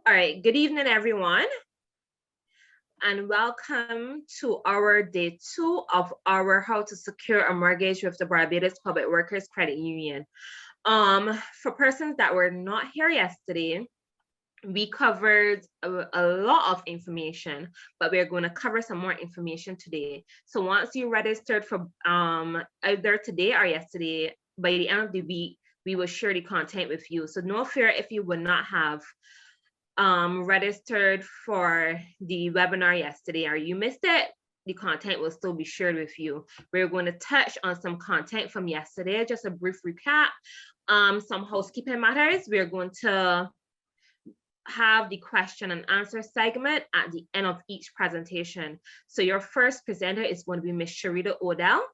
All right, good evening, everyone, and welcome to our day 2 of our How to Secure a Mortgage with the Barbados Public Workers Credit Union. For persons that were not here yesterday, we covered a lot of information, but we're going to cover some more information today. So once you registered for either today or yesterday, by the end of the week, we will share the content with you. So no fear if you would not have registered for the webinar yesterday or you missed it, the content will still be shared with you. We're going to touch on some content from yesterday, just a brief recap, some housekeeping matters. We're going to have the question and answer segment at the end of each presentation. So your first presenter is going to be Miss Cherita Odell,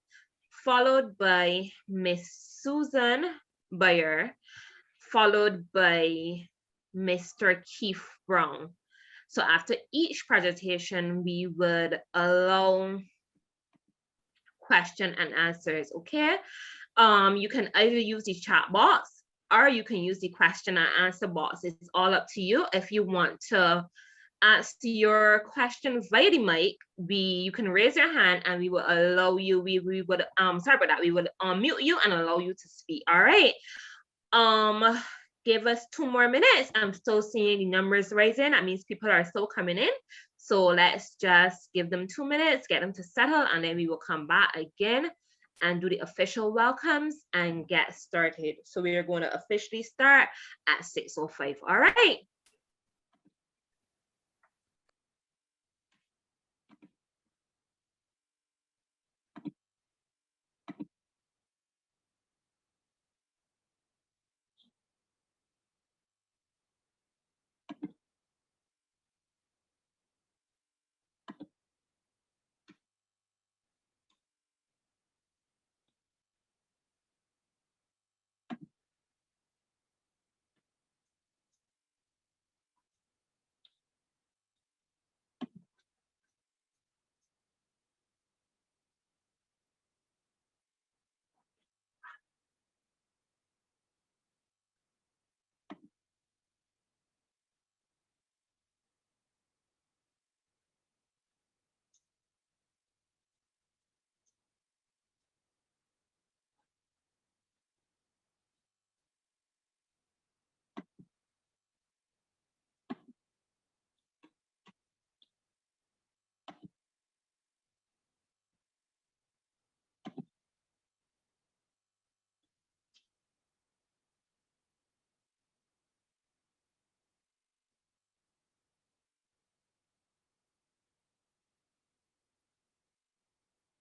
followed by Miss Susan Byer, followed by Mr. Keith Browne. So after each presentation, we would allow question and answers, okay? You can either use the chat box or you can use the question and answer box. It's all up to you. If you want to ask your question via the mic, you can raise your hand and we will allow you, we would, sorry about that, we would unmute you and allow you to speak, all right? Give us 2 more minutes. I'm still seeing the numbers rising. That means people are still coming in. So let's just give them 2 minutes, get them to settle, and then we will come back again and do the official welcomes and get started. So we are going to officially start at 6:05. All right.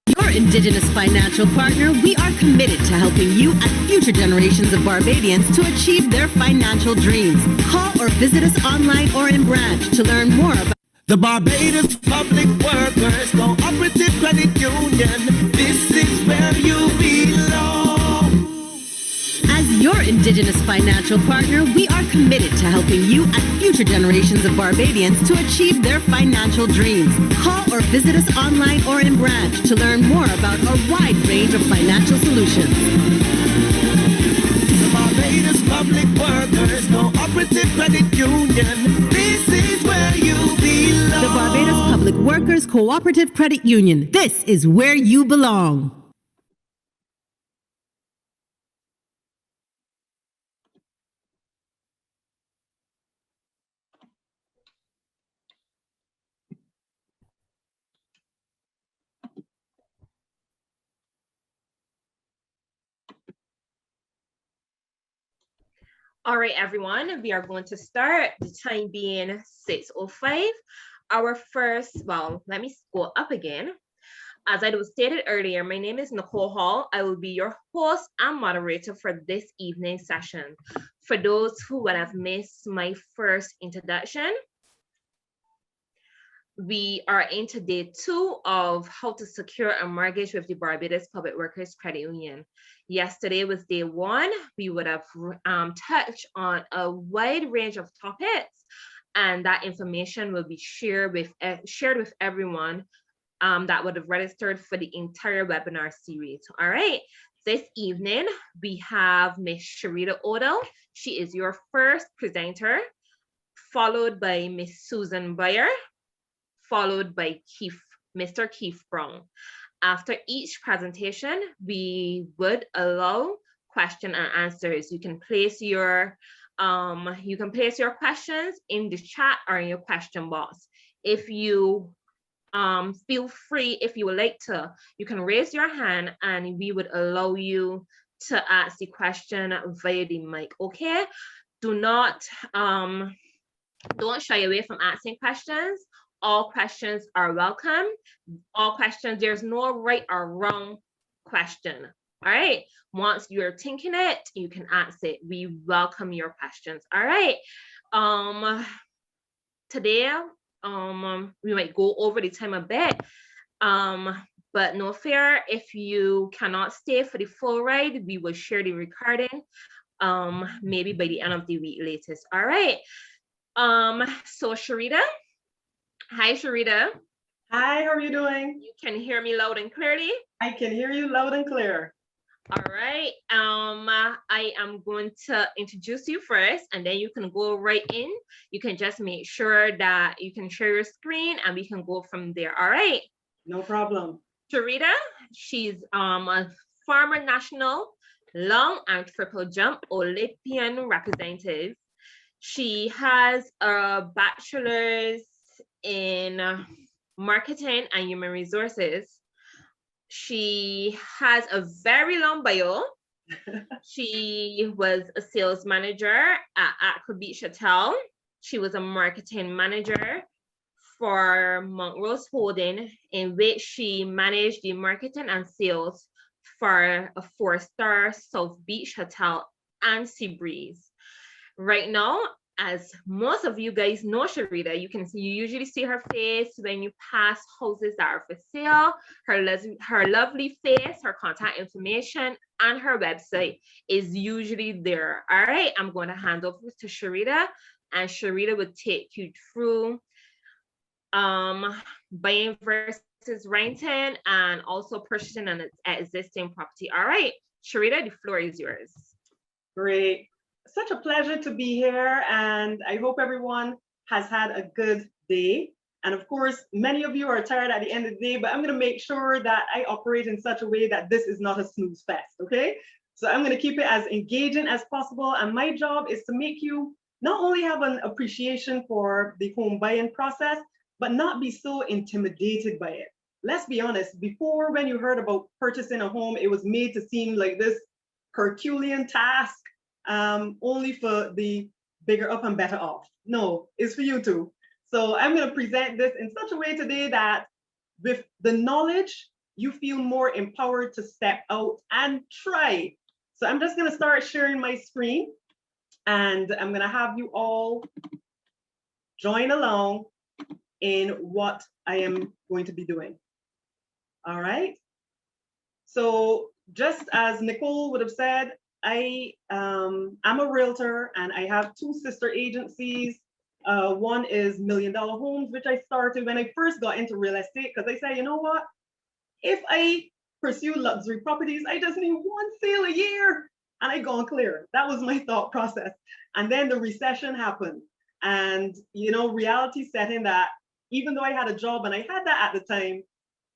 Your Indigenous financial partner, we are committed to helping you and future generations of Barbadians to achieve their financial dreams. Call or visit us online or in branch to learn more about the Barbados Public Workers Cooperative Credit Union. This is where you belong. As your Indigenous financial partner, we are committed to helping you and future generations of Barbadians to achieve their financial dreams. Call or visit us online or in branch to learn more about our wide range of financial solutions. The Barbados Public Workers Cooperative Credit Union. This is where you belong. The Barbados Public Workers Cooperative Credit Union. This is where you belong. All right, everyone, we are going to start, the time being 6:05. Our first, well, let me go up again. As I was stated earlier, my name is Nicole Hall. I will be your host and moderator for this evening's session. For those who would have missed my first introduction, we are into day 2 of how to secure a mortgage with the Barbados Public Workers Credit Union. Yesterday was day 1. We would have touched on a wide range of topics, and that information will be shared with everyone that would have registered for the entire webinar series. All right. This evening, we have Miss Cherita Odell. She is your first presenter, followed by Miss Susan Byer, followed by Mr. Keith Browne. After each presentation, we would allow question and answers. You can place your questions in the chat or in your question box. If you feel free, if you would like to, you can raise your hand and we would allow you to ask the question via the mic. Okay, don't shy away from asking questions. All questions are welcome. All questions, there's no right or wrong question. All right, once you're thinking it, you can ask it. We welcome your questions. All right, today we might go over the time a bit, but no fear, if you cannot stay for the full ride, we will share the recording maybe by the end of the week latest. All right, so Cherita. Hi, Cherita. Hi, how are you doing? You can hear me loud and clearly? I can hear you loud and clear. All right. I am going to introduce you first, and then you can go right in. You can just make sure that you can share your screen, and we can go from there. All right. No problem. Cherita, she's a former national long and triple jump Olympian representative. She has a bachelor's in marketing and human resources. She has a very long bio. She was a sales manager at Aqua Beach Hotel. She was a marketing manager for Montrose Holding, in which she managed the marketing and sales for a 4-star South Beach Hotel and Seabreeze. Right now, as most of you guys know Cherita, you usually see her face when you pass houses that are for sale. Her lovely face, her contact information, and her website is usually there. All right, I'm going to hand over to Cherita, and Cherita would take you through buying versus renting and also purchasing an existing property. All right, Cherita, the floor is yours. Great. Such a pleasure to be here, and I hope everyone has had a good day. And of course, many of you are tired at the end of the day, but I'm going to make sure that I operate in such a way that this is not a snooze fest, okay? So I'm going to keep it as engaging as possible, and my job is to make you not only have an appreciation for the home buying process, but not be so intimidated by it. Let's be honest, before, when you heard about purchasing a home, it was made to seem like this Herculean task, only for the bigger up and better off. No, it's for you too. So I'm going to present this in such a way today that with the knowledge, you feel more empowered to step out and try. So I'm just going to start sharing my screen, and I'm going to have you all join along in what I am going to be doing. All right. So just as Nicole would have said, I'm a realtor, and I have 2 sister agencies. One is $1 Million Homes, which I started when I first got into real estate, because I said, you know what? If I pursue luxury properties, I just need 1 sale a year, and I gone clear. That was my thought process. And then the recession happened, and reality set in that even though I had a job and I had that at the time,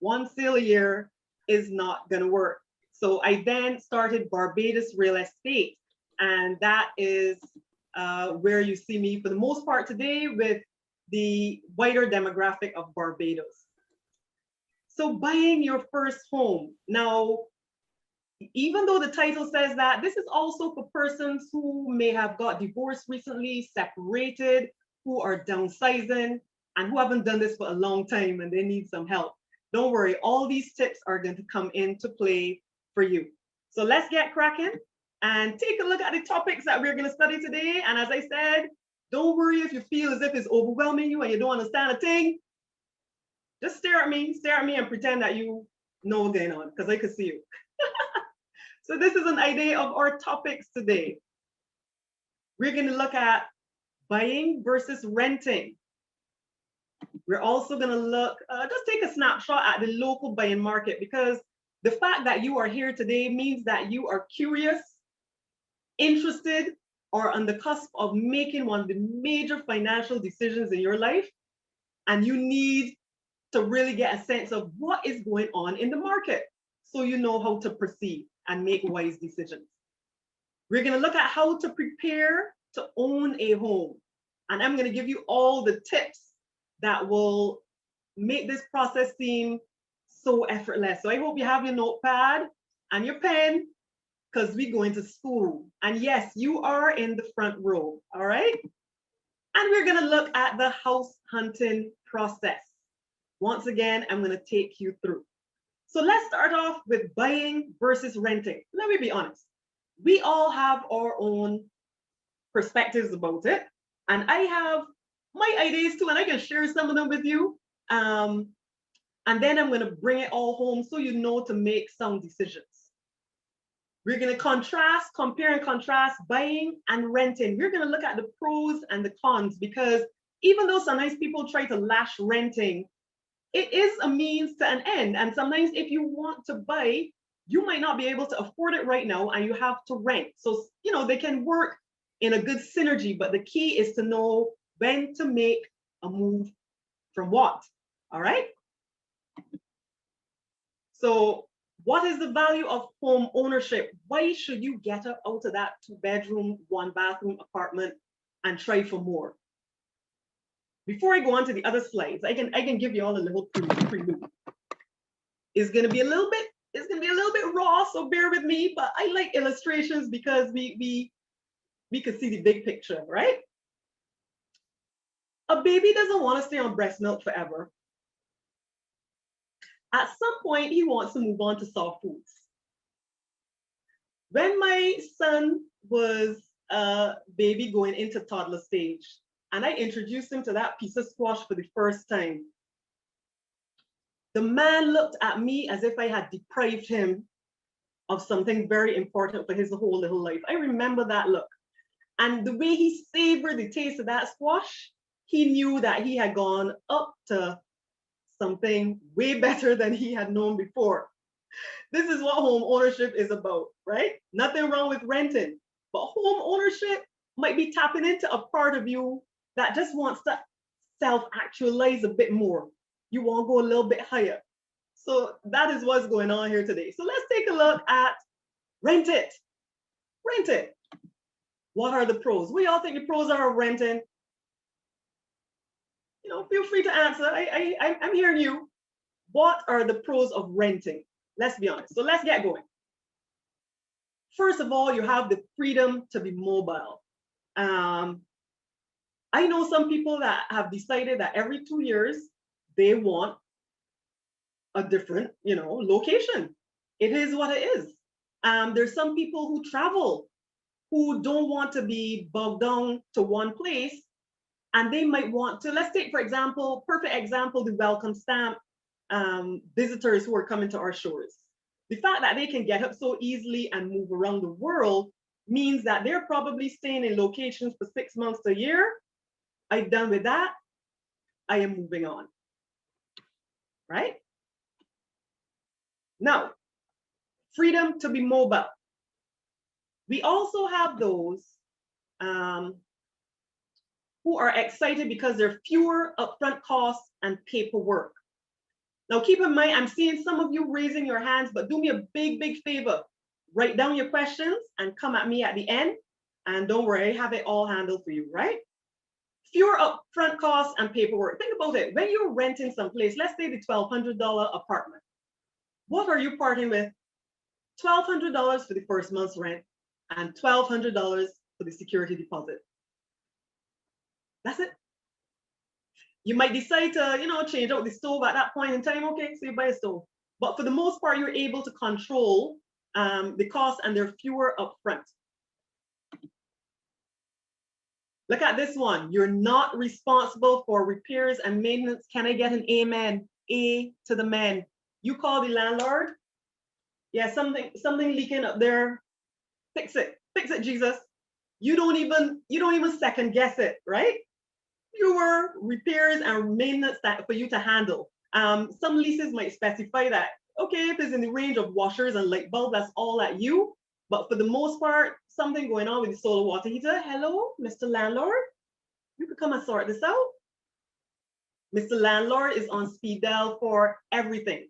1 sale a year is not going to work. So I then started Barbados Real Estate, and that is where you see me for the most part today with the wider demographic of Barbados. So buying your first home. Now, even though the title says that, this is also for persons who may have got divorced recently, separated, who are downsizing, and who haven't done this for a long time and they need some help. Don't worry, all these tips are going to come into play for you. So let's get cracking and take a look at the topics that we're going to study today. And as I said, don't worry if you feel as if it's overwhelming you and you don't understand a thing. Just stare at me and pretend that you know what's going on, because I can see you. So this is an idea of our topics today. We're going to look at buying versus renting. We're also going to look, just take a snapshot at the local buying market, because the fact that you are here today means that you are curious, interested, are on the cusp of making one of the major financial decisions in your life, and you need to really get a sense of what is going on in the market so you know how to proceed and make wise decisions. We're going to look at how to prepare to own a home. And I'm going to give you all the tips that will make this process seem so effortless. So I hope you have your notepad and your pen, because we're going to school. And yes, you are in the front row, all right? And we're going to look at the house hunting process. Once again, I'm going to take you through. So let's start off with buying versus renting. Let me be honest. We all have our own perspectives about it. And I have my ideas too, and I can share some of them with you. And then I'm going to bring it all home so you know to make some decisions. We're going to compare and contrast buying and renting. We're going to look at the pros and the cons, because even though sometimes people try to lash renting, it is a means to an end. And sometimes if you want to buy, you might not be able to afford it right now and you have to rent. So, they can work in a good synergy, but the key is to know when to make a move from what, all right? So what is the value of home ownership? Why should you get out of that 2-bedroom, 1-bathroom apartment and try for more? Before I go on to the other slides, I can give you all a little prelude. It's gonna be a little bit raw, so bear with me, but I like illustrations because we could see the big picture, right? A baby doesn't want to stay on breast milk forever. At some point, he wants to move on to soft foods. When my son was a baby going into toddler stage, and I introduced him to that piece of squash for the first time, the man looked at me as if I had deprived him of something very important for his whole little life. I remember that look. And the way he savored the taste of that squash, he knew that he had gone up to something way better than he had known before. This is what home ownership is about, right? Nothing wrong with renting, but home ownership might be tapping into a part of you that just wants to self-actualize a bit more. You want to go a little bit higher. So that is what's going on here today. So let's take a look at rent it. Rent it. What are the pros? We all think the pros are of renting. Feel free to answer. I'm hearing you. What are the pros of renting? Let's be honest. So let's get going. First of all, you have the freedom to be mobile. I know some people that have decided that every 2 years they want a different, location. It is what it is. There's some people who travel who don't want to be bogged down to one place, and they might want to, let's take, for example, perfect example, the welcome stamp visitors who are coming to our shores. The fact that they can get up so easily and move around the world means that they're probably staying in locations for 6 months to a year. I'm done with that. I am moving on, right? Now, freedom to be mobile. We also have those who are excited because there are fewer upfront costs and paperwork. Now, keep in mind, I'm seeing some of you raising your hands, but do me a big, big favor. Write down your questions and come at me at the end. And don't worry, I have it all handled for you, right? Fewer upfront costs and paperwork. Think about it. When you're renting someplace, let's say the $1,200 apartment, what are you parting with? $1,200 for the first month's rent and $1,200 for the security deposit. That's it. You might decide to, change out the stove at that point in time. Okay, so you buy a stove. But for the most part, you're able to control the cost, and there are fewer upfront. Look at this one. You're not responsible for repairs and maintenance. Can I get an amen? A to the man. You call the landlord. Yeah, something leaking up there. Fix it, Jesus. You don't even second guess it, right? Fewer repairs and maintenance that for you to handle. Some leases might specify that, okay, if it's in the range of washers and light bulbs, that's all at you. But for the most part, something going on with the solar water heater. Hello, Mr. Landlord, you could come and sort this out. Mr. Landlord is on speed dial for everything.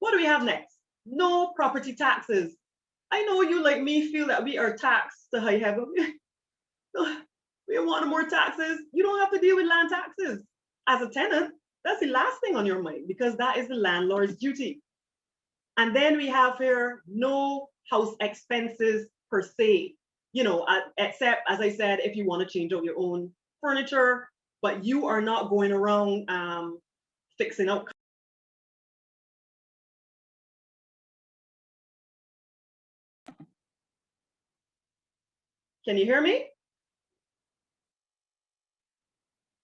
What do we have next? No property taxes. I know you, like me, feel that we are taxed to high heaven. We don't want more taxes. You don't have to deal with land taxes. As a tenant, that's the last thing on your mind because that is the landlord's duty. And then we have here no house expenses per se, you know, except, as I said, if you want to change out your own furniture, but you are not going around fixing up. Can you hear me?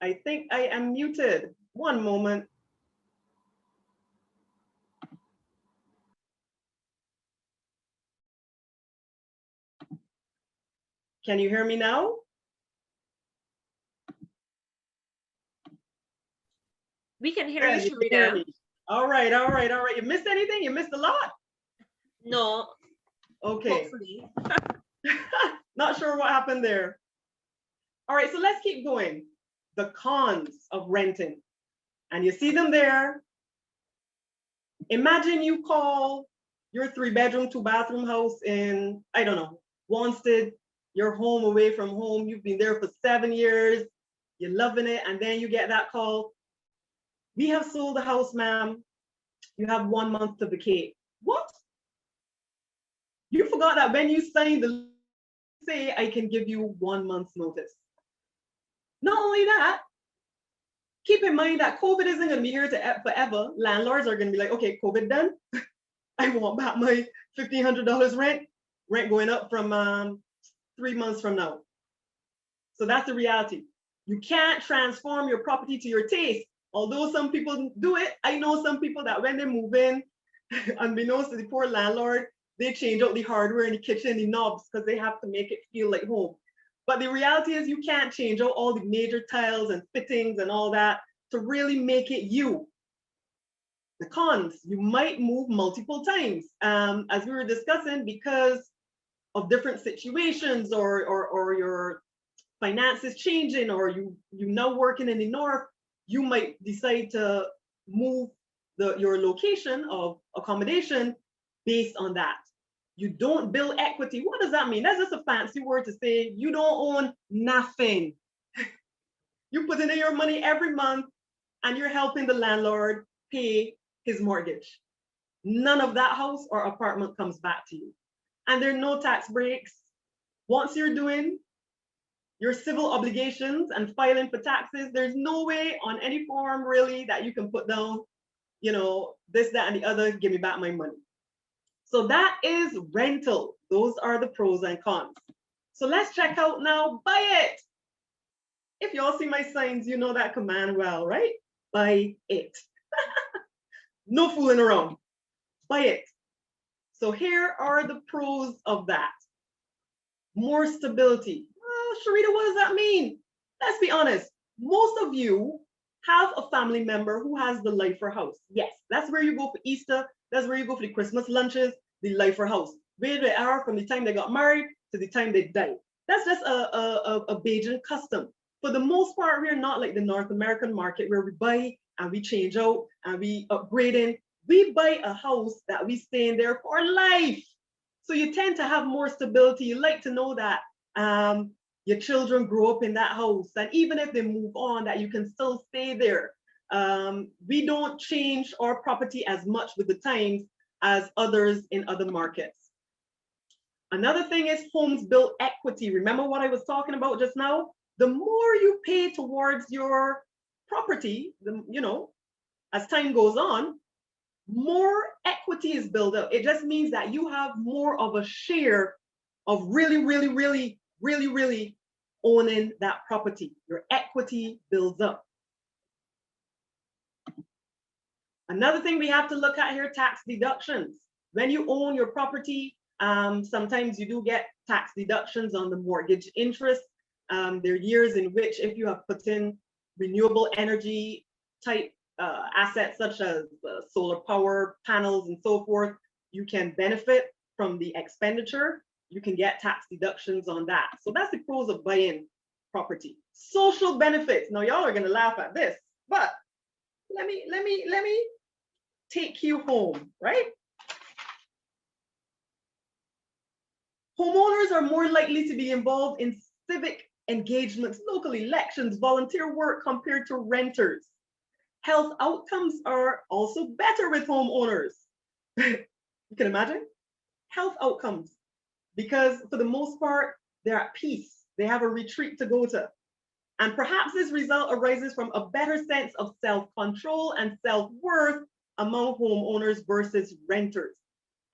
I think I am muted. One moment. Can you hear me now? We can hear Yeah, you, you can hear Cherita. me. All right, all right, all right. You missed anything? You missed a lot? No, Okay. hopefully. Not sure what happened there. All right, so let's keep going. The cons of renting. And you see them there. Imagine you call your 3-bedroom, 2-bathroom house in, I don't know, Wanstead. You're home away from home. You've been there for 7 years. You're loving it. And then you get that call. We have sold the house, ma'am. You have 1 month to vacate. What? You forgot that when you signed the say I can give you 1 month's notice. Not only that, keep in mind that COVID isn't going to be here forever. Landlords are going to be like, okay, COVID done. I want back my $1,500 rent going up from 3 months from now. So that's the reality. You can't transform your property to your taste. Although some people do it, I know some people that when they move in, unbeknownst to the poor landlord, they change out the hardware in the kitchen, the knobs, because they have to make it feel like home. But the reality is you can't change out all the major tiles and fittings and all that to really make it you. The cons, you might move multiple times, as we were discussing, because of different situations or your finances changing, or you now working in the north, you might decide to move your location of accommodation based on that. You don't build equity. What does that mean? That's just a fancy word to say you don't own nothing. You put in your money every month and you're helping the landlord pay his mortgage. None of that house or apartment comes back to you. And there are no tax breaks. Once you're doing your civil obligations and filing for taxes, there's no way on any form really that you can put down, you know, this, that, and the other, give me back my money. So that is rental. Those are the pros and cons. So let's check out now, buy it. If y'all see my signs, you know that command well, right? Buy it. No fooling around. Buy it. So here are the pros of that. More stability. Oh, Cherita, what does that mean? Let's be honest. Most of you have a family member who has the lifer house. Yes, that's where you go for Easter. That's where you go for the Christmas lunches, the lifer house. Where they are from the time they got married to the time they died. That's just a Bajan custom. For the most part, we're not like the North American market where we buy and we change out and we upgrading. We buy a house that we stay in there for life. So you tend to have more stability. You like to know that your children grow up in that house, and even if they move on, that you can still stay there. We don't change our property as much with the times as others in other markets. Another thing is homes build equity. Remember what I was talking about just now? The more you pay towards your property, you know, as time goes on, more equity is built up. It just means that you have more of a share of really owning that property. Your equity builds up. Another thing we have to look at here, tax deductions. When you own your property, sometimes you do get tax deductions on the mortgage interest. There are years in which if you have put in renewable energy type assets such as solar power panels and so forth, you can benefit from the expenditure. you can get tax deductions on that. So that's the pros of buying property. Social benefits. Now y'all are gonna laugh at this, but let me take you home, right? Homeowners are more likely to be involved in civic engagements, local elections, volunteer work compared to renters. Health outcomes are also better with homeowners. You can imagine? Health outcomes, because for the most part, they're at peace. They have a retreat to go to. And perhaps this result arises from a better sense of self-control and self-worth among homeowners versus renters.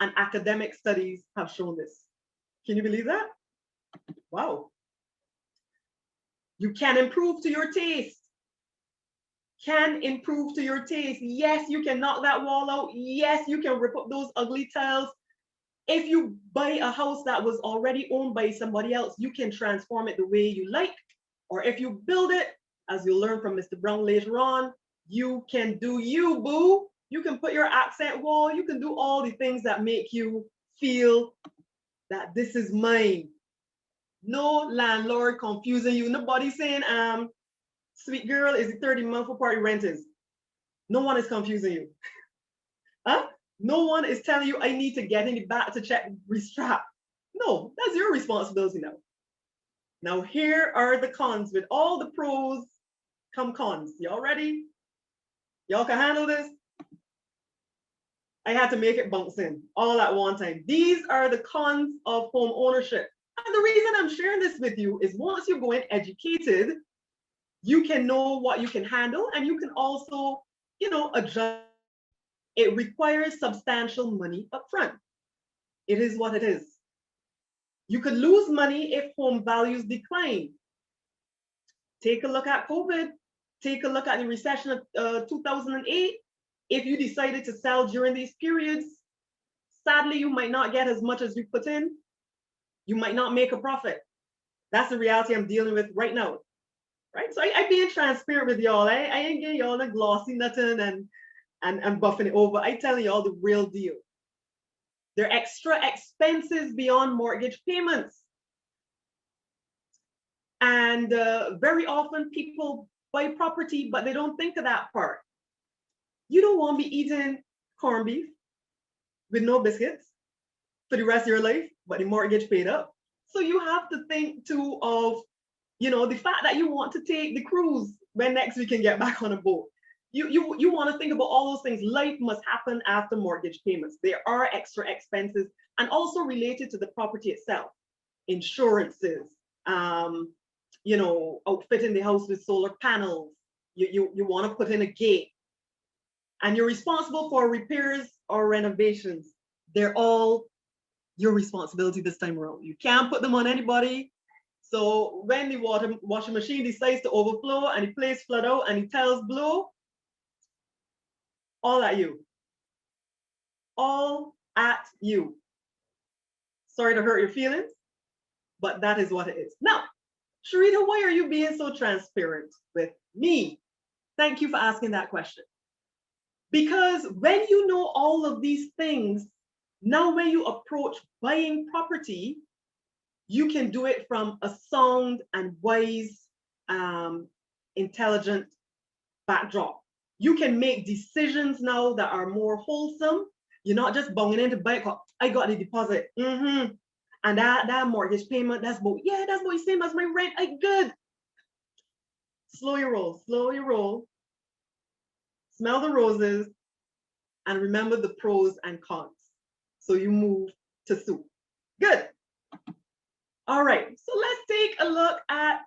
And academic studies have shown this. Can you believe that? Wow. You can improve to your taste. Can improve to your taste. Yes, you can knock that wall out. Yes, you can rip up those ugly tiles. If you buy a house that was already owned by somebody else, you can transform it the way you like. Or if you build it, as you'll learn from Mr. Browne later on, you can do you, boo. You can put your accent wall. You can do all the things that make you feel that this is mine. No landlord confusing you. Nobody saying, sweet girl, is it 30 month for party renters? No one is confusing you. Huh? No one is telling you I need to get in the back to check restrap. No, that's your responsibility now. Now here are the cons. With all the pros come cons. Y'all ready? Y'all can handle this? I had to make it bounce in all at one time. These are the cons of home ownership. And the reason I'm sharing this with you is once you go in educated, you can know what you can handle, and you can also, adjust. It requires substantial money up front. It is what it is. You could lose money if home values decline. Take a look at COVID. Take a look at the recession of 2008. If you decided to sell during these periods, sadly, you might not get as much as you put in. You might not make a profit. That's the reality I'm dealing with right now. Right? So I being transparent with y'all. I ain't getting y'all the glossy nothing and buffing it over. I telling y'all the real deal. There are extra expenses beyond mortgage payments. And very often people buy property, but they don't think of that part. You don't want to be eating corned beef with no biscuits for the rest of your life, but the mortgage paid up. So you have to think too of, the fact that you want to take the cruise when next we can get back on a boat. You want to think about all those things. Life must happen after mortgage payments. There are extra expenses, and also related to the property itself. Insurances, outfitting the house with solar panels. You want to put in a gate. And you're responsible for repairs or renovations. They're all your responsibility this time around. You can't put them on anybody. So when the washing machine decides to overflow and the place flood out and the tiles blow, all at you. All at you. Sorry to hurt your feelings, but that is what it is. Now, Cherita, why are you being so transparent with me? Thank you for asking that question. Because when you know all of these things, now when you approach buying property, you can do it from a sound and wise, intelligent backdrop. You can make decisions now that are more wholesome. You're not just bunging into buy. I got the deposit. And that mortgage payment, that's about the same as my rent. I good. Slow your roll, slow your roll. Smell the roses and remember the pros and cons. So you move to soup. Good. All right, so let's take a look at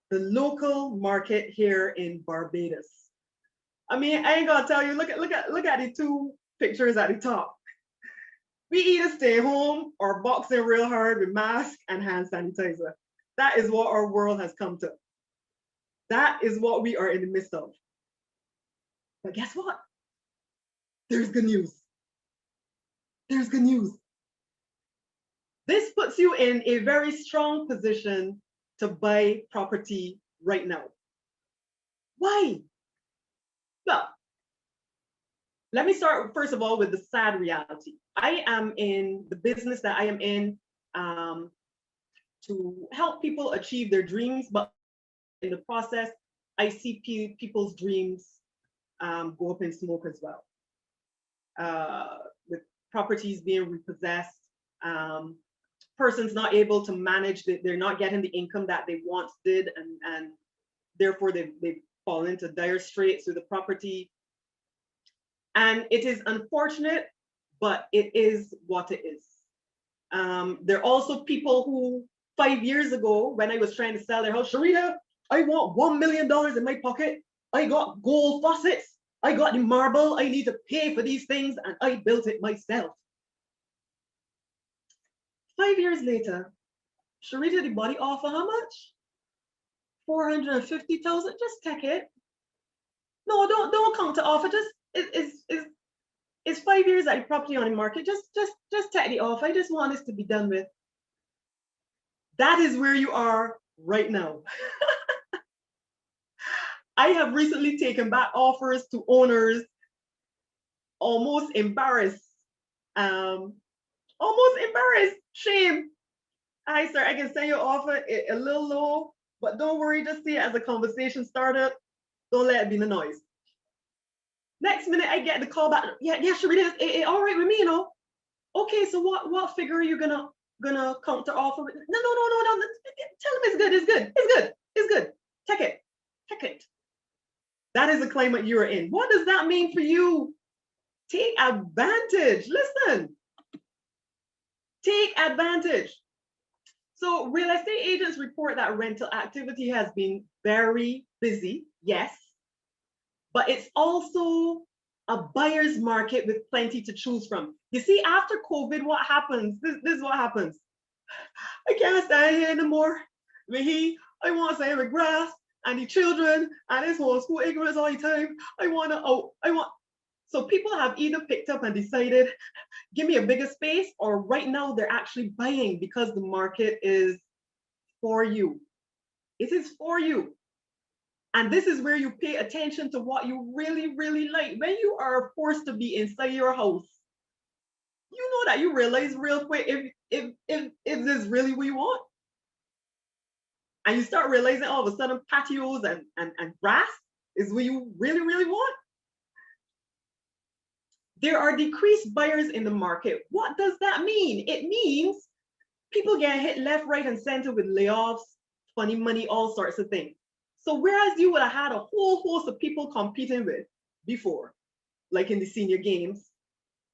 the local market here in Barbados. I mean, I ain't gonna tell you, look at the two pictures at the top. We either stay home or boxing real hard with mask and hand sanitizer. That is what our world has come to. That is what we are in the midst of. But guess what? There's good news. There's good news. This puts you in a very strong position to buy property right now. Why? Well, let me start first of all with the sad reality. I am in the business that I am in. to help people achieve their dreams, but in the process, I see people's dreams go up in smoke as well. With properties being repossessed, persons not able to manage, they're not getting the income that they once did, and therefore they've fallen into dire straits with the property. And it is unfortunate, but it is what it is. There are also people who 5 years ago, when I was trying to sell their house, Cherita, I want $1 million in my pocket. I got gold faucets. I got the marble. I need to pay for these things, and I built it myself. 5 years later, Cherita, the body offer how much? 450,000. Just take it. No, don't count the offer. Just it's 5 years that the property on the market. Just take the offer. I just want this to be done with. That is where you are right now. I have recently taken back offers to owners, almost embarrassed. Almost embarrassed. Shame. Hi, sir, I can send you an offer a little low, but don't worry, just see it as a conversation starter. Don't let it be the noise. Next minute, I get the call back. Yeah, Cherita, it's all right with me, you know. Okay, so what figure are you gonna counter offer with? No. Tell them it's good. Take it. That is the climate you are in. What does that mean for you? Take advantage. Listen. Take advantage. So real estate agents report that rental activity has been very busy, yes, but it's also a buyer's market with plenty to choose from. You see, after COVID, what happens? This is what happens. I can't stand here anymore. I want to stay with grass and the children and this whole school ignorance all the time. So people have either picked up and decided, give me a bigger space, or right now they're actually buying because the market is for you. It is for you. And this is where you pay attention to what you really, really like. When you are forced to be inside your house, you know that you realize real quick if this is really what you want. And you start realizing all of a sudden patios and grass is what you really, really want. There are decreased buyers in the market. What does that mean? It means people get hit left, right, and center with layoffs, funny money, all sorts of things. So whereas you would have had a whole host of people competing with before, like in the senior games,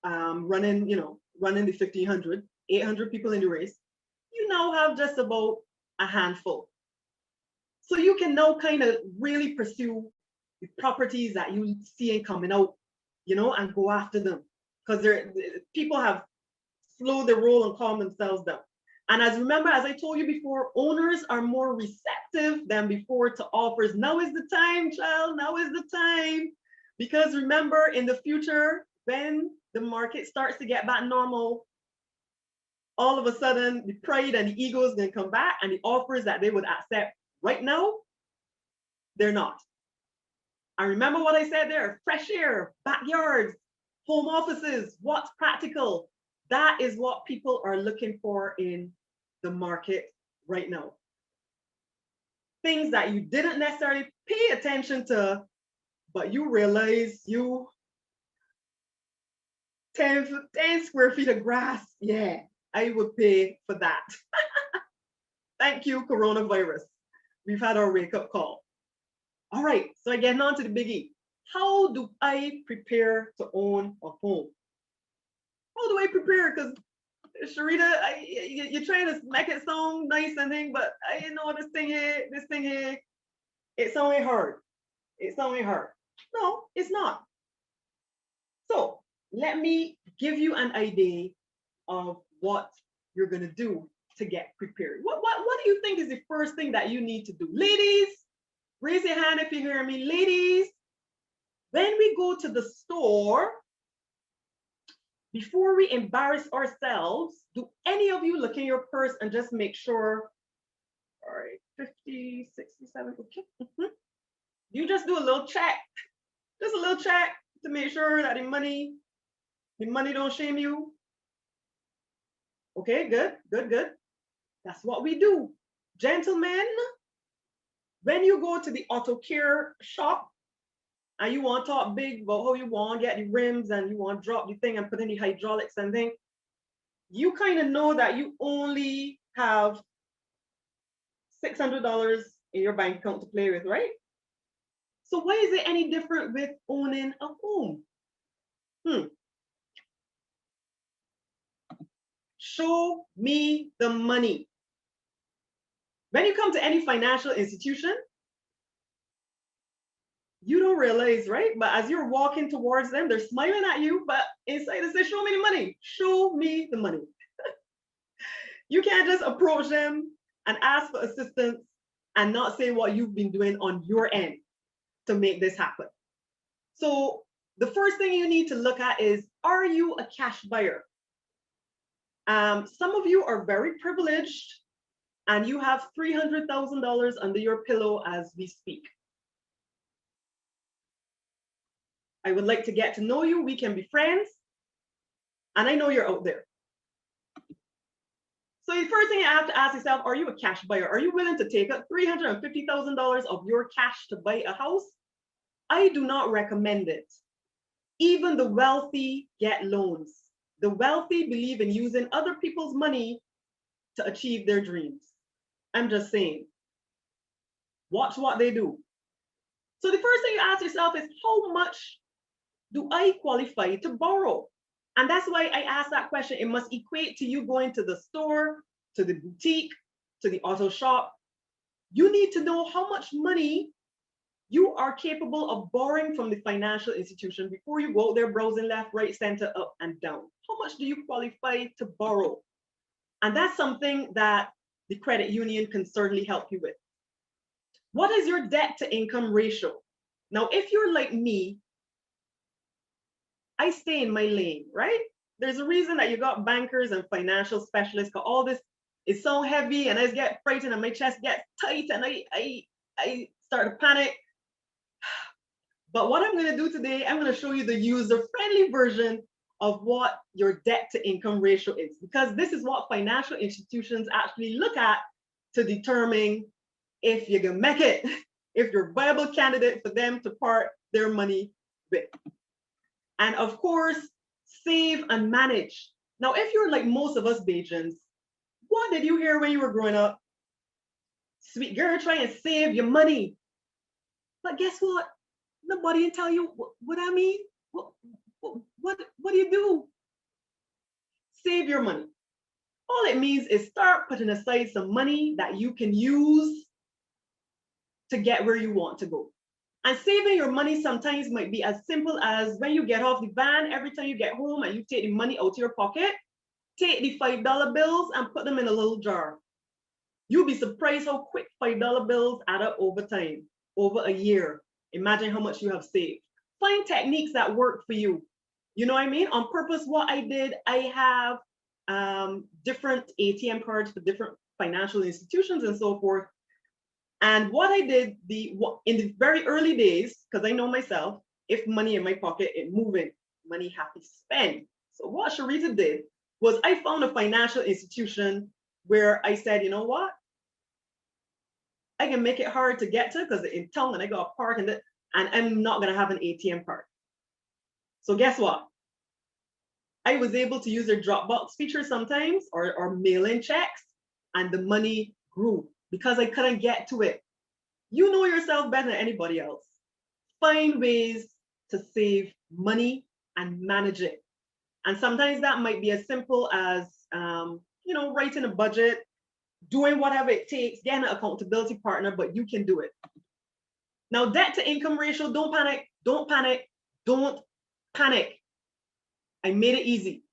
running the 1,500, 800 people in the race, you now have just about a handful. So you can now kind of really pursue the properties that you see coming out, and go after them, because people have slowed their roll and calmed themselves down. And as I told you before, owners are more receptive than before to offers. Now is the time, child. Now is the time. Because remember, in the future, when the market starts to get back normal, all of a sudden the pride and the ego is going to come back, and the offers that they would accept right now, they're not. And remember what I said there, fresh air, backyards, home offices, what's practical. That is what people are looking for in the market right now. Things that you didn't necessarily pay attention to, but you realize 10 square feet of grass, yeah, I would pay for that. Thank you, coronavirus. We've had our wake-up call. All right, so getting on to the biggie. How do I prepare to own a home? How do I prepare? Because Cherita, you're trying to make it sound nice and thing, but I know this thing here, it's only hard. It's only hard. No, it's not. So let me give you an idea of what you're gonna do to get prepared. What do you think is the first thing that you need to do? Ladies, raise your hand if you hear me. Ladies, when we go to the store, before we embarrass ourselves, do any of you look in your purse and just make sure, all right, 50, 67, okay. You just do a little check, just a little check to make sure that the money don't shame you. Okay, good, good, good. That's what we do. Gentlemen, when you go to the auto care shop and you want to talk big about how you want to get the rims and you want to drop the thing and put in the hydraulics and thing, you kind of know that you only have $600 in your bank account to play with, right? So why is it any different with owning a home? Show me the money. When you come to any financial institution, you don't realize, right? But as you're walking towards them, they're smiling at you, but inside they say, show me the money. Show me the money. You can't just approach them and ask for assistance and not say what you've been doing on your end to make this happen. So the first thing you need to look at is, are you a cash buyer? Some of you are very privileged and you have $300,000 under your pillow as we speak. I would like to get to know you. We can be friends. And I know you're out there. So the first thing you have to ask yourself, are you a cash buyer? Are you willing to take up $350,000 of your cash to buy a house? I do not recommend it. Even the wealthy get loans. The wealthy believe in using other people's money to achieve their dreams. I'm just saying, watch what they do. So the first thing you ask yourself is, how much do I qualify to borrow? And that's why I asked that question. It must equate to you going to the store, to the boutique, to the auto shop. You need to know how much money you are capable of borrowing from the financial institution before you go out there browsing left, right, center, up, and down. How much do you qualify to borrow? And that's something that the credit union can certainly help you with. What is your debt to income ratio? Now, if you're like me, I stay in my lane, right? There's a reason that you got bankers and financial specialists, because all this is so heavy and I just get frightened and my chest gets tight and I start to panic. But what I'm going to do today, I'm going to show you the user-friendly version of what your debt to income ratio is, because this is what financial institutions actually look at to determine if you can make it, if you're a viable candidate for them to part their money with. And of course, save and manage. Now, if you're like most of us Bajans, what did you hear when you were growing up? Sweet girl, try and save your money. But guess what? Nobody will tell you what I mean. What do you do? Save your money. All it means is start putting aside some money that you can use to get where you want to go. And saving your money sometimes might be as simple as when you get off the van, every time you get home and you take the money out of your pocket, take the $5 bills and put them in a little jar. You'll be surprised how quick $5 bills add up over time, over a year. Imagine how much you have saved. Find techniques that work for you. You know what I mean? On purpose, what I did, I have different ATM cards for different financial institutions and so forth. And what I did in the very early days, because I know myself, if money in my pocket, it moving, money have to spend. So what Cherita did was I found a financial institution where I said, you know what? I can make it hard to get to because in town and I got a park and I'm not gonna have an ATM card. So guess what? I was able to use their Dropbox feature sometimes or mail in checks, and the money grew because I couldn't get to it. You know yourself better than anybody else. Find ways to save money and manage it. And sometimes that might be as simple as writing a budget, doing whatever it takes, getting an accountability partner, but you can do it. Now, debt to income ratio, don't panic, don't panic, don't panic. I made it easy.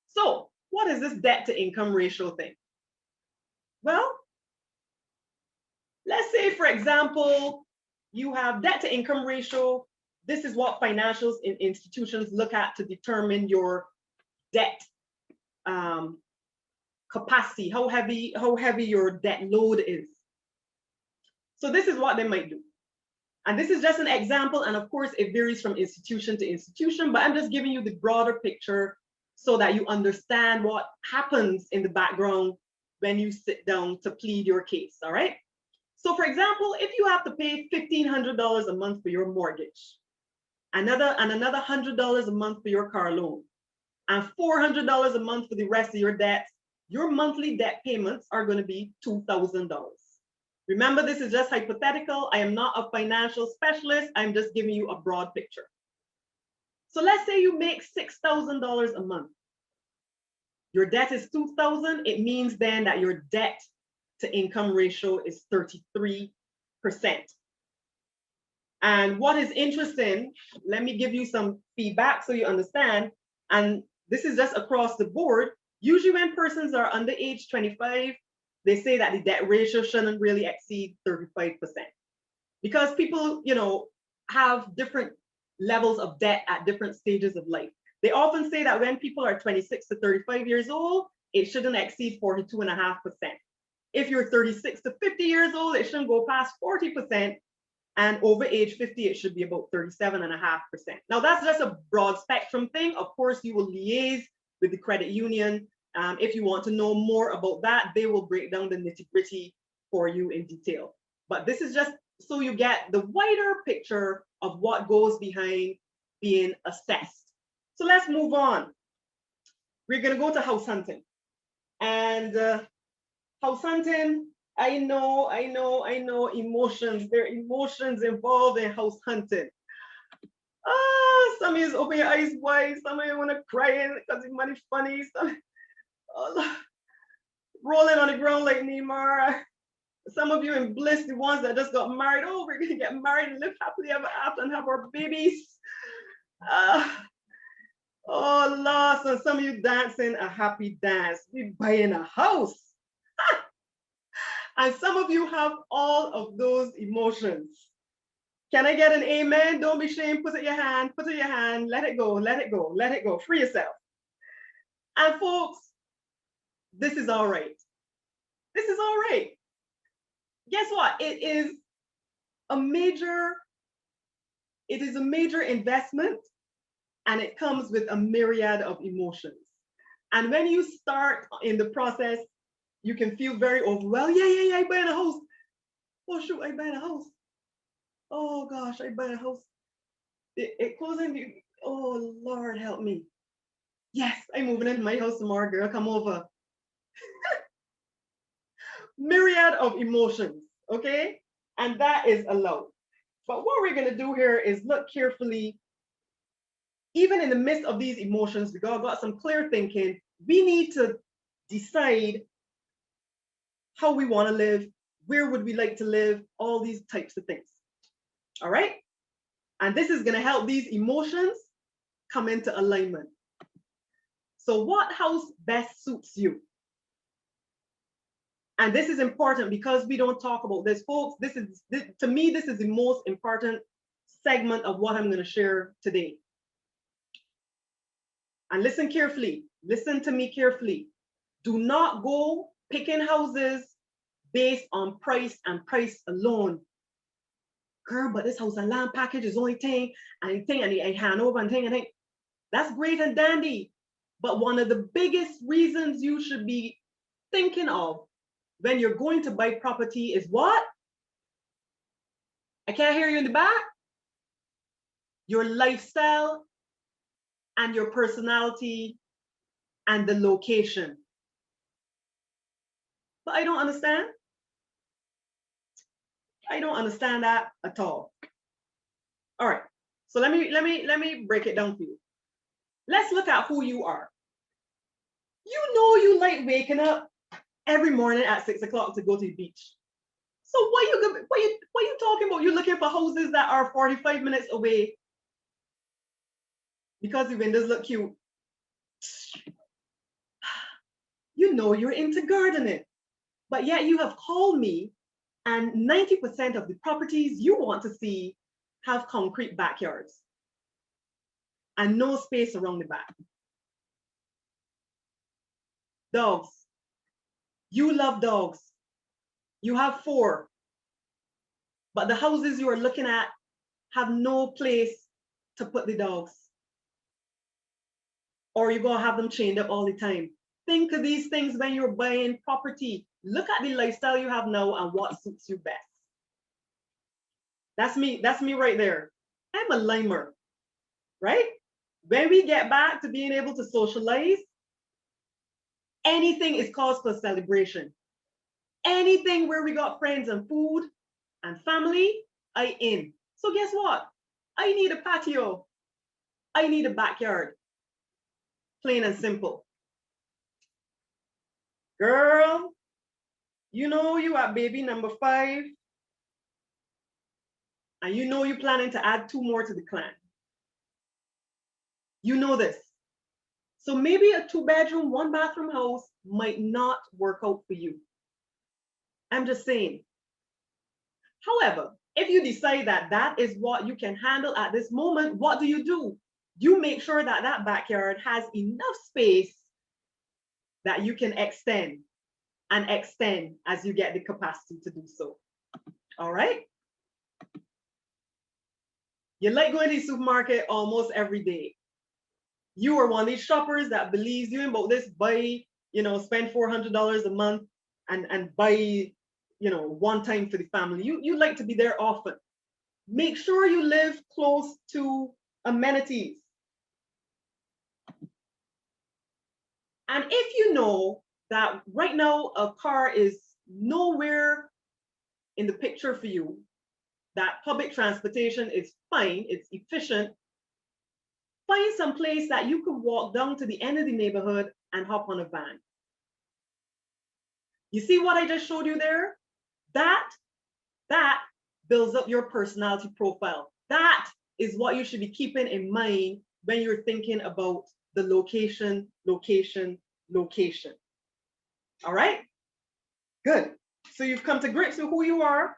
So what is this debt to income ratio thing? Well, let's say, for example, you have debt to income ratio. This is what financial institutions look at to determine your debt capacity, how heavy your debt load is. So this is what they might do. And this is just an example. And of course, it varies from institution to institution, but I'm just giving you the broader picture so that you understand what happens in the background when you sit down to plead your case, all right? So for example, if you have to pay $1,500 a month for your mortgage, another $100 a month for your car loan, and $400 a month for the rest of your debts, your monthly debt payments are going to be $2,000. Remember, this is just hypothetical. I am not a financial specialist. I'm just giving you a broad picture. So let's say you make $6,000 a month. Your debt is $2,000. It means then that your debt to income ratio is 33%. And what is interesting, let me give you some feedback so you understand. And this is just across the board. Usually when persons are under age 25, they say that the debt ratio shouldn't really exceed 35%. Because people, have different levels of debt at different stages of life. They often say that when people are 26 to 35 years old, it shouldn't exceed 42.5%. If you're 36 to 50 years old, it shouldn't go past 40%. And over age 50, it should be about 37.5%. Now, that's just a broad spectrum thing. Of course, you will liaise with the credit union. If you want to know more about that, they will break down the nitty-gritty for you in detail. But this is just so you get the wider picture of what goes behind being assessed. So let's move on. We're going to go to house hunting. And house hunting, I know emotions. There are emotions involved in house hunting. Some of you open your eyes wide. Some of you want to cry because the money funny. Some, rolling on the ground like Neymar. Some of you in bliss, the ones that just got married. Oh, we're going to get married and live happily ever after and have our babies. Oh, Lord. So some of you dancing a happy dance. We buying a house. And some of you have all of those emotions. Can I get an amen? Don't be ashamed. Put it in your hand. Put it in your hand. Let it go. Let it go. Let it go. Free yourself. And folks, this is all right. This is all right. Guess what? It is a major investment, and it comes with a myriad of emotions. And when you start in the process, you can feel very overwhelmed. Yeah, I buy a house. Oh shoot, I buy a house. Oh gosh, I buy a house. It goes in. Oh Lord, help me. Yes, I'm moving into my house tomorrow, girl. Come over. Myriad of emotions, okay? And that is allowed. But what we're going to do here is look carefully. Even in the midst of these emotions, we got some clear thinking. We need to decide how we want to live, where would we like to live, all these types of things. All right? And this is going to help these emotions come into alignment. So what house best suits you? And this is important because we don't talk about this, folks. To me, this is the most important segment of what I'm going to share today. And listen carefully. Listen to me carefully. Do not go picking houses based on price and price alone. Girl, but this house and land package is only thing and I hand over and thing. That's great and dandy. But one of the biggest reasons you should be thinking of when you're going to buy property is what? I can't hear you in the back. Your lifestyle and your personality and the location. But I don't understand. I don't understand that at all. All right. So let me break it down for you. Let's look at who you are. You know you like waking up every morning at 6 o'clock to go to the beach. So what you talking about? You're looking for houses that are 45 minutes away because the windows look cute. You know you're into gardening, but yet you have called me and 90% of the properties you want to see have concrete backyards and no space around the back. Dogs. You love dogs. You have 4, but the houses you are looking at have no place to put the dogs. or you're gonna have them chained up all the time. Think of these things when you're buying property. Look at the lifestyle you have now and what suits you best. That's me right there. I'm a limer, right? When we get back to being able to socialize, anything is cause for celebration. Anything where we got friends and food and family, I in. So guess what? I need a patio. I need a backyard. Plain and simple. Girl, you know you are baby number 5, and you know you're planning to add 2 more to the clan. You know this. So maybe a 2-bedroom, 1-bathroom house might not work out for you. I'm just saying. However, if you decide that that is what you can handle at this moment, what do? You make sure that that backyard has enough space that you can extend and extend as you get the capacity to do so. All right? You like going to the supermarket almost every day. You are one of these shoppers that believes you about this, buy, spend $400 a month and buy, one time for the family. You like to be there often. Make sure you live close to amenities. And if you know that right now a car is nowhere in the picture for you, that public transportation is fine, it's efficient, find some place that you can walk down to the end of the neighborhood and hop on a van. You see what I just showed you there? That builds up your personality profile. That is what you should be keeping in mind when you're thinking about the location. All right? Good. So you've come to grips with who you are.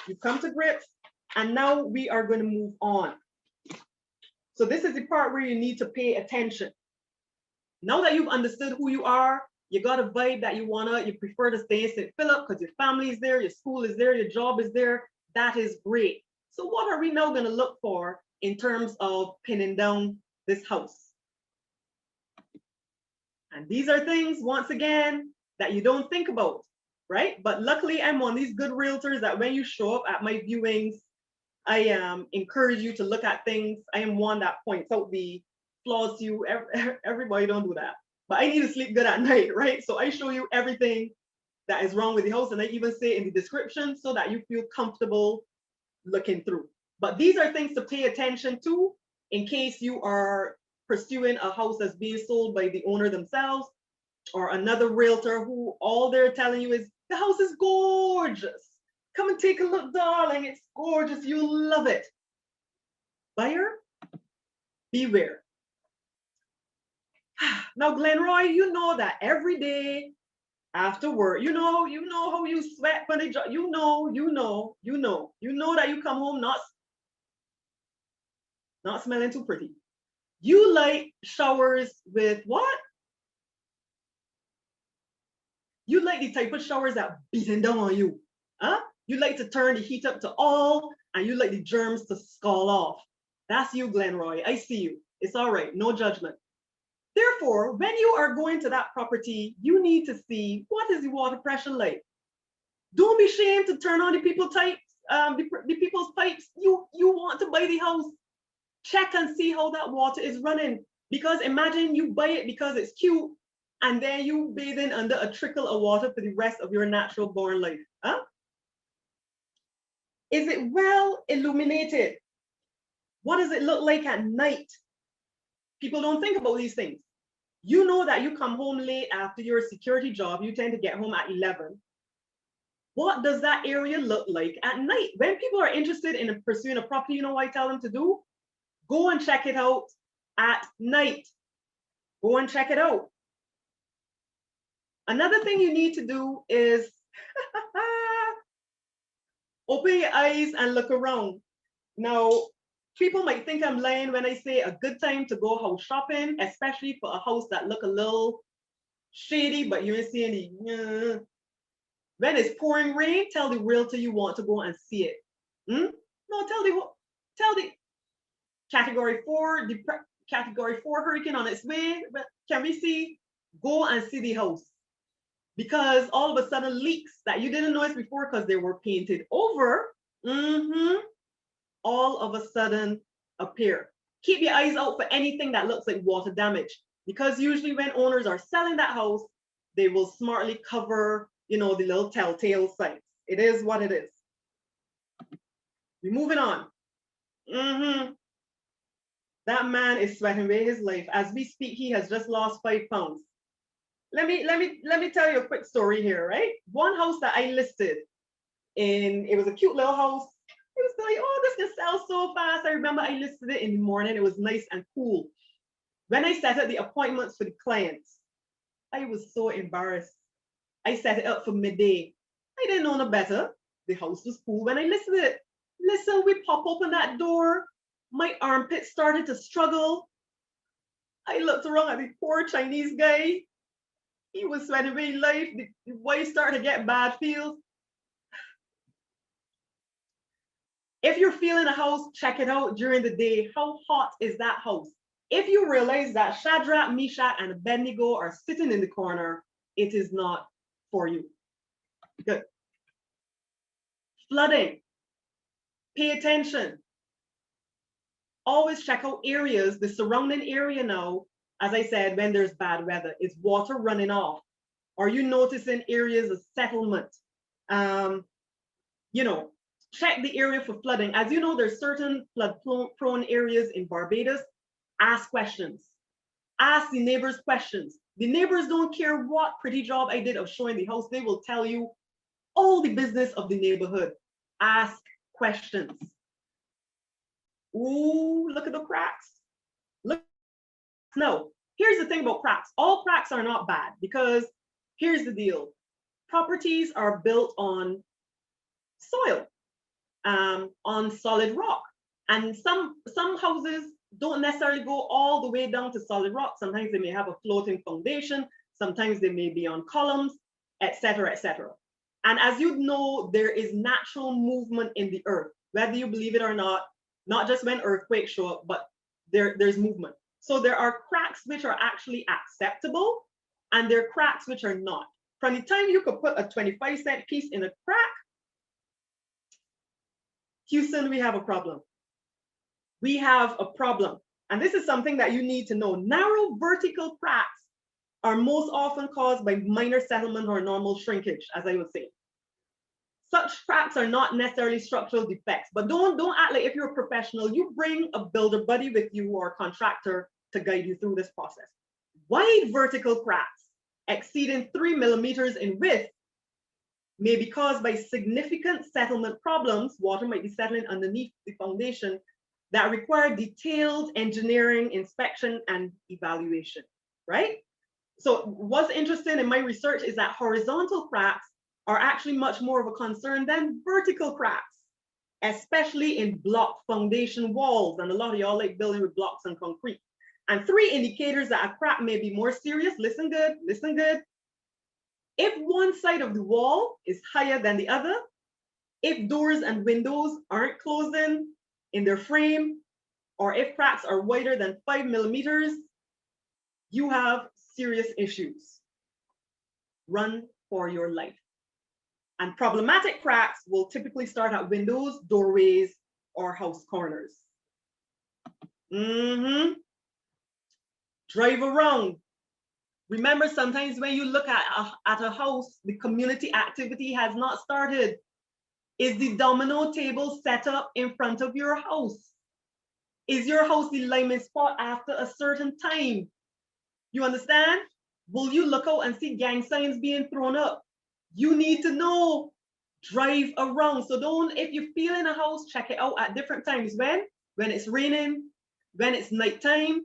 You've come to grips, and now we are going to move on. So this is the part where you need to pay attention. Now that you've understood who you are, you got a vibe that you prefer to stay in St. Philip because your family is there, your school is there, your job is there. That is great. So what are we now going to look for in terms of pinning down this house? And these are things, once again, that you don't think about, right? But luckily, I'm one of these good realtors that when you show up at my viewings, I encourage you to look at things. I am one that points out the flaws to you. Everybody don't do that. But I need to sleep good at night, right? So I show you everything that is wrong with the house, and I even say in the description so that you feel comfortable looking through. But these are things to pay attention to in case you are pursuing a house that's being sold by the owner themselves or another realtor who all they're telling you is, the house is gorgeous. Come and take a look, darling. It's gorgeous. You'll love it. Buyer, beware. Now, Glenroy, you know that every day after work, you know how you sweat when they job. You know that you come home not smelling too pretty. You like showers with what? You like the type of showers that beating down on you. Huh? You like to turn the heat up to all, and you like the germs to scald off. That's you, Glenroy. I see you. It's all right. No judgment. Therefore, when you are going to that property, you need to see what is the water pressure like. Don't be ashamed to turn on the people's pipes. You want to buy the house. Check and see how that water is running. Because imagine you buy it because it's cute, and then you bathing under a trickle of water for the rest of your natural born life. Huh? Is it well illuminated? What does it look like at night? People don't think about these things. You know that you come home late after your security job, you tend to get home at 11. What does that area look like at night? When people are interested in pursuing a property, you know what I tell them to do? Go and check it out at night. Go and check it out. Another thing you need to do is open your eyes and look around. Now, people might think I'm lying when I say a good time to go house shopping, especially for a house that look a little shady, but you ain't seeing the, when it's pouring rain, tell the realtor you want to go and see it. No, tell the category 4, Category 4 hurricane on its way. But can we see? Go and see the house. Because all of a sudden leaks that you didn't notice before because they were painted over, all of a sudden appear. Keep your eyes out for anything that looks like water damage, because usually when owners are selling that house, they will smartly cover, the little telltale signs. It is what it is. We're moving on. That man is sweating away his life. As we speak, he has just lost 5 pounds. Let me tell you a quick story here, right? One house that I listed it was a cute little house. It was like, oh, this can sell so fast. I remember I listed it in the morning. It was nice and cool. When I set up the appointments for the clients, I was so embarrassed. I set it up for midday. I didn't know no better. The house was cool when I listed it. Listen, we pop open that door. My armpit started to struggle. I looked around at the poor Chinese guy. He was sweating away life. The wife started to get bad feels. If you're feeling a house, check it out during the day. How hot is that house? If you realize that Shadrach, Meshach, and Abednego are sitting in the corner, it is not for you. Good. Flooding. Pay attention. Always check out areas, the surrounding area now. As I said, when there's bad weather, is water running off? Are you noticing areas of settlement? Check the area for flooding. As you know, there's certain flood-prone areas in Barbados. Ask questions. Ask the neighbors questions. The neighbors don't care what pretty job I did of showing the house. They will tell you all the business of the neighborhood. Ask questions. Ooh, look at the cracks. Look. No, here's the thing about cracks. All cracks are not bad, because here's the deal. Properties are built on soil, on solid rock. And some houses don't necessarily go all the way down to solid rock. Sometimes they may have a floating foundation. Sometimes they may be on columns, etc., etc. And as you know, there is natural movement in the earth, whether you believe it or not just when earthquakes show up, but there's movement. So there are cracks which are actually acceptable, and there are cracks which are not. From the time you could put a 25-cent piece in a crack, Houston, we have a problem. We have a problem. And this is something that you need to know. Narrow vertical cracks are most often caused by minor settlement or normal shrinkage, as I would say. Such cracks are not necessarily structural defects, but don't act like if you're a professional, you bring a builder buddy with you or a contractor to guide you through this process. Wide vertical cracks exceeding 3 millimeters in width may be caused by significant settlement problems. Water might be settling underneath the foundation that require detailed engineering, inspection, and evaluation, right? So what's interesting in my research is that horizontal cracks are actually much more of a concern than vertical cracks, especially in block foundation walls. And a lot of y'all like building with blocks and concrete. And 3 indicators that a crack may be more serious. Listen good, listen good. If one side of the wall is higher than the other, if doors and windows aren't closing in their frame, or if cracks are wider than 5 millimeters, you have serious issues. Run for your life. And problematic cracks will typically start at windows, doorways, or house corners. Drive around. Remember, sometimes when you look at a house, the community activity has not started. Is the domino table set up in front of your house? Is your house the alignment spot after a certain time? You understand? Will you look out and see gang signs being thrown up? You need to know. Drive around. So don't, if you feel in a house, check it out at different times. When it's raining, when it's nighttime,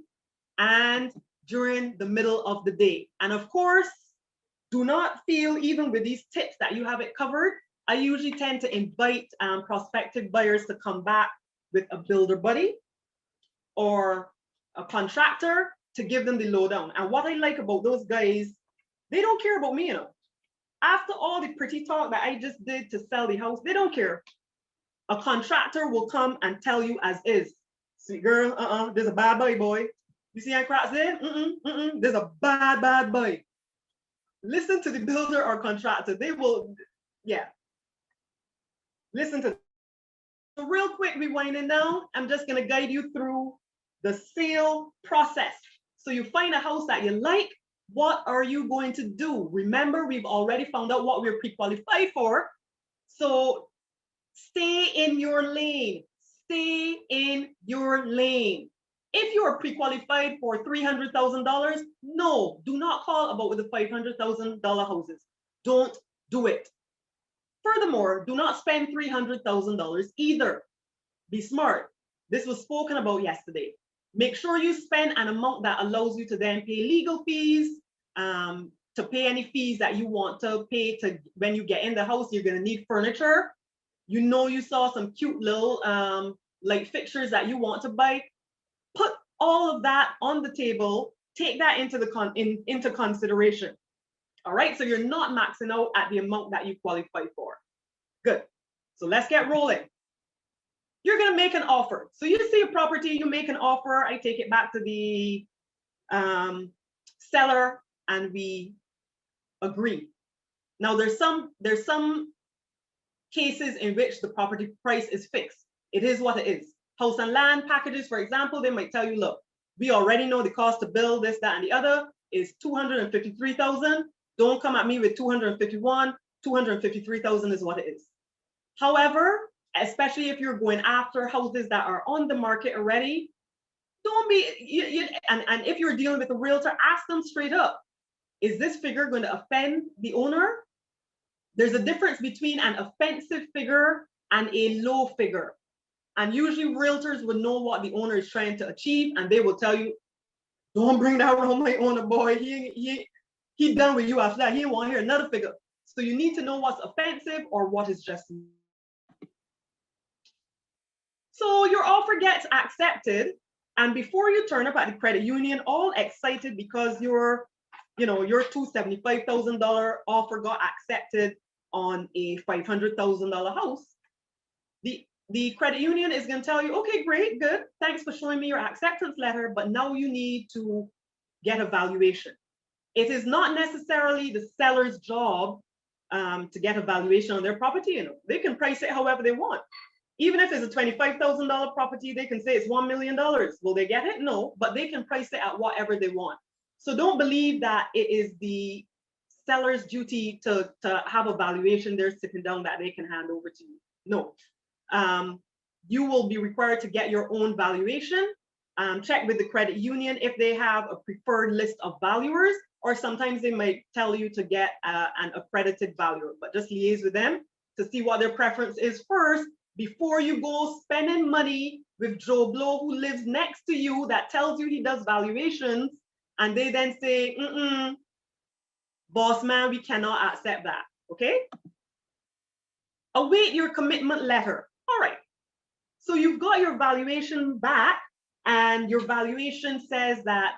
and during the middle of the day. And of course, do not feel even with these tips that you have it covered. I usually tend to invite prospective buyers to come back with a builder buddy or a contractor to give them the lowdown. And what I like about those guys, they don't care about me, you know. After all the pretty talk that I just did to sell the house, they don't care. A contractor will come and tell you as is. Sweet girl, there's a bad boy. You see, I cracks there? There's a bad boy. Listen to the builder or contractor. They will, yeah. Listen to. So real quick, we winding down. I'm just gonna guide you through the sale process. So you find a house that you like. What are you going to do? Remember, we've already found out what we're pre-qualified for. So stay in your lane. Stay in your lane. If you are pre-qualified for $300,000, no, do not call about with the $500,000 houses. Don't do it. Furthermore, do not spend $300,000 either. Be smart. This was spoken about yesterday. Make sure you spend an amount that allows you to then pay legal fees, to pay any fees that you want to pay to when you get in the house. You're going to need furniture. You know, you saw some cute little like fixtures that you want to buy. Put all of that on the table. Take that into consideration. All right, so you're not maxing out at the amount that you qualify for. Good. So let's get rolling. You're going to make an offer. So you see a property, you make an offer. I take it back to the seller and we agree. Now there's some cases in which the property price is fixed. It is what it is. House and land packages, for example, they might tell you, look, we already know the cost to build this, that, and the other is $253,000. Don't come at me with 251. 253,000 is what it is. However, especially if you're going after houses that are on the market already, don't be, and if you're dealing with a realtor, ask them straight up, is this figure going to offend the owner? There's a difference between an offensive figure and a low figure. And usually realtors would know what the owner is trying to achieve, and they will tell you, don't bring that around my owner, boy. He done with you after that. He didn't want to hear another figure. So you need to know what's offensive or what is just. So your offer gets accepted, and before you turn up at the credit union, all excited because your $275,000 offer got accepted on a $500,000 house. The credit union is going to tell you, okay, great, good. Thanks for showing me your acceptance letter, but now you need to get a valuation. It is not necessarily the seller's job to get a valuation on their property. They can price it however they want. Even if it's a $25,000 property, they can say it's $1 million. Will they get it? No, but they can price it at whatever they want. So don't believe that it is the seller's duty to have a valuation they're sitting down that they can hand over to you. No. You will be required to get your own valuation. Check with the credit union if they have a preferred list of valuers, or sometimes they might tell you to get an accredited valuer, but just liaise with them to see what their preference is first before you go spending money with Joe Blow who lives next to you that tells you he does valuations, and they then say, boss man, we cannot accept that, okay? Await your commitment letter. All right, so you've got your valuation back, and your valuation says that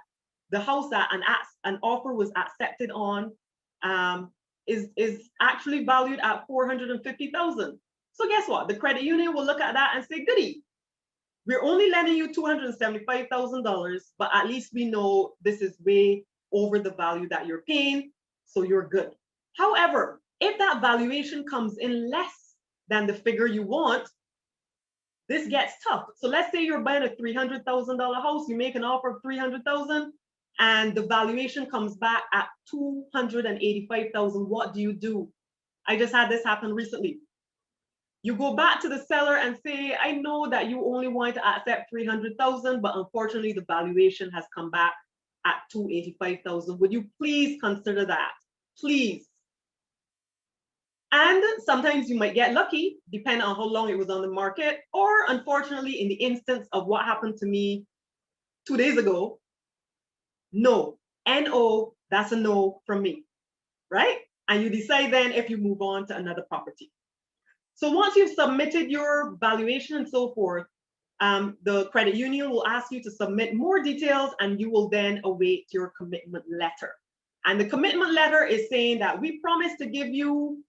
the house that an offer was accepted on is actually valued at $450,000. So guess what? The credit union will look at that and say, goody, we're only lending you $275,000, but at least we know this is way over the value that you're paying, so you're good. However, if that valuation comes in less than the figure you want, this gets tough. So let's say you're buying a $300,000 house, you make an offer of $300,000, and the valuation comes back at $285,000. What do? I just had this happen recently. You go back to the seller and say, I know that you only want to accept $300,000, but unfortunately the valuation has come back at $285,000. Would you please consider that? Please. And sometimes you might get lucky, depending on how long it was on the market, or unfortunately, in the instance of what happened to me 2 days ago, no, N-O, that's a no from me, right? And you decide then if you move on to another property. So once you've submitted your valuation and so forth, the credit union will ask you to submit more details, and you will then await your commitment letter. And the commitment letter is saying that we promise to give you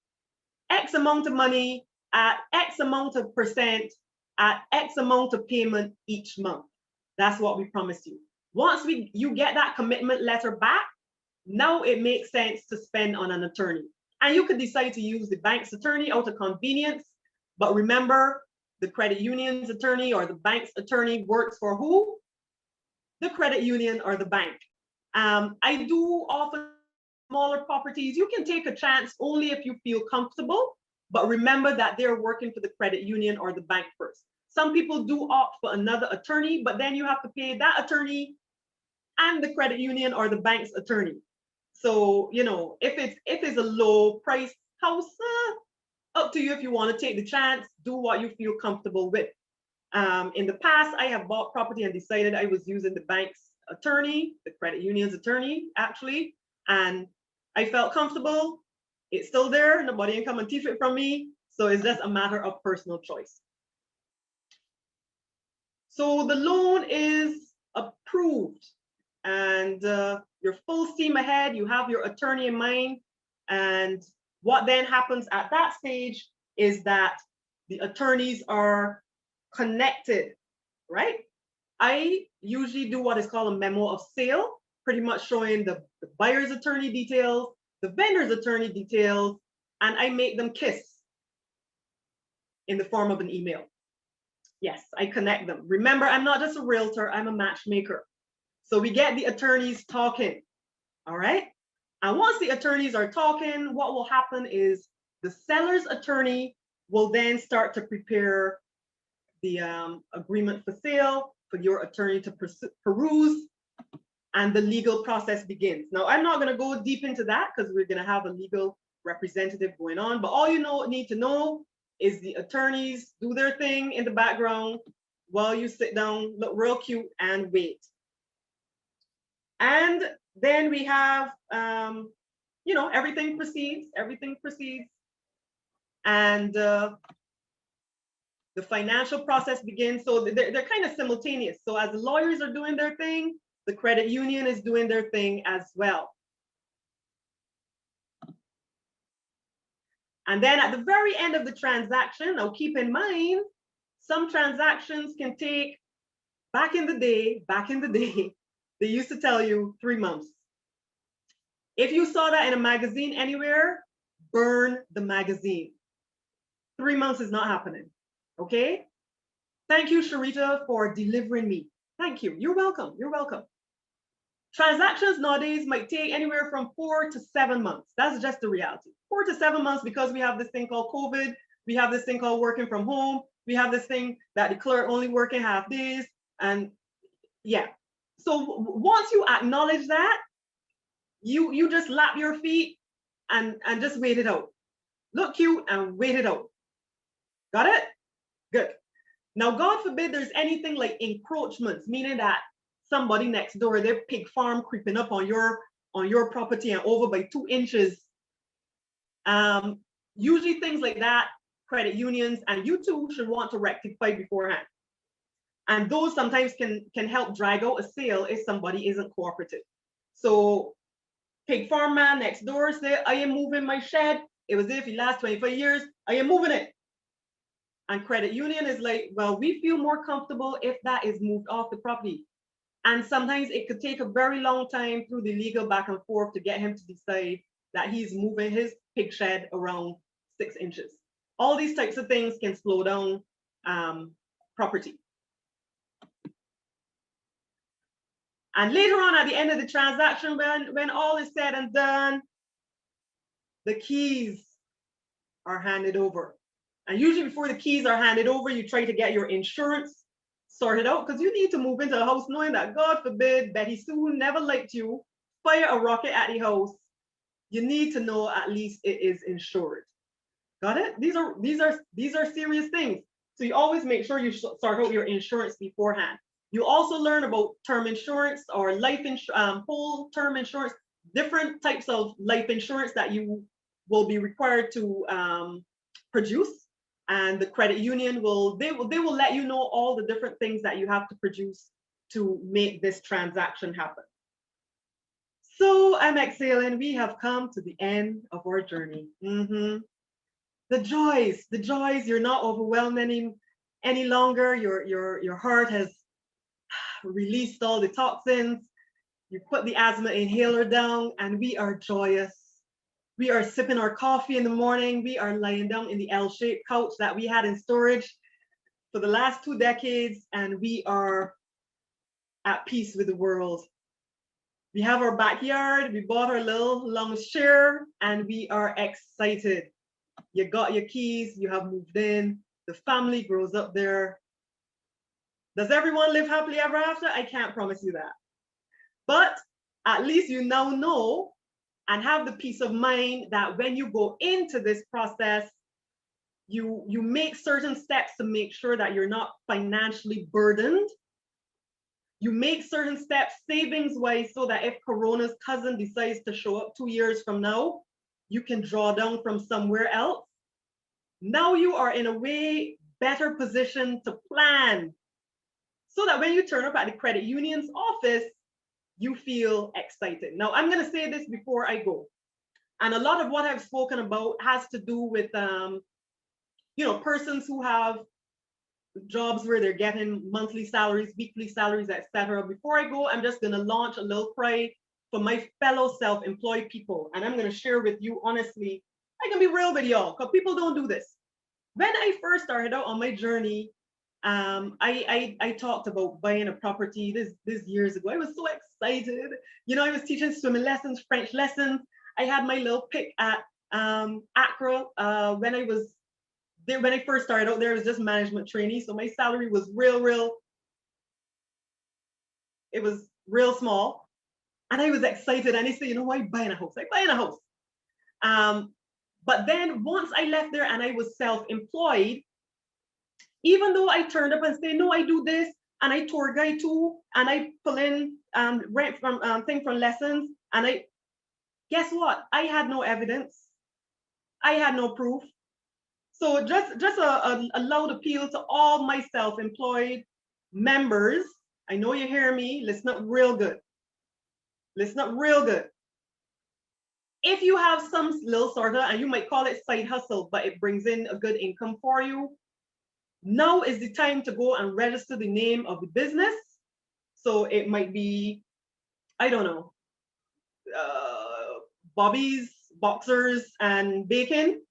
X amount of money at X amount of percent at X amount of payment each month. That's what we promise you. Once you get that commitment letter back, now it makes sense to spend on an attorney. And you could decide to use the bank's attorney out of convenience, but remember, the credit union's attorney or the bank's attorney works for who? The credit union or the bank. I do often smaller properties, you can take a chance only if you feel comfortable, but remember that they're working for the credit union or the bank first. Some people do opt for another attorney, but then you have to pay that attorney and the credit union or the bank's attorney. So, you know, if it's a low price house, up to you if you want to take the chance, do what you feel comfortable with. In the past, I have bought property and decided I was using the bank's attorney, the credit union's attorney, actually, and I felt comfortable. It's still there. Nobody can come and thief it from me. So it's just a matter of personal choice. So the loan is approved and you're full steam ahead. You have your attorney in mind. And what then happens at that stage is that the attorneys are connected, right? I usually do what is called a memo of sale, pretty much showing the buyer's attorney details, the vendor's attorney details, and I make them kiss in the form of an email. Yes, I connect them. Remember, I'm not just a realtor, I'm a matchmaker. So we get the attorneys talking, all right? And once the attorneys are talking, what will happen is the seller's attorney will then start to prepare the agreement for sale for your attorney to peruse, and the legal process begins. Now, I'm not gonna go deep into that because we're gonna have a legal representative going on, but all you need to know is the attorneys do their thing in the background while you sit down, look real cute and wait. And then we have, you know, everything proceeds. And the financial process begins. So they're kind of simultaneous. So as the lawyers are doing their thing, the credit union is doing their thing as well. And then at the very end of the transaction, now keep in mind, some transactions can take, back in the day, they used to tell you 3 months. If you saw that in a magazine anywhere, burn the magazine. 3 months is not happening, okay? Thank you, Cherita, for delivering me. Thank you, you're welcome, you're welcome. Transactions nowadays might take anywhere from 4 to 7 months. That's just the reality. 4 to 7 months because we have this thing called COVID. We have this thing called working from home. We have this thing that the clerk only working half days. And yeah. So once you acknowledge that, you just lap your feet and just wait it out. Look cute and wait it out. Got it? Good. Now, God forbid there's anything like encroachments, meaning that somebody next door, their pig farm creeping up on your property and over by 2 inches. Usually things like that, credit unions and you too should want to rectify beforehand. And those sometimes can help drag out a sale if somebody isn't cooperative. So pig farm man next door say, I am moving my shed. It was there for the last 25 years. I am moving it. And credit union is like, well, we feel more comfortable if that is moved off the property. And sometimes it could take a very long time through the legal back and forth to get him to decide that he's moving his pig shed around 6 inches. All these types of things can slow down property. And later on at the end of the transaction, when all is said and done, the keys are handed over. And usually before the keys are handed over, you try to get your insurance sorted out because you need to move into a house knowing that, God forbid, Betty Sue never liked you, fire a rocket at the house. You need to know at least it is insured. Got it? These are serious things. So you always make sure you sort out your insurance beforehand. You also learn about term insurance or life insurance, whole term insurance, different types of life insurance that you will be required to produce. And the credit union will let you know all the different things that you have to produce to make this transaction happen. So I'm exhaling. We have come to the end of our journey. The joys, you're not overwhelmed any longer. Your heart has released all the toxins. You put the asthma inhaler down, and we are joyous. We are sipping our coffee in the morning. We are lying down in the L-shaped couch that we had in storage for the last 2 decades, and we are at peace with the world. We have our backyard, we bought our little lounge chair, and we are excited. You got your keys, you have moved in, the family grows up there. Does everyone live happily ever after? I can't promise you that. But at least you now know and have the peace of mind that when you go into this process, you make certain steps to make sure that you're not financially burdened. You make certain steps savings-wise so that if Corona's cousin decides to show up 2 years from now, you can draw down from somewhere else. Now you are in a way better position to plan so that when you turn up at the credit union's office, you feel excited. Now, I'm going to say this before I go. And a lot of what I've spoken about has to do with, persons who have jobs where they're getting monthly salaries, weekly salaries, etc. Before I go, I'm just going to launch a little cry for my fellow self-employed people. And I'm going to share with you, honestly, I can be real with y'all because people don't do this. When I first started out on my journey, I talked about buying a property this years ago. I was so excited. I was teaching swimming lessons, French lessons. I had my little pick at Accra when I was there. When I first started out there, I was just management trainee. So my salary was it was real small. And I was excited. And I said, I'm buying a house. I'm buying a house. But then once I left there and I was self-employed, even though I turned up and say, no, I do this, and I tour guide too, and I pull in rent from thing from lessons, and guess what? I had no evidence. I had no proof. So just a loud appeal to all my self-employed members. I know you hear me. Listen up real good. Listen up real good. If you have some little sort of, and you might call it side hustle, but it brings in a good income for you, now is the time to go and register the name of the business. So it might be, I don't know, Bobby's Boxers and Bacon.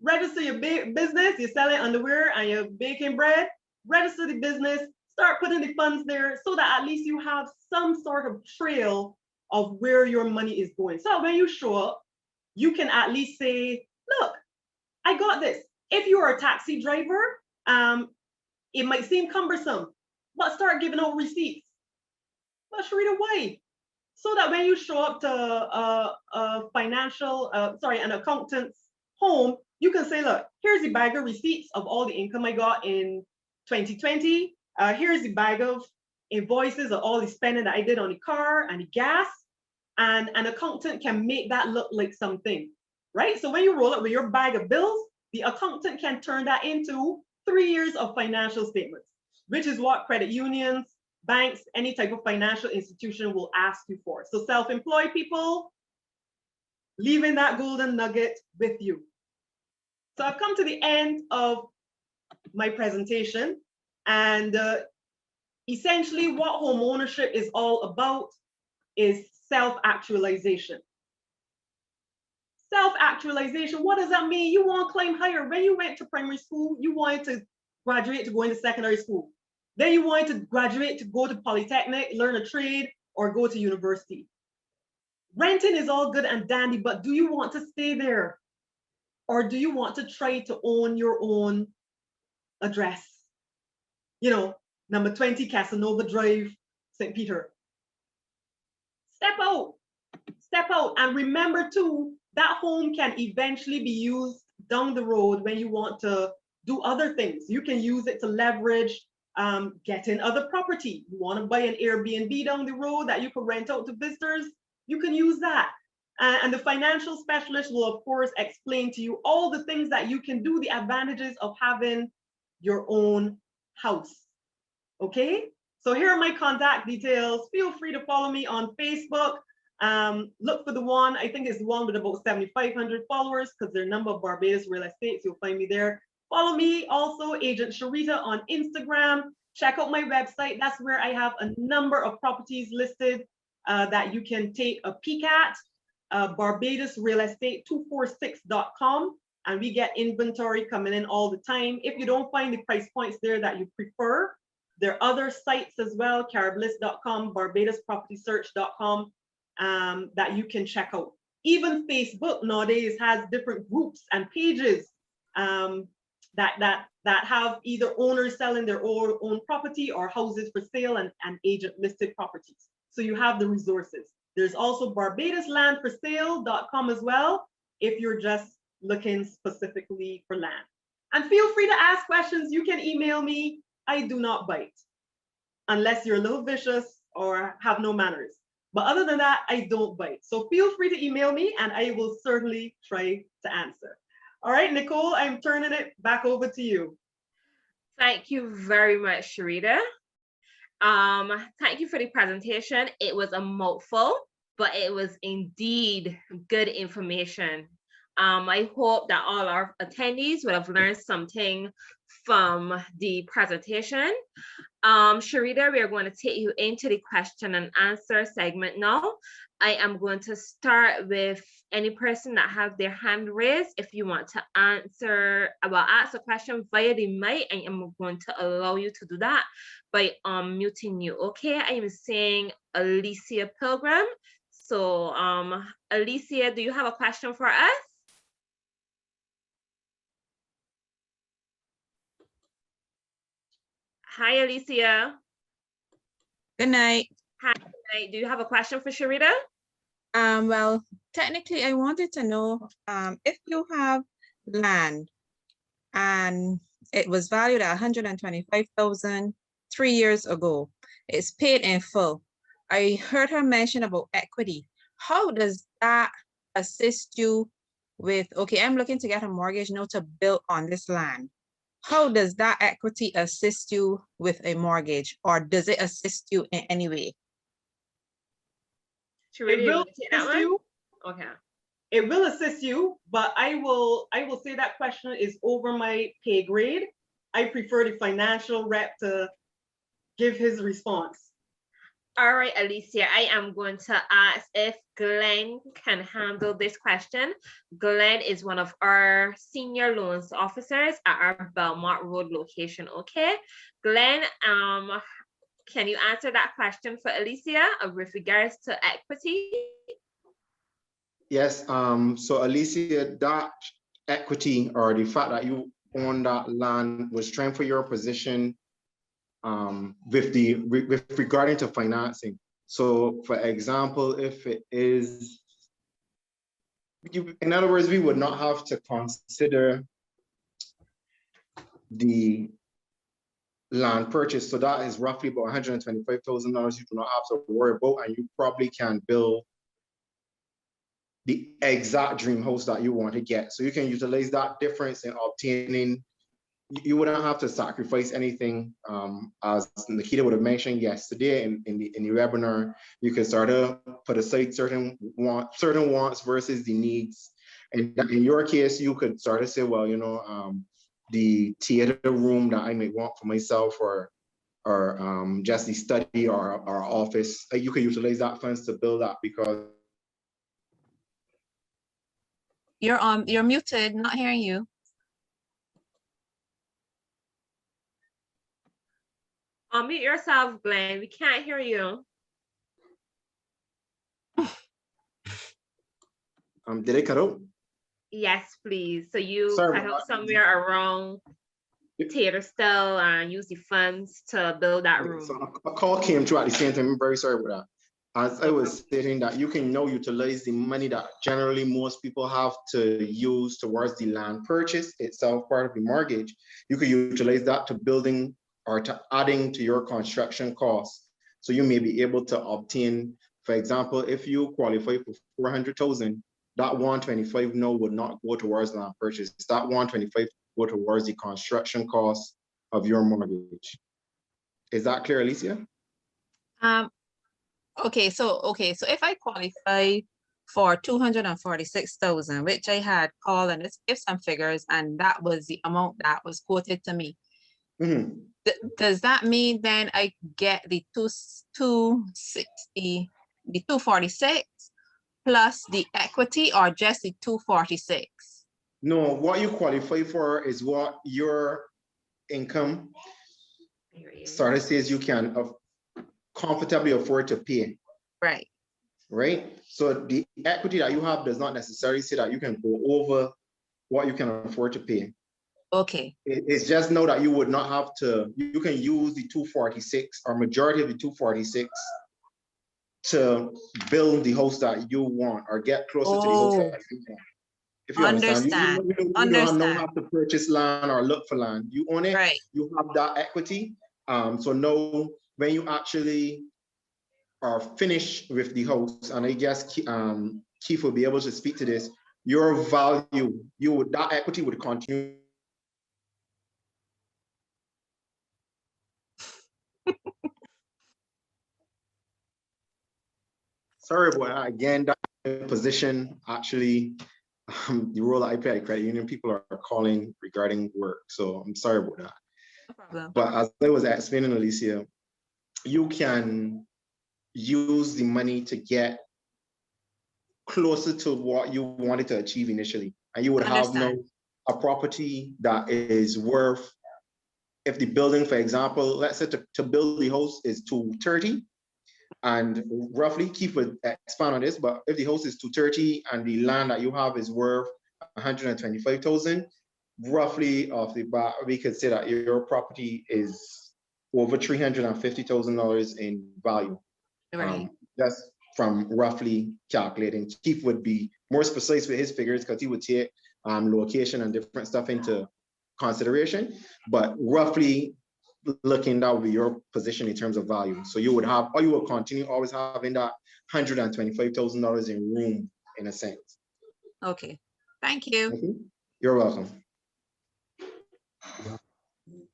Register your business. You're selling underwear and you're baking bread. Register the business. Start putting the funds there so that at least you have some sort of trail of where your money is going. So when you show up, you can at least say, look, I got this. If you're a taxi driver, it might seem cumbersome, but start giving out receipts. But Cherita, why? So that when you show up to an accountant's home, you can say, look, here's the bag of receipts of all the income I got in 2020. Here's the bag of invoices of all the spending that I did on the car and the gas. And an accountant can make that look like something, right? So when you roll up with your bag of bills, the accountant can turn that into 3 years of financial statements, which is what credit unions, banks, any type of financial institution will ask you for. So self-employed people, leaving that golden nugget with you. So I've come to the end of my presentation, and essentially what home ownership is all about is self-actualization. Self-actualization, what does that mean? You want to climb higher. When you went to primary school, you wanted to graduate to go into secondary school. Then you wanted to graduate to go to polytechnic, learn a trade, or go to university. Renting is all good and dandy, but do you want to stay there? Or do you want to try to own your own address? Number 20 Casanova Drive, St. Peter. Step out. Step out. And remember too, that home can eventually be used down the road when you want to do other things. You can use it to leverage, getting other property. You want to buy an Airbnb down the road that you can rent out to visitors, you can use that. And the financial specialist will, of course, explain to you all the things that you can do, the advantages of having your own house. Okay? So here are my contact details. Feel free to follow me on Facebook. Look for the one, I think it's the one with about 7,500 followers because their number of Barbados real estate, so you'll find me there. Follow me also, Agent Cherita, on Instagram. check out my website. That's where I have a number of properties listed that you can take a peek at. BarbadosRealEstate246.com, and we get inventory coming in all the time. If you don't find the price points there that you prefer, there are other sites as well, Carabliss.com, BarbadosPropertySearch.com, that you can check out. Even Facebook nowadays has different groups and pages that have either owners selling their own property or houses for sale and agent listed properties. So you have the resources. There's also BarbadosLandForSale.com as well, if you're just looking specifically for land. And feel free to ask questions. You can email me. I do not bite unless you're a little vicious or have no manners. But other than that, I don't bite. So feel free to email me and I will certainly try to answer. All right, Nicole, I'm turning it back over to you. Thank you very much, Cherita. Thank you for the presentation. It was a mouthful, but it was indeed good information. I hope that all our attendees would have learned something from the presentation. Cherita, we are going to take you into the question and answer segment now. I am going to start with any person that have their hand raised. If you want to ask a question via the mic, I am going to allow you to do that by unmuting you. Okay, I am saying Alicia Pilgrim. So Alicia, do you have a question for us? Hi, Alicia. Good night. Hi, good night. Do you have a question for Cherita? Well, technically, I wanted to know if you have land and it was valued at $125,000 3 years ago. It's paid in full. I heard her mention about equity. How does that assist you with, okay, I'm looking to get a mortgage now to build on this land. How does that equity assist you with a mortgage, or does it assist you in any way? Cherita, It will assist you. Okay. It will assist you, but I will say that question is over my pay grade. I prefer the financial rep to give his response. All right, Alicia, I am going to ask if Glenn can handle this question. Glenn is one of our senior loans officers at our Belmont Road location, okay? Glenn, can you answer that question for Alicia with regards to equity? Yes, so Alicia, that equity or the fact that you own that land will strengthen your position with regarding to financing. So for example, if it is, in other words, we would not have to consider the land purchase. So that is roughly about $125,000 you do not have to worry about, and you probably can build the exact dream house that you want to get. So you can utilize that difference in obtaining. You wouldn't have to sacrifice anything, as Nikita would have mentioned yesterday in the webinar. You can sort of put aside certain wants versus the needs. And in your case, you could sort of say, well, you know, the theater room that I may want for myself, or just the study or office, you can utilize that funds to build that, because You're muted, not hearing you. Unmute yourself, Glenn. We can't hear you. did it cut out? Yes, please. So you Sorry cut about out that. somewhere around theater still and use the funds to build that room. So a call came through at the same time. I'm very sorry about that. As I was stating, that you can now utilize the money that generally most people have to use towards the land purchase itself, part of the mortgage. You could utilize that to building or to adding to your construction costs. So you may be able to obtain, for example, if you qualify for 400,000, that 125 now would not go towards land purchase. That 125 go towards the construction costs of your mortgage. Is that clear, Alicia? Okay, so if I qualify for 246,000, which I had called and let's give some figures, and that was the amount that was quoted to me. Mhm. Does that mean then I get the 260, the 246 plus the equity, or just the 246? No, what you qualify for is what your income starter says you can comfortably afford to pay, Right. right? So the equity that you have does not necessarily say that you can go over what you can afford to pay. Okay. It's just know that you would not have to, you can use the 246 or majority of the 246 to build the house that you want or get closer to the house Oh, that you want. If you understand, you don't have to purchase land or look for land. You own it, Right. you have that equity. So know when you actually are finished with the house, and I guess Keith will be able to speak to this, your value, that equity would continue. Sorry about that. Again, that position actually, the role that I play at credit union, people are calling regarding work. So I'm sorry about that. No problem. But as I was explaining, Alicia, you can use the money to get closer to what you wanted to achieve initially. And you would have a property that is worth, if the building, for example, let's say to build the house is 230, and roughly Keith would expand on this, but if the house is 230 and the land that you have is worth 125,000, roughly off the bat, we could say that your property is over $350,000 in value. Right. That's from roughly calculating. Keith would be more precise with his figures because he would take location and different stuff into consideration, but roughly looking, that would be your position in terms of value. So you would have, or you will continue always having that $125,000 in room, in a sense. Okay. Thank you. Okay. You're welcome.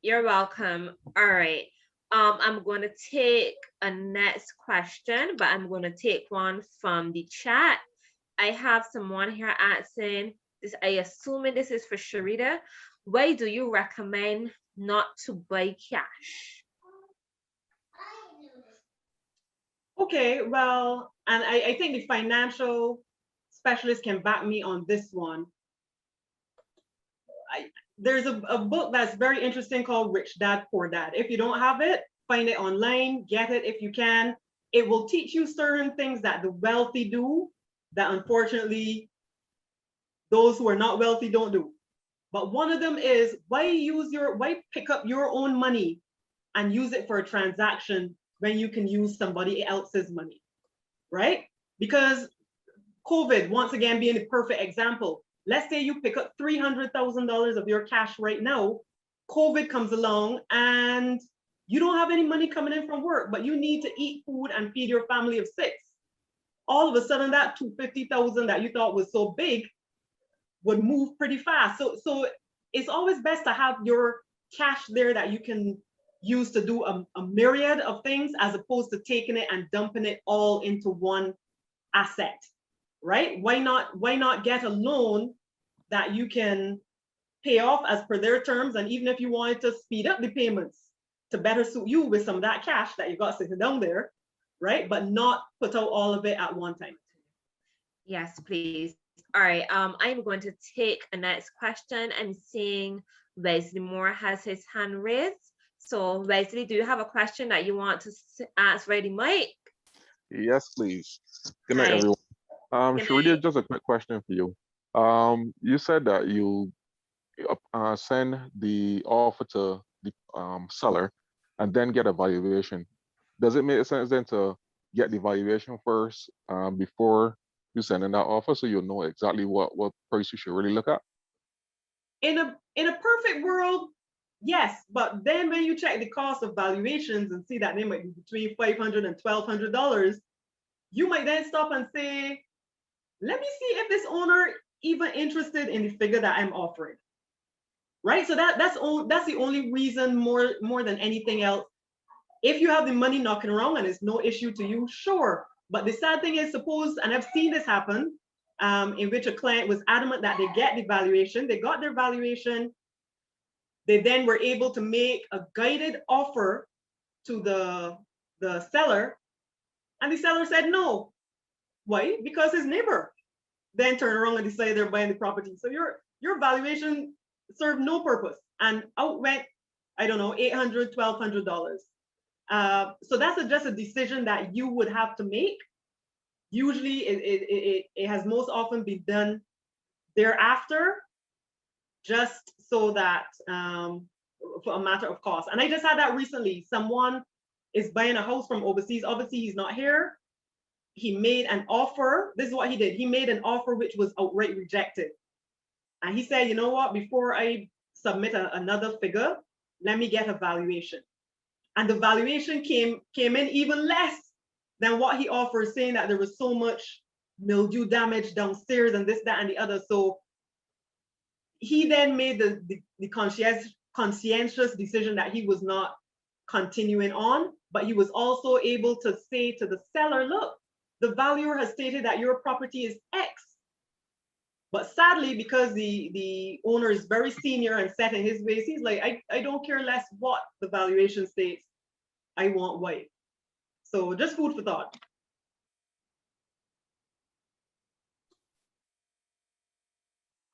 You're welcome. All right. I'm going to take a next question, but I'm going to take one from the chat. I have someone here asking this. I assuming this is for Cherita. Why do you recommend not to buy cash? Okay, well, and I think the financial specialist can back me on this one. There's a book that's very interesting called Rich Dad, Poor Dad. If you don't have it, find it online, get it if you can. It will teach you certain things that the wealthy do that unfortunately those who are not wealthy don't do. But one of them is why pick up your own money and use it for a transaction when you can use somebody else's money, right? Because COVID, once again, being a perfect example. Let's say you pick up $300,000 of your cash right now, COVID comes along and you don't have any money coming in from work, but you need to eat food and feed your family of 6. All of a sudden that $250,000 that you thought was so big would move pretty fast. So it's always best to have your cash there that you can use to do a myriad of things, as opposed to taking it and dumping it all into one asset, right? Why not get a loan that you can pay off as per their terms, and even if you wanted to speed up the payments to better suit you with some of that cash that you got sitting down there, right? But not put out all of it at one time. Yes, please. All right, I'm going to take a next question. I'm seeing Wesley Moore has his hand raised. So Wesley, do you have a question that you want to ask Ready Mike? Yes, please. Good night, Hi. everyone. Good Cherita, night. just a quick question for you. You said that you send the offer to the seller and then get a valuation. Does it make sense then to get the valuation first before you send in that offer, so you'll know exactly what price you should really look at? In a perfect world, yes, but then when you check the cost of valuations and see that they might be between $500 and $1,200, you might then stop and say, let me see if this owner even interested in the figure that I'm offering, right? So that's the only reason more than anything else. If you have the money knocking around and it's no issue to you, sure. But the sad thing is, suppose, and I've seen this happen, in which a client was adamant that they get the valuation, they got their valuation, They then were able to make a guided offer to the seller, and the seller said no. Why? Because his neighbor then turned around and decided they're buying the property. So your valuation served no purpose and out went, I don't know, $800, $1,200. So that's just a decision that you would have to make. Usually it has most often been done thereafter, just so that for a matter of cost. And I just had that recently. Someone is buying a house from overseas. Obviously, he's not here. He made an offer. This is what he did. He made an offer which was outright rejected. And he said, you know what, before I submit another figure, let me get a valuation. And the valuation came in even less than what he offered, saying that there was so much mildew damage downstairs and this, that, and the other. So he then made the conscientious decision that he was not continuing on, but he was also able to say to the seller, look, the valuer has stated that your property is X. But sadly, because the owner is very senior and set in his ways, he's like, I don't care less what the valuation states, I want Y. So just food for thought.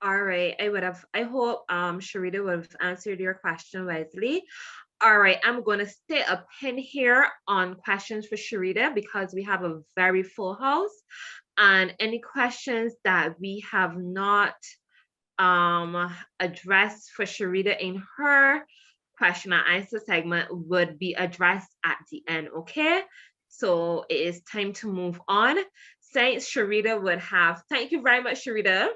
All right, I hope Cherita would have answered your question wisely. All right, I'm going to stay a pin here on questions for Cherita because we have a very full house. And any questions that we have not addressed for Cherita in her question and answer segment would be addressed at the end, okay? So it is time to move on. Since Cherita would have, thank you very much, Cherita.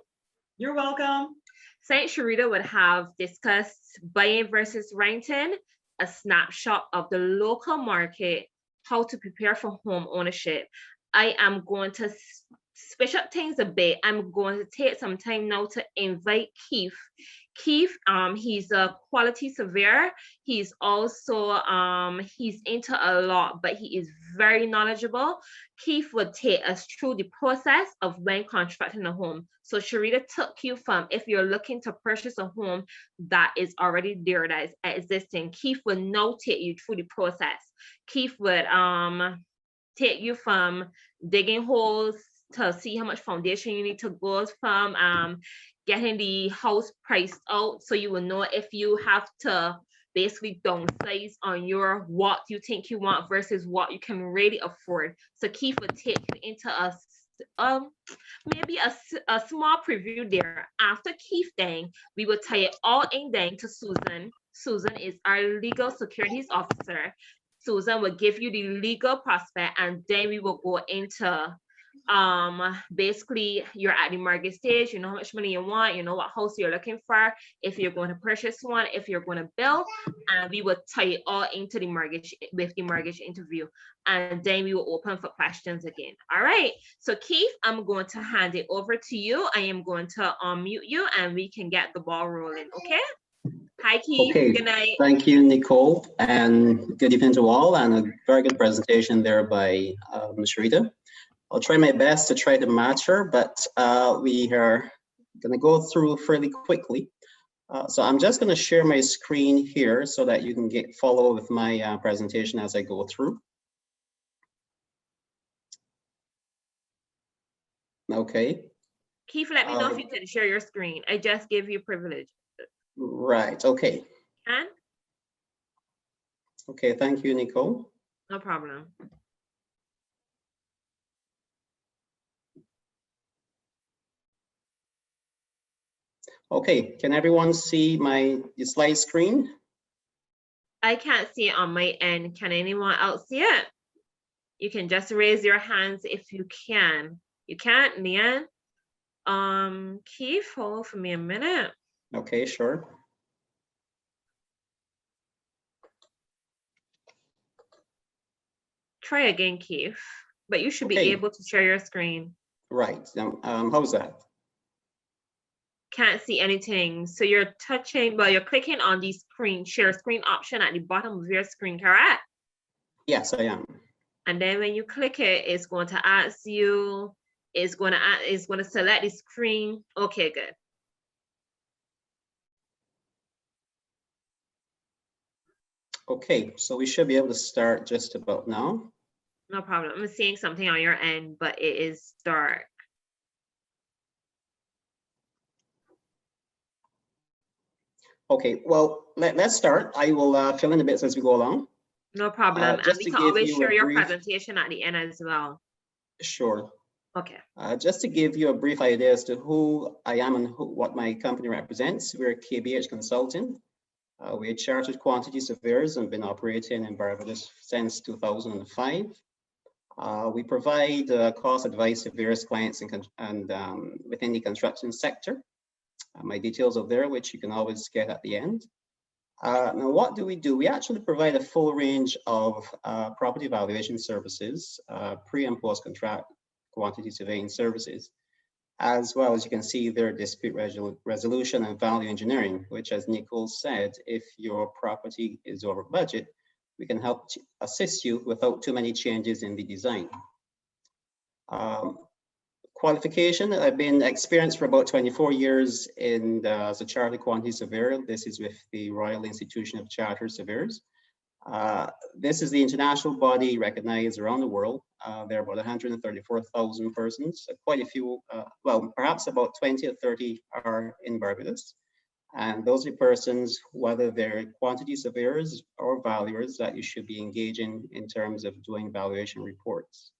You're welcome. Since Cherita would have discussed buying versus renting, a snapshot of the local market, how to prepare for home ownership. I am going to switch up things a bit. I'm going to take some time now to invite Keith. Keith, he's a quality surveyor. He's also, he's into a lot, but he is very knowledgeable. Keith would take us through the process of when constructing a home. So Cherita took you from, if you're looking to purchase a home that is already there, that is existing, Keith would now take you through the process. Keith would take you from digging holes to see how much foundation you need to go from, getting the house priced out, so you will know if you have to basically downsize on your what you think you want versus what you can really afford. So Keith would take you into maybe a small preview there. After Keith then, we will tie it all in then to Susan. Susan is our legal securities officer. Susan will give you the legal prospect, and then we will go into basically you're at the mortgage stage, you know how much money you want, you know what house you're looking for, if you're going to purchase one, if you're going to build, and we will tie it all into the mortgage with the mortgage interview, and then we will open for questions again. All right, so Keith, I'm going to hand it over to you. I am going to unmute you and we can get the ball rolling. Okay, hi Keith. Okay. Good night. Thank you, Nicole, and good evening to all, and a very good presentation there by Cherita. I'll try my best to try to match her, but we are going to go through fairly quickly. So I'm just going to share my screen here so that you can follow with my presentation as I go through. Okay. Keith, let me know if you can share your screen. I just gave you privilege. Right. Okay. Can? Okay. Thank you, Nicole. No problem. Okay, can everyone see the slide screen? I can't see it on my end. Can anyone else see it? You can just raise your hands if you can. You can't, Leanne? Keith, hold for me a minute. Okay, sure. Try again, Keith, but you should be able to share your screen. Right, how's that? Can't see anything. So you're touching, well, you're clicking on the screen, share screen option at the bottom of your screen, correct? Yes, I am. And then when you click it, it's going to ask you, it's going to select the screen. Okay, good. Okay, so we should be able to start just about now. No problem. I'm seeing something on your end, but it is dark. Okay, well, let's start. I will fill in the bits as we go along. No problem. And just we to can give always you a share your brief- presentation at the end as well. Sure. Okay. Just to give you a brief idea as to who I am and what my company represents, we're KBH Consulting. We're chartered quantity surveyors and been operating in Barbados since 2005. We provide cost advice to various clients and within the construction sector. My details are there, which you can always get at the end. Now, what do? We actually provide a full range of property valuation services, pre and post contract quantity surveying services, as well as you can see there, dispute resolution and value engineering, which, as Nicole said, if your property is over budget, we can help assist you without too many changes in the design. Qualification, I've been experienced for about 24 years as a chartered quantity surveyor. This is with the Royal Institution of Chartered Surveyors. This is the international body recognized around the world. There are about 134,000 persons, quite a few, well, perhaps about 20 or 30 are in Barbados. And those are persons, whether they're quantity surveyors or valuers, that you should be engaging in terms of doing valuation reports.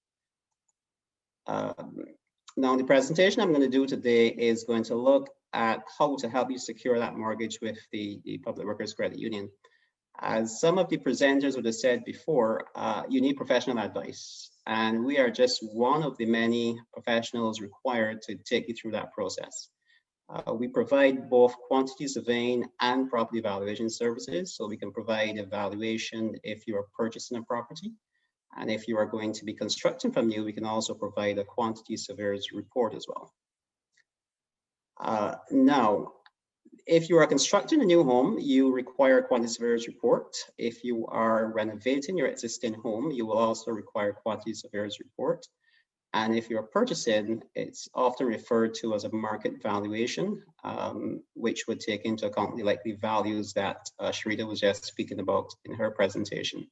Now, the presentation I'm going to do today is going to look at how to help you secure that mortgage with the Public Workers Credit Union. As some of the presenters would have said before, you need professional advice, and we are just one of the many professionals required to take you through that process. We provide both quantity surveying and property valuation services, so we can provide evaluation if you are purchasing a property. And if you are going to be constructing from new, we can also provide a quantity surveyor's report as well. Now, if you are constructing a new home, you require a quantity surveyor's report. If you are renovating your existing home, you will also require a quantity surveyor's report. And if you're purchasing, it's often referred to as a market valuation, which would take into account the likely values that Cherita was just speaking about in her presentation.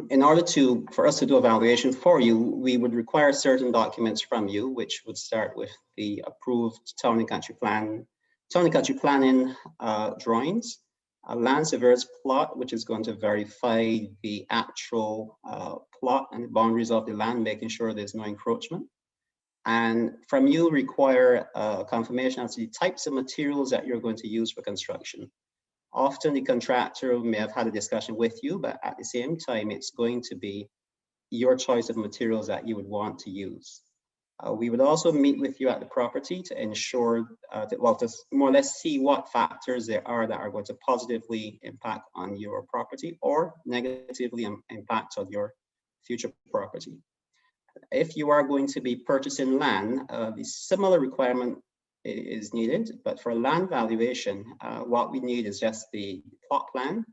In order for us to do a valuation for you, we would require certain documents from you, which would start with the approved town and country planning drawings, a land surveyor's plot, which is going to verify the actual plot and the boundaries of the land, making sure there's no encroachment. And from you require confirmation as to the types of materials that you're going to use for construction. Often the contractor may have had a discussion with you, but at the same time, it's going to be your choice of materials that you would want to use. We would also meet with you at the property to ensure, to more or less see what factors there are that are going to positively impact on your property or negatively impact on your future property. If you are going to be purchasing land, the similar requirement is needed, but for land valuation, what we need is just the plot plan,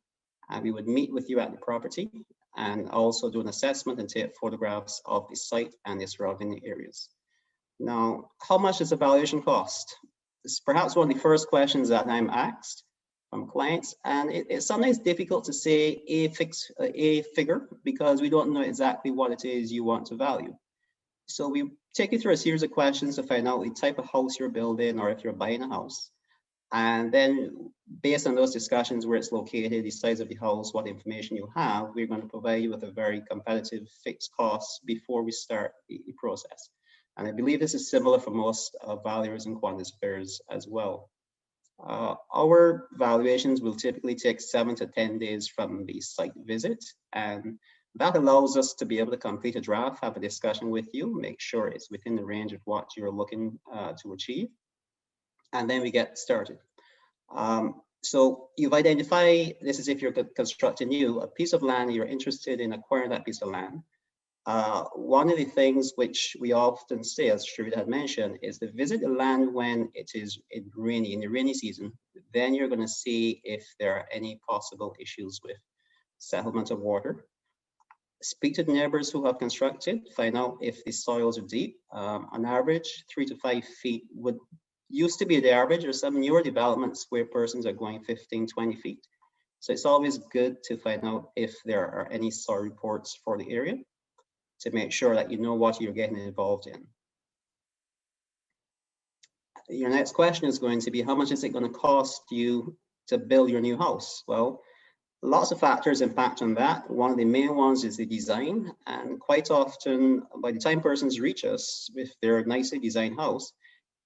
and we would meet with you at the property and also do an assessment and take photographs of the site and the surrounding areas. Now, how much does the valuation cost? It's perhaps one of the first questions that I'm asked from clients, and it's sometimes difficult to say a figure because we don't know exactly what it is you want to value. So we take you through a series of questions to find out the type of house you're building or if you're buying a house. And then based on those discussions, where it's located, the size of the house, what information you have, we're going to provide you with a very competitive fixed cost before we start the process. And I believe this is similar for most valuers and quantity surveyors as well. Our valuations will typically take 7 to 10 days from the site visit, and that allows us to be able to complete a draft, have a discussion with you, make sure it's within the range of what you're looking to achieve, and then we get started. So you've identified, this is if you're constructing new, a piece of land, you're interested in acquiring that piece of land. One of the things which we often say, as Cherita had mentioned, is to visit the land when it is in the rainy season. Then you're going to see if there are any possible issues with settlement of water. Speak to the neighbors who have constructed, find out if the soils are deep. On average, 3 to 5 feet would used to be the average. There's some newer developments where persons are going 15, 20 feet. So it's always good to find out if there are any soil reports for the area to make sure that you know what you're getting involved in. Your next question is going to be, how much is it going to cost you to build your new house? Well, lots of factors impact on that. One of the main ones is the design, and quite often by the time persons reach us with their nicely designed house,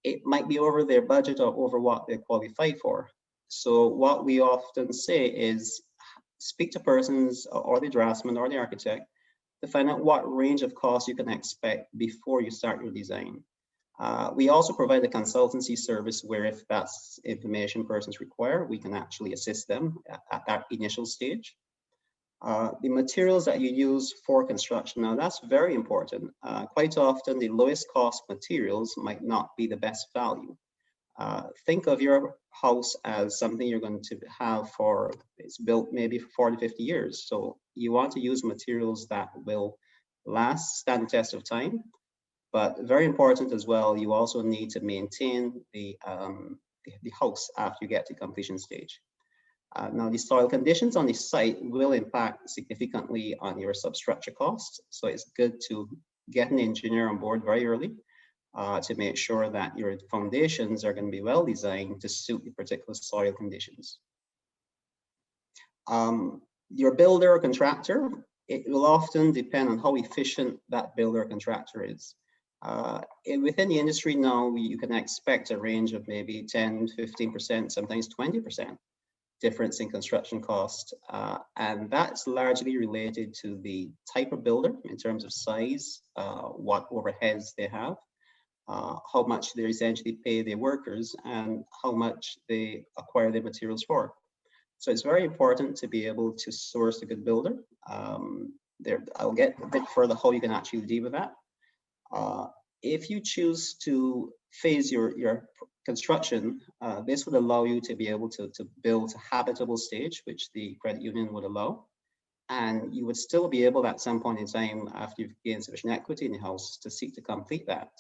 it might be over their budget or over what they qualify for. So what we often say is speak to persons or the draftsman or the architect to find out what range of costs you can expect before you start your design. We also provide a consultancy service where if that's information persons require, we can actually assist them at that initial stage. The materials that you use for construction, now that's very important. Quite often the lowest cost materials might not be the best value. Think of your house as something you're going to have for, it's built maybe for 40, 50 years. So you want to use materials that will last, stand the test of time. But very important as well, you also need to maintain the house after you get to completion stage. Now, the soil conditions on the site will impact significantly on your substructure costs. So it's good to get an engineer on board very early to make sure that your foundations are going to be well designed to suit the particular soil conditions. Your builder or contractor, it will often depend on how efficient that builder or contractor is. Within the industry now, you can expect a range of maybe 10, 15%, sometimes 20% difference in construction cost. And that's largely related to the type of builder in terms of size, what overheads they have, how much they essentially pay their workers, and how much they acquire their materials for. So it's very important to be able to source a good builder. I'll get a bit further how you can actually deal with that. If you choose to phase your construction, this would allow you to be able to build a habitable stage, which the credit union would allow. And you would still be able at some point in time, after you've gained sufficient equity in the house, to seek to complete that.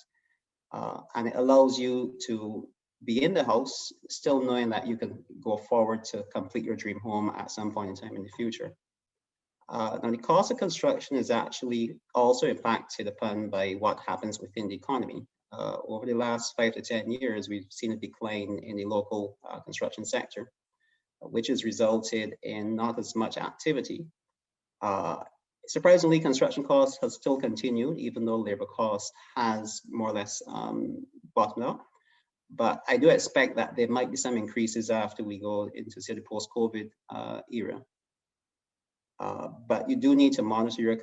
And it allows you to be in the house, still knowing that you can go forward to complete your dream home at some point in time in the future. Now, the cost of construction is actually also impacted upon by what happens within the economy. Over the last 5 to 10 years, we've seen a decline in the local construction sector, which has resulted in not as much activity. Surprisingly, construction costs have still continued, even though labor cost has more or less bottomed out. But I do expect that there might be some increases after we go into, say, the post-COVID era. But you do need to monitor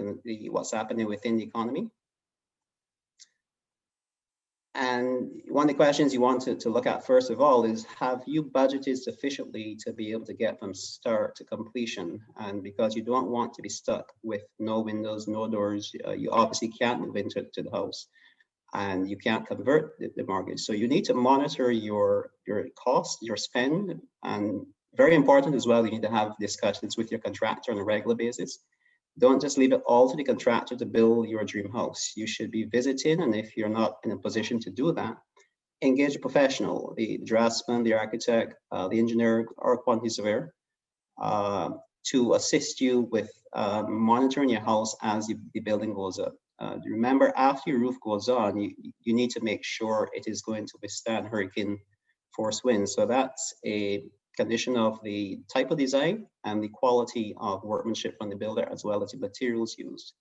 what's happening within the economy. And one of the questions you want to look at first of all is, have you budgeted sufficiently to be able to get from start to completion? And because you don't want to be stuck with no windows, no doors, you obviously can't move into the house and you can't convert the mortgage. So you need to monitor your cost, your spend, and very important as well, you need to have discussions with your contractor on a regular basis. Don't just leave it all to the contractor to build your dream house. You should be visiting, and if you're not in a position to do that, engage a professional, the draftsman, the architect, the engineer, or quantity surveyor, to assist you with monitoring your house as the building goes up. Remember, after your roof goes on, you need to make sure it is going to withstand hurricane force winds. So that's a condition of the type of design and the quality of workmanship from the builder, as well as the materials used.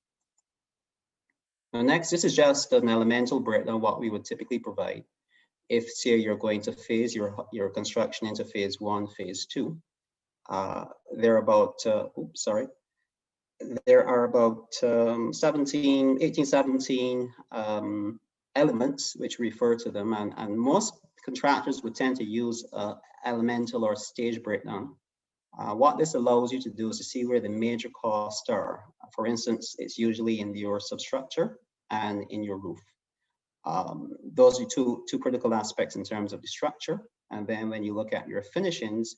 Now next, this is just an elemental breakdown of what we would typically provide if, say, you're going to phase your construction into phase 1, phase 2. There are about, there are about 18, 17 elements which refer to them, and most contractors would tend to use elemental or stage breakdown. What this allows you to do is to see where the major costs are. For instance, it's usually in your substructure and in your roof. Those are two critical aspects in terms of the structure. And then when you look at your finishings,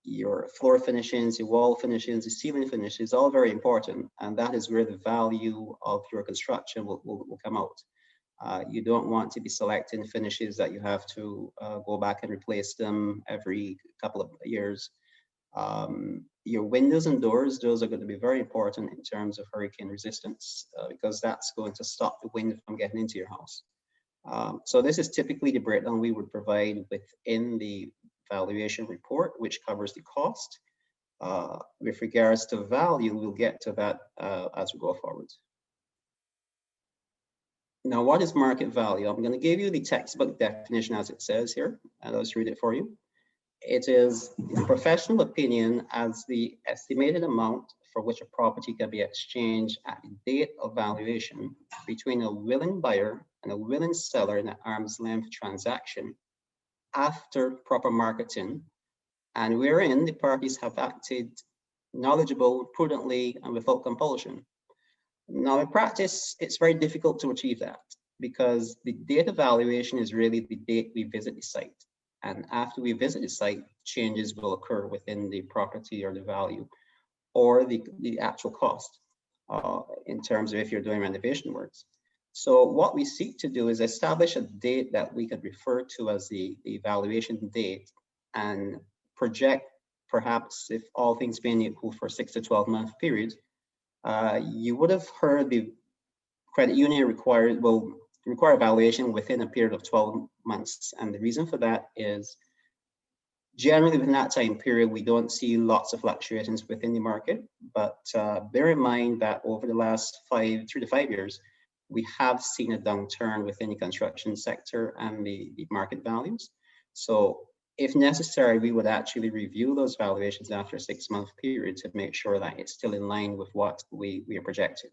your floor finishings, your wall finishings, the ceiling finishes, all very important. And that is where the value of your construction will come out. You don't want to be selecting finishes that you have to go back and replace them every couple of years. Your windows and doors, those are going to be very important in terms of hurricane resistance because that's going to stop the wind from getting into your house. So this is typically the breakdown we would provide within the valuation report, which covers the cost. With regards to value, we'll get to that as we go forward. Now, what is market value? I'm going to give you the textbook definition as it says here, and I'll just read it for you. It is the professional opinion as the estimated amount for which a property can be exchanged at the date of valuation between a willing buyer and a willing seller in an arm's length transaction after proper marketing, and wherein the parties have acted knowledgeable, prudently, and without compulsion. Now, in practice, it's very difficult to achieve that because the date of valuation is really the date we visit the site. And after we visit the site, changes will occur within the property or the value or the actual cost in terms of if you're doing renovation works. So what we seek to do is establish a date that we could refer to as the valuation date and project, perhaps if all things being equal, for 6 to 12 month period. You would have heard the credit union will require valuation within a period of 12 months. And the reason for that is generally within that time period, we don't see lots of fluctuations within the market. But bear in mind that over the last 3 to 5 years, we have seen a downturn within the construction sector and the market values. So if necessary, we would actually review those valuations after a 6 month period to make sure that it's still in line with what we are projecting.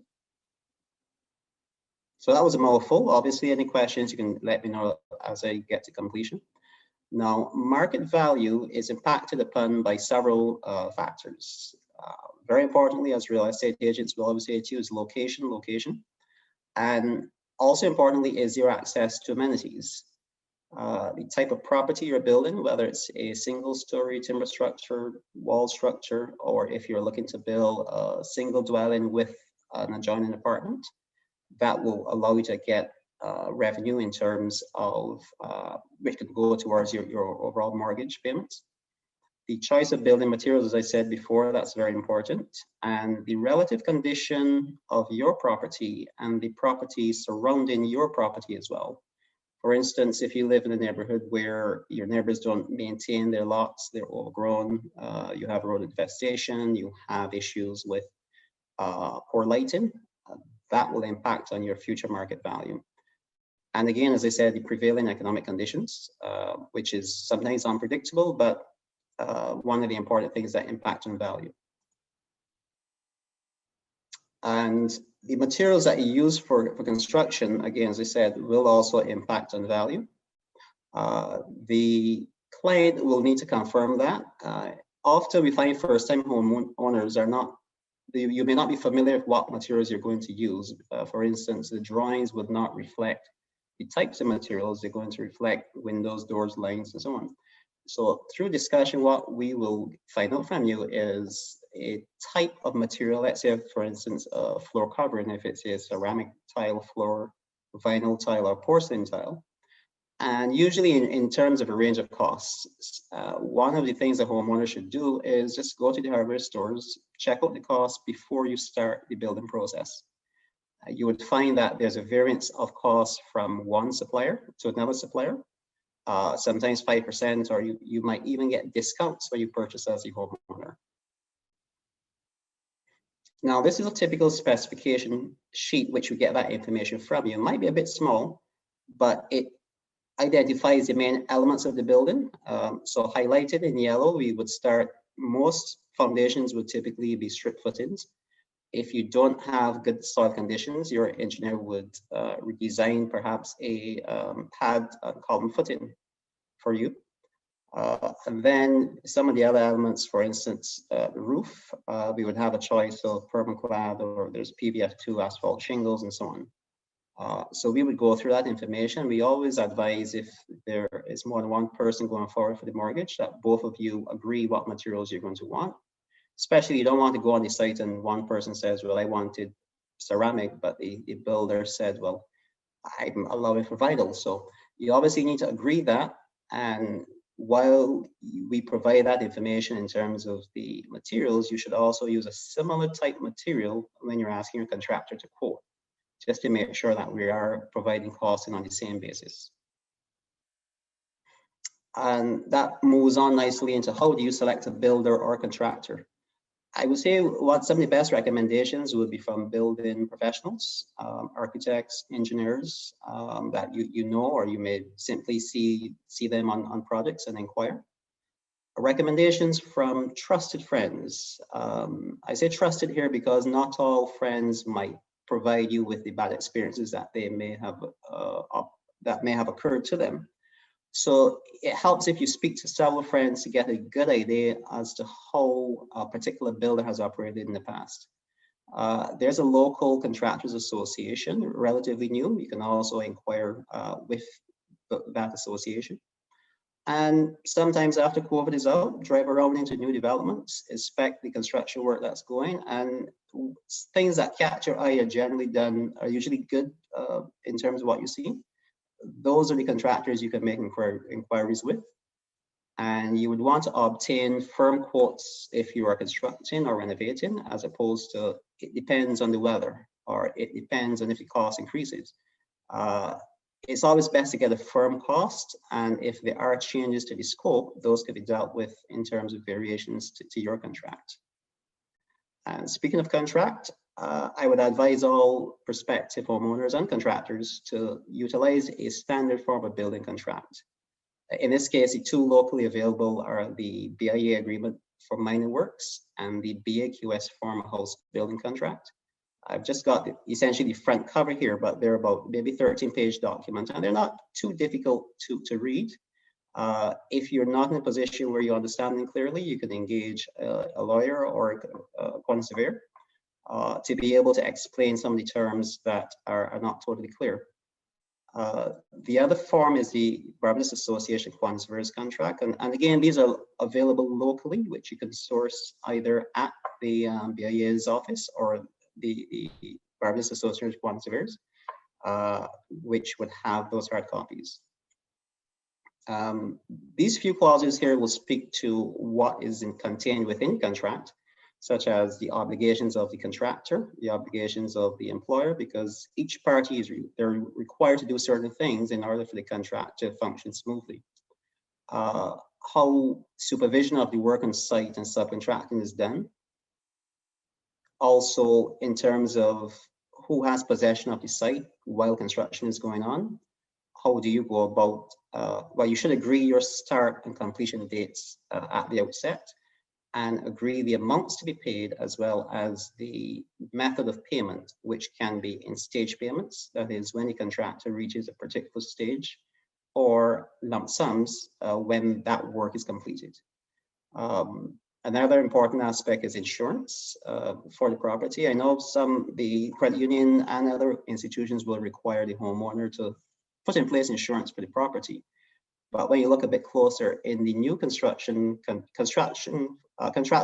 So that was a mouthful. Obviously, any questions, you can let me know as I get to completion. Now, market value is impacted upon by several factors. Very importantly, as real estate agents will always say to you, is location. And also importantly is your access to amenities. The type of property you're building, whether it's a single story timber structure, wall structure, or if you're looking to build a single dwelling with an adjoining apartment, that will allow you to get revenue in terms of which could go towards your overall mortgage payments. The choice of building materials, as I said before, that's very important. And the relative condition of your property and the property surrounding your property as well. For instance, if you live in a neighborhood where your neighbors don't maintain their lots, they're overgrown, you have road infestation, you have issues with poor lighting, that will impact on your future market value. And again, as I said, the prevailing economic conditions, which is sometimes unpredictable, but one of the important things that impact on value. And the materials that you use for construction, again, as I said, will also impact on value. The client will need to confirm that. Often we find first-time homeowners are not, you may not be familiar with what materials you're going to use. For instance, the drawings would not reflect the types of materials. They're going to reflect windows, doors, lines, and so on. So through discussion, what we will find out from you is a type of material. Let's say, for instance, a floor covering, if it's a ceramic tile floor, vinyl tile, or porcelain tile. And usually in terms of a range of costs, one of the things a homeowner should do is just go to the hardware stores, check out the cost before you start the building process. You would find that there's a variance of cost from one supplier to another supplier. Sometimes 5%, or you might even get discounts when you purchase as a homeowner. Now, this is a typical specification sheet which we get that information from. You might be a bit small, but it identifies the main elements of the building. So highlighted in yellow, we would start, most foundations would typically be strip footings. If you don't have good soil conditions, your engineer would redesign perhaps a pad column footing for you. And then some of the other elements, for instance, the roof, we would have a choice of permaclad, or there's PVF2 asphalt shingles and so on. So we would go through that information. We always advise, if there is more than one person going forward for the mortgage, that both of you agree what materials you're going to want. Especially you don't want to go on the site and one person says, well, I wanted ceramic, but the builder said, well, I'm allowing for vital. So you obviously need to agree that. And while we provide that information in terms of the materials, you should also use a similar type material when you're asking your contractor to quote, just to make sure that we are providing costing on the same basis. And that moves on nicely into how do you select a builder or contractor? I would say what some of the best recommendations would be from building professionals, architects, engineers that you know, or you may simply see them on projects and inquire. Recommendations from trusted friends. I say trusted here because not all friends might provide you with the bad experiences that they may have occurred to them. So it helps if you speak to several friends to get a good idea as to how a particular builder has operated in the past. There's a local contractors association, relatively new. You can also inquire with that association. And sometimes after COVID is out, drive around into new developments, inspect the construction work that's going, and things that catch your eye are usually good in terms of what you see. Those are the contractors you can make inquiries with. And you would want to obtain firm quotes if you are constructing or renovating, as opposed to it depends on the weather, or it depends on if the cost increases. It's always best to get a firm cost, and if there are changes to the scope, those could be dealt with in terms of variations to your contract. And speaking of contract, I would advise all prospective homeowners and contractors to utilize a standard form of building contract. In this case, the two locally available are the BIA agreement for minor works and the BAQS form house building contract. I've just got essentially the front cover here, but they're about maybe 13-page documents, and they're not too difficult to read. If you're not in a position where you understand them clearly, you can engage a lawyer or a conservator to be able to explain some of the terms that are not totally clear. The other form is the Barbados Association Conservators Contract. And again, these are available locally, which you can source either at the BIA's office or the Barbados Association Conservators, which would have those hard copies. These few clauses here will speak to what is contained within contract, such as the obligations of the contractor, the obligations of the employer, because each party they're required to do certain things in order for the contract to function smoothly. How supervision of the work on site and subcontracting is done. Also, in terms of who has possession of the site while construction is going on, how do you go about, well, you should agree your start and completion dates at the outset, and agree the amounts to be paid, as well as the method of payment, which can be in stage payments, that is when the contractor reaches a particular stage, or lump sums when that work is completed. Another important aspect is insurance for the property. I know the credit union and other institutions will require the homeowner to put in place insurance for the property. But when you look a bit closer in the new construction, contracts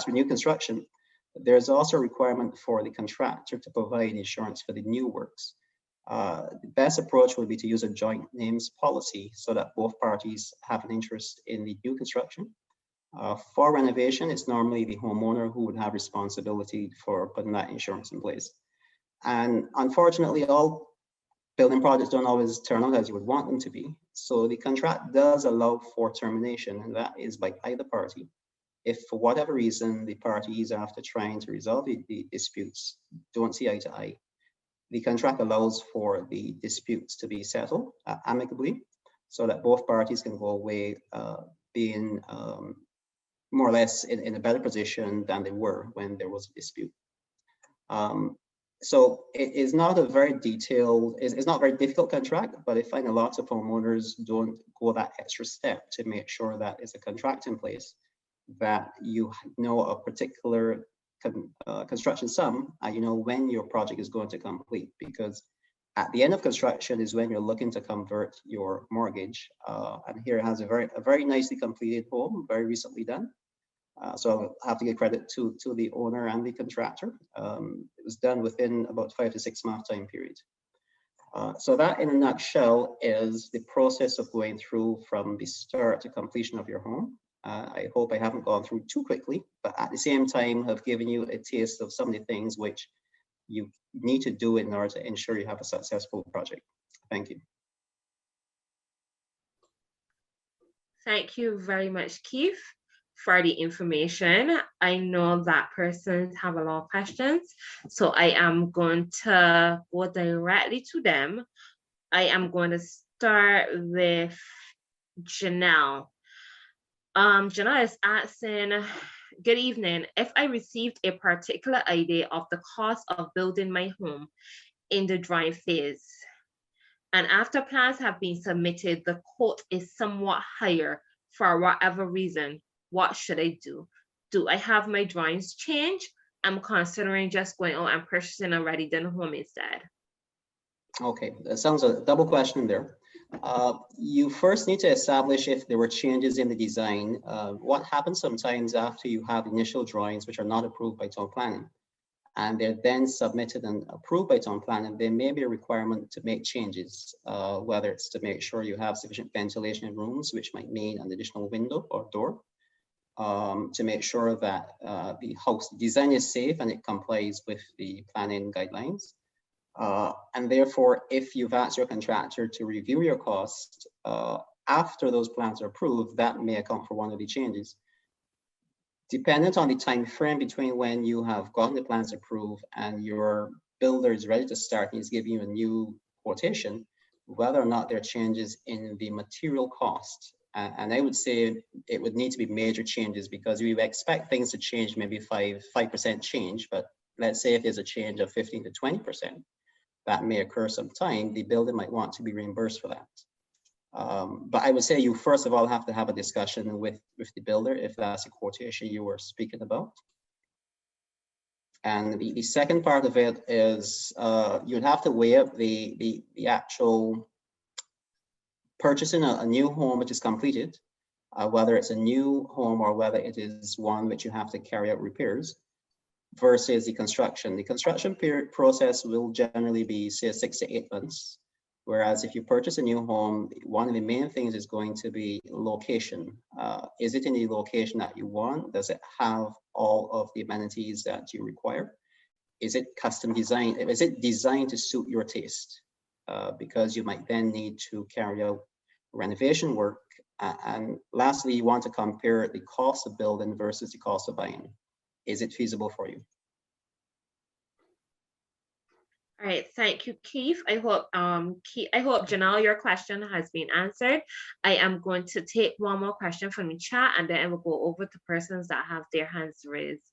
for new construction, there's also a requirement for the contractor to provide insurance for the new works. The best approach would be to use a joint names policy so that both parties have an interest in the new construction. For renovation, it's normally the homeowner who would have responsibility for putting that insurance in place. And unfortunately, all building projects don't always turn out as you would want them to be. So the contract does allow for termination, and that is by either party. If for whatever reason the parties, after trying to resolve the disputes, don't see eye to eye, the contract allows for the disputes to be settled amicably, so that both parties can go away being more or less in a better position than they were when there was a dispute. So it is not a very detailed, it's not a very difficult contract, but I find a lot of homeowners don't go that extra step to make sure that it's a contract in place, that you know a particular construction sum, and you know when your project is going to complete, because at the end of construction is when you're looking to convert your mortgage. And here it has a very nicely completed home, very recently done. So I have to give credit to the owner and the contractor. It was done within about 5 to 6 month time period. So that in a nutshell is the process of going through from the start to completion of your home. I hope I haven't gone through too quickly, but at the same time have given you a taste of some of the things which you need to do in order to ensure you have a successful project. Thank you. Thank you very much, Keith, for the information. I know that persons have a lot of questions, so I am going to go directly to them. I am going to start with Janelle. Janelle is asking, good evening. If I received a particular idea of the cost of building my home in the drawing phase, and after plans have been submitted, the quote is somewhat higher for whatever reason, what should I do? Do I have my drawings changed? I'm considering just going out and purchasing a ready done home instead. Okay, that sounds a double question there. You first need to establish if there were changes in the design. What happens sometimes after you have initial drawings which are not approved by town planning, and they're then submitted and approved by town planning, there may be a requirement to make changes, whether it's to make sure you have sufficient ventilation in rooms, which might mean an additional window or door, to make sure that the house design is safe and it complies with the planning guidelines. And therefore, if you've asked your contractor to review your cost after those plans are approved, that may account for one of the changes. Dependent on the time frame between when you have gotten the plans approved and your builder is ready to start and he's giving you a new quotation, whether or not there are changes in the material cost. And I would say it would need to be major changes, because we expect things to change, maybe 5% change, but let's say if there's a change of 15 to 20%, that may occur sometime, the builder might want to be reimbursed for that. But I would say you first of all have to have a discussion with the builder if that's a quotation you were speaking about. And the second part of it is you'd have to weigh up the actual purchasing a new home which is completed, whether it's a new home or whether it is one which you have to carry out repairs, versus the construction. The construction period process will generally be, say, 6 to 8 months. Whereas if you purchase a new home, one of the main things is going to be location. Is it in the location that you want? Does it have all of the amenities that you require? Is it custom designed? Is it designed to suit your taste? Because you might then need to carry out renovation work. And lastly, you want to compare the cost of building versus the cost of buying. Is it feasible for you? All right, thank you, Keith. I hope Janelle, your question has been answered. I am going to take one more question from the chat, and then I will go over to persons that have their hands raised.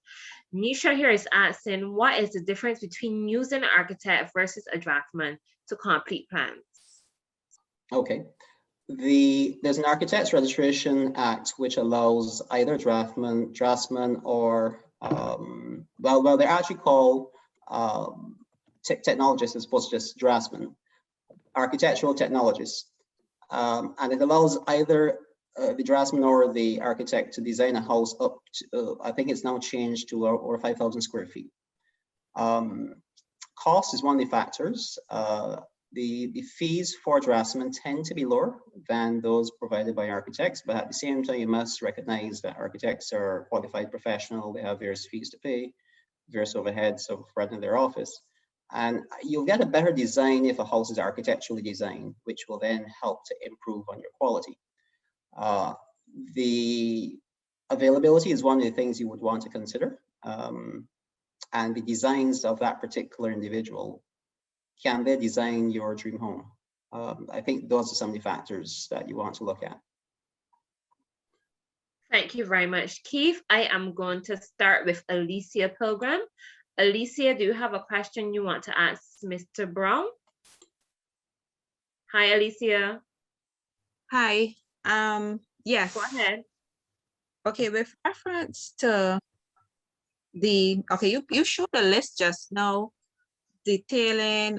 Nisha here is asking, what is the difference between using an architect versus a draftsman to complete plans? Okay, there's an Architects Registration Act which allows either draftsman or well, they're actually called technologists as opposed to just draftsmen, architectural technologists. And it allows either the draftsman or the architect to design a house up to, I think it's now changed to over 5,000 square feet. Cost is one of the factors. The fees for draftsmen tend to be lower than those provided by architects, but at the same time, you must recognize that architects are qualified professional. They have various fees to pay, various overheads of running their office. And you'll get a better design if a house is architecturally designed, which will then help to improve on your quality. The availability is one of the things you would want to consider. And the designs of that particular individual, can they design your dream home? I think those are some of the factors that you want to look at. Thank you very much, Keith. I am going to start with Alicia Pilgrim. Alicia, do you have a question you want to ask Mr. Browne? Hi, Alicia. Hi. Yes. Go ahead. Okay, with reference to the, okay, you showed a list just now detailing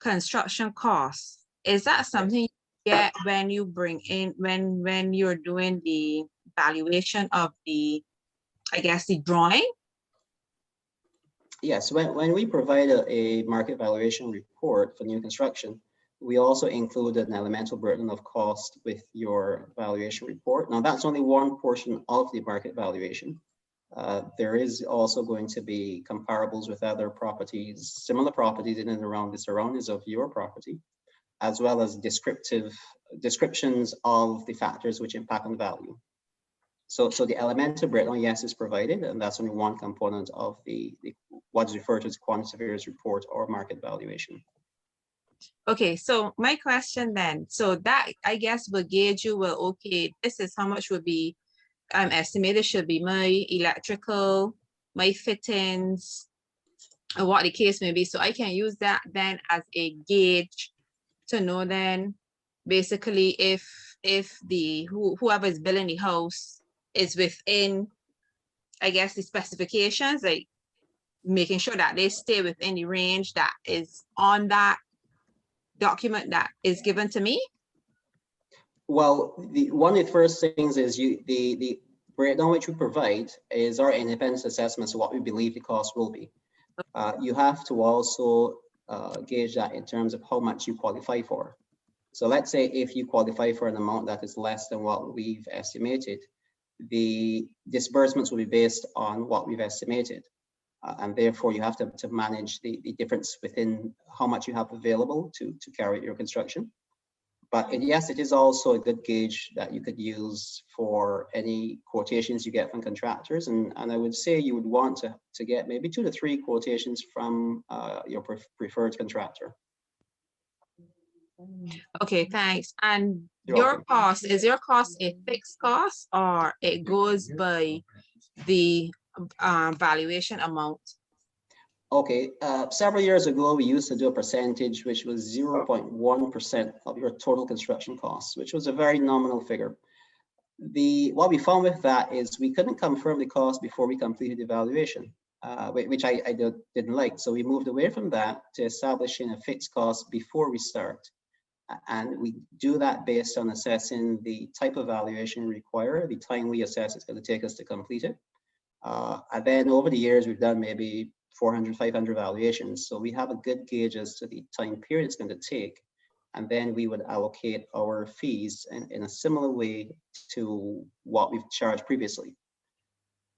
construction costs. Is that something you get when you bring in, when you're doing the valuation of the, I guess, the drawing? Yes, when we provide a market valuation report for new construction, we also include an elemental burden of cost with your valuation report. Now, that's only one portion of the market valuation. There is also going to be comparables with other properties, similar properties in and around the surroundings of your property, as well as descriptions of the factors which impact on value. So the elemental breakdown, yes, is provided, and that's only one component of the what's referred to as quantity surveyor's report or market valuation. Okay, so my question then, so that I guess will gauge you, well, okay, this is how much would be estimated should be my electrical, my fittings, and what the case may be. So I can use that then as a gauge to know then basically if the whoever is building the house is within, I guess, the specifications, like making sure that they stay within the range that is on that document that is given to me. Well, one of the first things is the breakdown which we provide is our independent assessments of what we believe the cost will be. You have to also gauge that in terms of how much you qualify for. So let's say if you qualify for an amount that is less than what we've estimated, the disbursements will be based on what we've estimated. And therefore you have to manage the difference within how much you have available to carry out your construction. But yes, it is also a good gauge that you could use for any quotations you get from contractors. And I would say you would want to get maybe 2 to 3 quotations from your preferred contractor. Okay, thanks. And You're your welcome. cost, is your cost a fixed cost or it goes by the valuation amount? Okay, several years ago, we used to do a percentage, which was 0.1% of your total construction costs, which was a very nominal figure. What we found with that is we couldn't confirm the cost before we completed the valuation, which I didn't like. So we moved away from that to establishing a fixed cost before we start. And we do that based on assessing the type of valuation required, the time we assess it's going to take us to complete it. And then over the years, we've done maybe 400, 500 valuations. So we have a good gauge as to the time period it's going to take. And then we would allocate our fees in a similar way to what we've charged previously.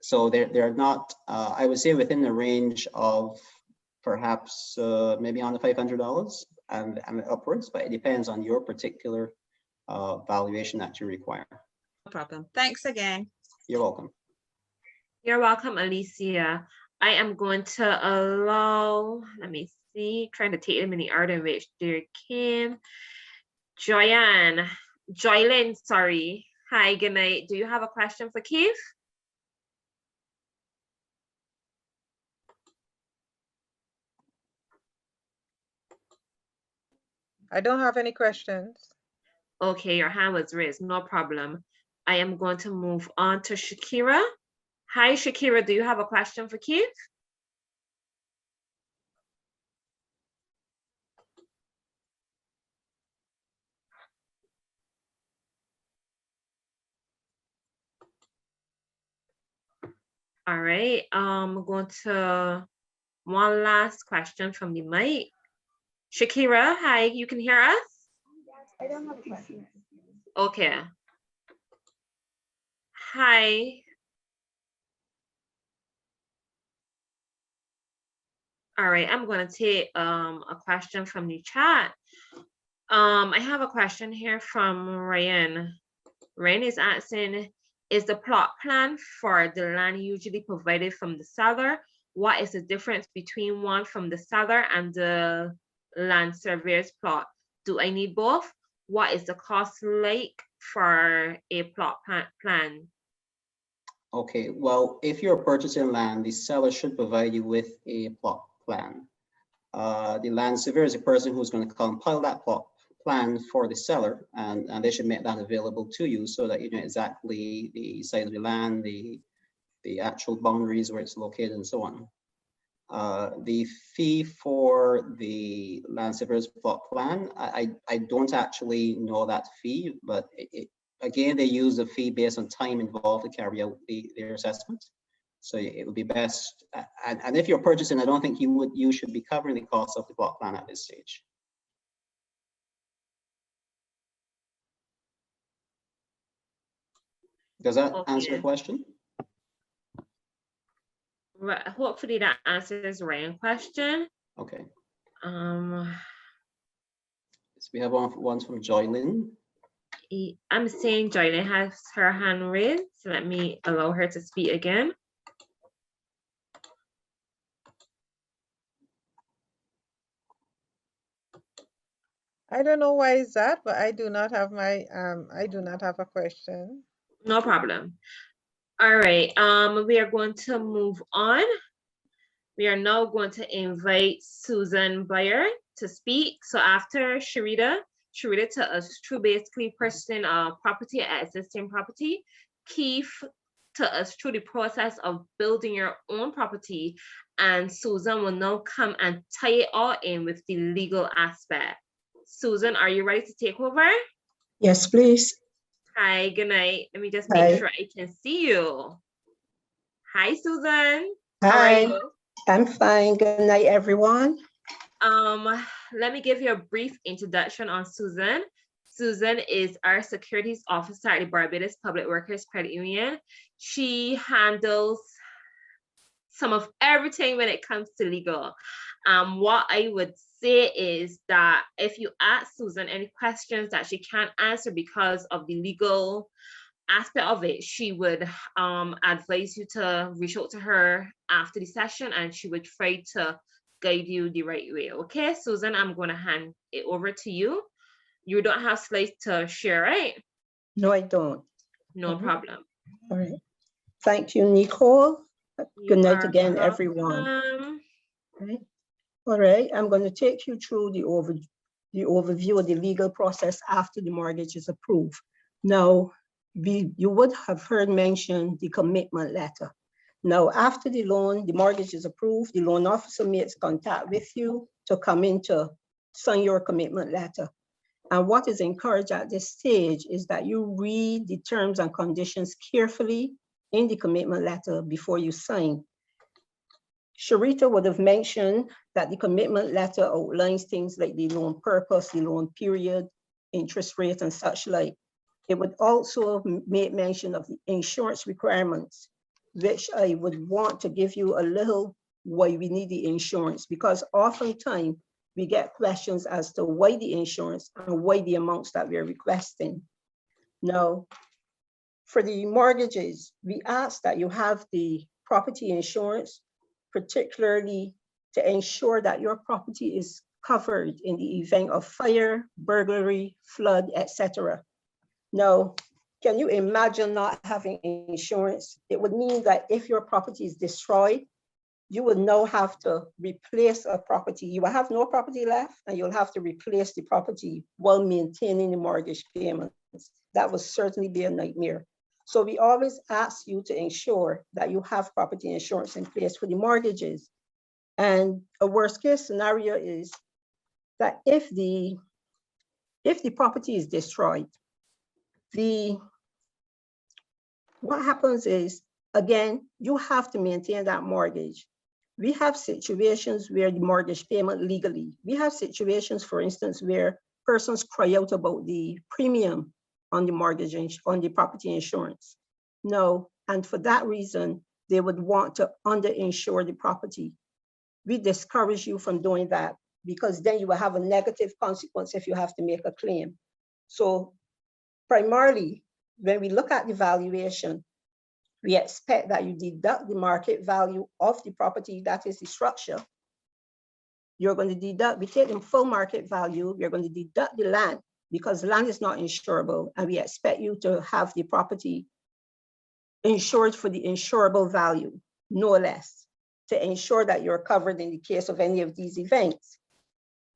So they're not, I would say, within the range of perhaps maybe under $500 and upwards, but it depends on your particular valuation that you require. No problem. Thanks again. You're welcome. You're welcome, Alicia. I am going to allow, let me see, trying to take them in the order in which they came. Joylyn, sorry. Hi, good night. Do you have a question for Keith? I don't have any questions. Okay, your hand was raised, no problem. I am going to move on to Shakira. Hi, Shakira, do you have a question for Keith? All right, I'm going to one last question from the mic. Shakira, hi, you can hear us? I don't have a question. Okay. Hi. All right, I'm going to take a question from the chat. I have a question here from Ryan. Ryan is asking, is the plot plan for the land usually provided from the seller? What is the difference between one from the seller and the land surveyor's plot? Do I need both? What is the cost like for a plot plan? Okay, well, if you're purchasing land, the seller should provide you with a plot plan. The land surveyor is a person who's going to compile that plot plan for the seller, and they should make that available to you so that you know exactly the size of the land, the actual boundaries where it's located, and so on. The fee for the land surveyor's plot plan, I don't actually know that fee, but again, they use the fee based on time involved to carry out their assessment. So it would be best, and if you're purchasing, I don't think you should be covering the cost of the block plan at this stage. Does that answer the question? Right, hopefully that answers Ryan's question. Okay. So we have one from Joylyn. I'm saying Joylyn has her hand raised, so let me allow her to speak again. I don't know why is that, but I do not have my I do not have a question. No problem. All right, we are going to move on. We are now going to invite Susan Byer to speak. So after Cherita to us through basically purchasing a property, existing property, Keith to us through the process of building your own property, and Susan will now come and tie it all in with the legal aspect. Susan, are you ready to take over? Yes, please. Hi, good night. Let me just Hi. make sure I can see you. Hi, Susan. Hi. How are you? I'm fine. Good night, everyone. Let me give you a brief introduction on Susan. Susan is our securities officer at the Barbados Public Workers Credit Union. She handles some of everything when it comes to legal. What I would say is that if you ask Susan any questions that she can't answer because of the legal aspect of it, she would advise you to reach out to her after the session, and she would try to guide you the right way. Okay, Susan, I'm going to hand it over to you. You don't have slides to share, right? No, I don't. No problem. All right. Thank you, Nicole. Good night are again, everyone. Right. All right, I'm going to take you through the overview of the legal process after the mortgage is approved. Now, you would have heard mention the commitment letter. Now, after the mortgage is approved, the loan officer makes contact with you to come in to sign your commitment letter. And what is encouraged at this stage is that you read the terms and conditions carefully in the commitment letter before you sign. Cherita would have mentioned that the commitment letter outlines things like the loan purpose, the loan period, interest rate, and such like. It would also make mention of the insurance requirements, which I would want to give you a little why we need the insurance, because oftentimes we get questions as to why the insurance and why the amounts that we're requesting. Now, for the mortgages, we ask that you have the property insurance, particularly to ensure that your property is covered in the event of fire, burglary, flood, etc. Now, can you imagine not having insurance? It would mean that if your property is destroyed, you will now have to replace a property. You will have no property left, and you'll have to replace the property while maintaining the mortgage payments. That would certainly be a nightmare. So we always ask you to ensure that you have property insurance in place for the mortgages. And a worst case scenario is that if the property is destroyed, what happens is, again, you have to maintain that mortgage. We have situations where the mortgage payment legally, we have situations, for instance, where persons cry out about the premium on the mortgage, on the property insurance. No, and for that reason, they would want to underinsure the property. We discourage you from doing that, because then you will have a negative consequence if you have to make a claim. So primarily, when we look at the valuation, we expect that you deduct the market value of the property, that is the structure. You're going to deduct, we take the full market value, we're going to deduct the land, because land is not insurable, and we expect you to have the property insured for the insurable value, no less, to ensure that you're covered in the case of any of these events.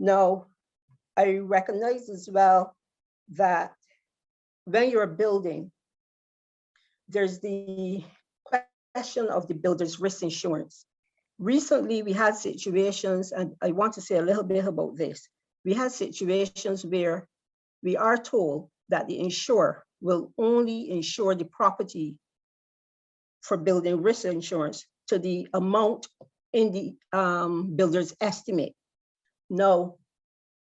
Now, I recognize as well that when you're building, there's the question of the builder's risk insurance. Recently, we had situations, and I want to say a little bit about this. We had situations where we are told that the insurer will only insure the property for building risk insurance to the amount in the builder's estimate. Now,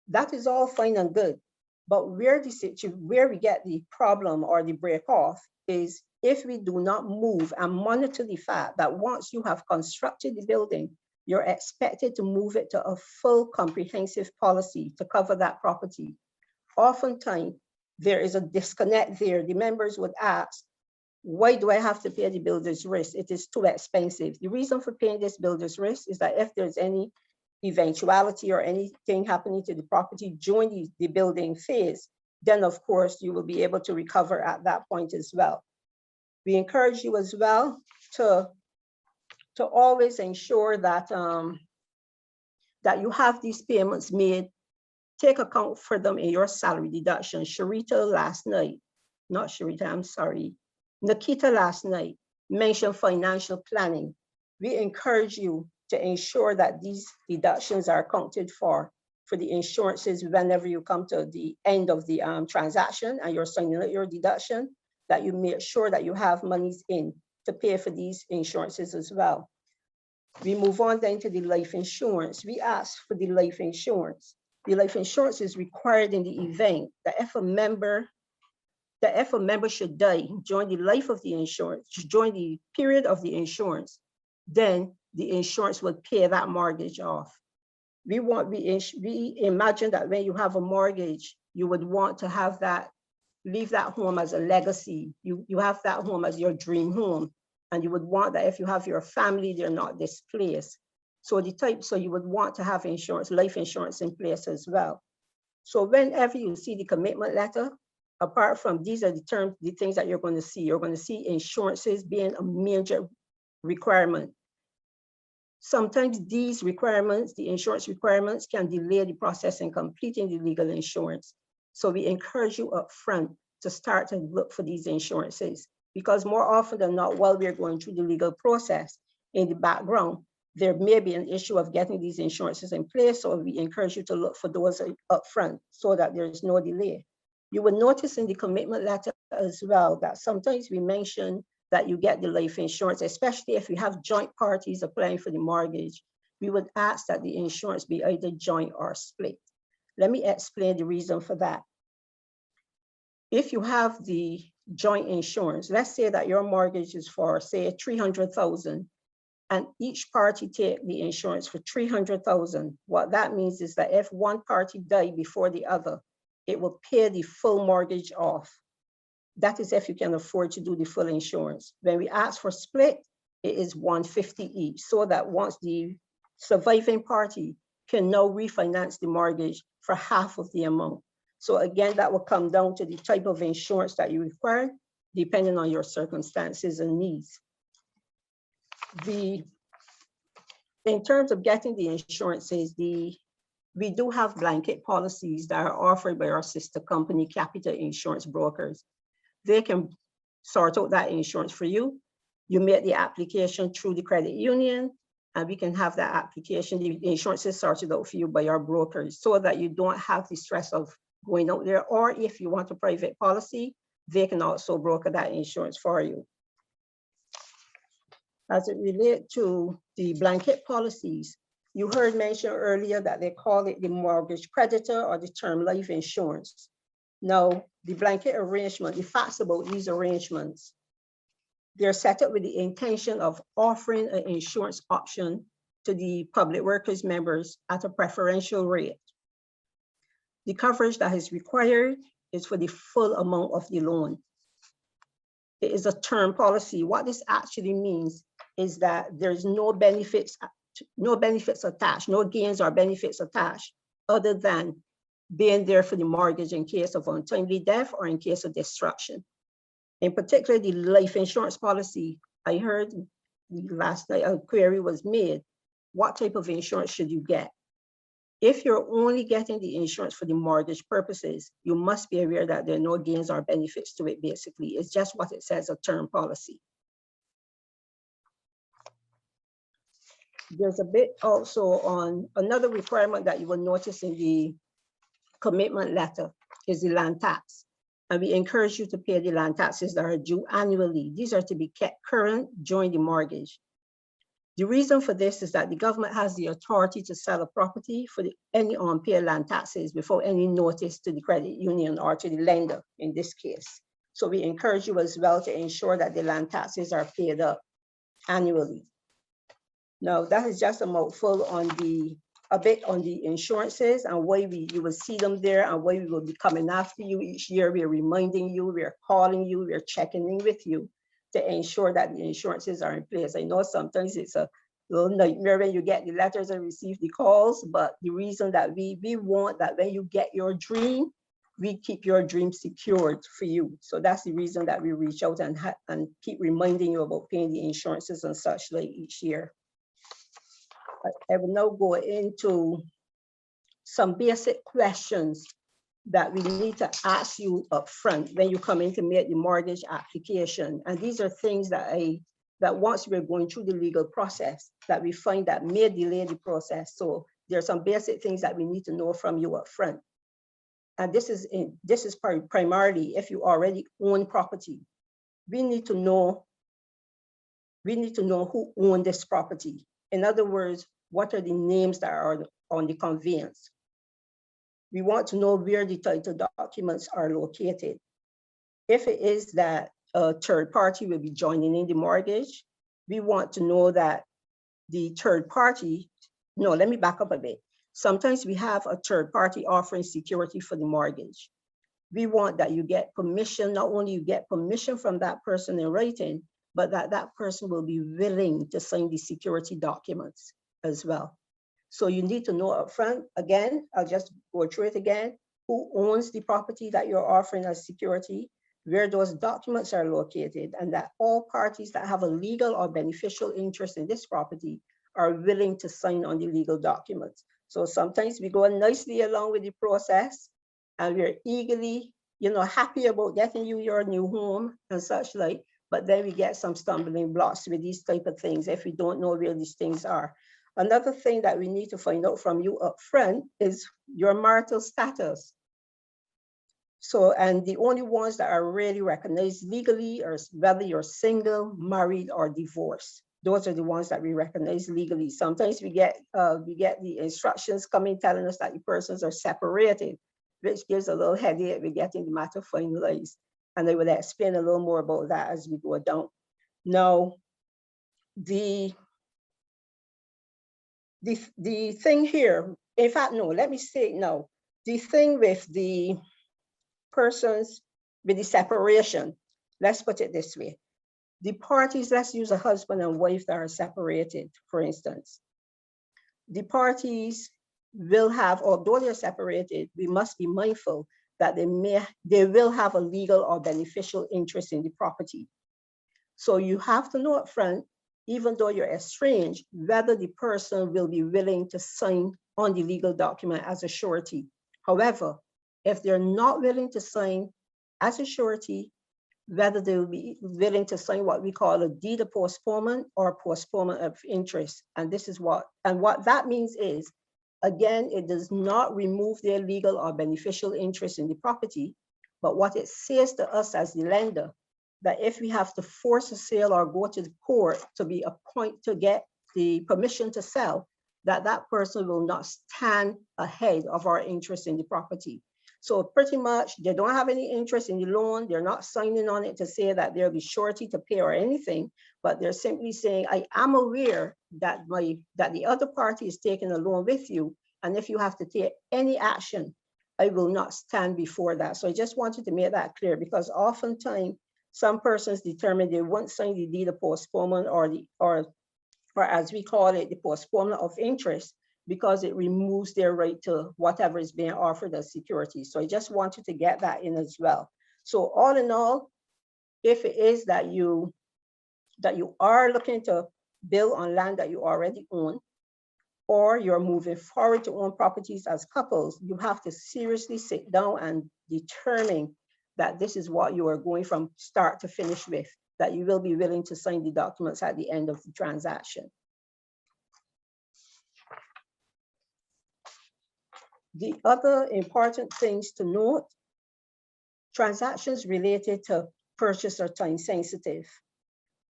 that is all fine and good, but where we get the problem or the break off is if we do not move and monitor the fact that once you have constructed the building, you're expected to move it to a full comprehensive policy to cover that property. Oftentimes, there is a disconnect there. The members would ask, why do I have to pay the builder's risk? It is too expensive. The reason for paying this builder's risk is that if there's any eventuality or anything happening to the property during the building phase, then of course you will be able to recover at that point as well. We encourage you as well to always ensure that, that you have these payments made. Take account for them in your salary deduction. Cherita last night, not Cherita, I'm sorry. Nikita last night mentioned financial planning. We encourage you to ensure that these deductions are accounted for the insurances whenever you come to the end of the transaction and you're signing out your deduction, that you make sure that you have monies in to pay for these insurances as well. We move on then to the life insurance. We ask for the life insurance. The life insurance is required in the event that if a member should die during the life of the insurance, during the period of the insurance, then the insurance will pay that mortgage off. We imagine that when you have a mortgage, you would want to have that, leave that home as a legacy. You have that home as your dream home. And you would want that if you have your family, they're not displaced. So you would want to have insurance, life insurance in place as well. So whenever you see the commitment letter, apart from these are the things that you're going to see insurances being a major requirement. Sometimes these requirements, the insurance requirements, can delay the process in completing the legal insurance. So we encourage you up front to start to look for these insurances, because more often than not, while we're going through the legal process in the background, there may be an issue of getting these insurances in place. So we encourage you to look for those up front so that there's no delay. You will notice in the commitment letter as well that sometimes we mention that you get the life insurance, especially if you have joint parties applying for the mortgage. We would ask that the insurance be either joint or split. Let me explain the reason for that. If you have the joint insurance, let's say that your mortgage is for, say, $300,000, and each party take the insurance for $300,000. What that means is that if one party died before the other, it will pay the full mortgage off. That is if you can afford to do the full insurance. When we ask for split, it is $150 each, so that once the surviving party can now refinance the mortgage for half of the amount. So again, that will come down to the type of insurance that you require, depending on your circumstances and needs. In terms of getting the insurances, we do have blanket policies that are offered by our sister company, Capital Insurance Brokers. They can sort out that insurance for you. You make the application through the credit union, and we can have that application, the insurance is sorted out for you by our brokers, so that you don't have the stress of going out there. Or if you want a private policy, they can also broker that insurance for you. As it relates to the blanket policies, you heard mentioned earlier that they call it the mortgage creditor or the term life insurance. Now, the blanket arrangement, the facts about these arrangements, they're set up with the intention of offering an insurance option to the public workers members at a preferential rate. The coverage that is required is for the full amount of the loan. It is a term policy. What this actually means is that there's no benefits attached, no gains or benefits attached, other than being there for the mortgage in case of untimely death or in case of destruction. In particular, the life insurance policy, I heard last night a query was made, what type of insurance should you get? If you're only getting the insurance for the mortgage purposes, you must be aware that there are no gains or benefits to it, basically. It's just what it says, a term policy. There's a bit also on another requirement that you will notice in the commitment letter is the land tax. And we encourage you to pay the land taxes that are due annually. These are to be kept current during the mortgage. The reason for this is that the government has the authority to sell a property for any unpaid land taxes before any notice to the credit union or to the lender in this case. So we encourage you as well to ensure that the land taxes are paid up annually. Now, that is just a mouthful on a bit on the insurances and why you will see them there and why we will be coming after you each year. We're reminding you, we're calling you, we're checking in with you to ensure that the insurances are in place. I know sometimes it's a little nightmare when you get the letters and receive the calls, but the reason that we want that when you get your dream, we keep your dream secured for you. So that's the reason that we reach out and keep reminding you about paying the insurances and such like each year. I will now go into some basic questions that we need to ask you up front when you come in to make the mortgage application. And these are things that once we're going through the legal process, that we find that may delay the process. So there are some basic things that we need to know from you up front. And this is primarily if you already own property. We need to know who owned this property. In other words, what are the names that are on the conveyance? We want to know where the title documents are located. If it is that a third party will be joining in the mortgage, we want to know that the third party, no, let me back up a bit. Sometimes we have a third party offering security for the mortgage. We want that you get permission, not only you get permission from that person in writing, but that person will be willing to sign the security documents as well. So you need to know upfront, again, I'll just go through it again, who owns the property that you're offering as security, where those documents are located, and that all parties that have a legal or beneficial interest in this property are willing to sign on the legal documents. So sometimes we go nicely along with the process and we're eagerly, happy about getting you your new home and such like, but then we get some stumbling blocks with these type of things if we don't know where these things are. Another thing that we need to find out from you up front is your marital status. So, and the only ones that are really recognized legally are whether you're single, married, or divorced. Those are the ones that we recognize legally. Sometimes we get the instructions coming telling us that the persons are separated, which gives a little headache with getting the matter finalized. And I will explain a little more about that as we go down. Now, the thing here, in fact, no, let me say it now. The thing with the persons with the separation, let's put it this way. The parties, let's use a husband and wife that are separated, for instance. The parties will have, although they're separated, we must be mindful that they will have a legal or beneficial interest in the property. So you have to know up front, even though you're estranged, whether the person will be willing to sign on the legal document as a surety. However, if they're not willing to sign as a surety, whether they will be willing to sign what we call a deed of postponement or postponement of interest. And this is what that means is, again, it does not remove their legal or beneficial interest in the property, but what it says to us as the lender, that if we have to force a sale or go to the court to get the permission to sell, that person will not stand ahead of our interest in the property. So pretty much they don't have any interest in the loan. They're not signing on it to say that there'll be surety to pay or anything, but they're simply saying, I am aware that the other party is taking a loan with you. And if you have to take any action, I will not stand before that. So I just wanted to make that clear, because oftentimes some persons determine they won't sign the deed of postponement or as we call it, the postponement of interest, because it removes their right to whatever is being offered as security. So I just wanted to get that in as well. So all in all, if it is that you are looking to build on land that you already own, or you're moving forward to own properties as couples, you have to seriously sit down and determine that this is what you are going from start to finish with, that you will be willing to sign the documents at the end of the transaction. The other important things to note transactions related to purchase are time sensitive.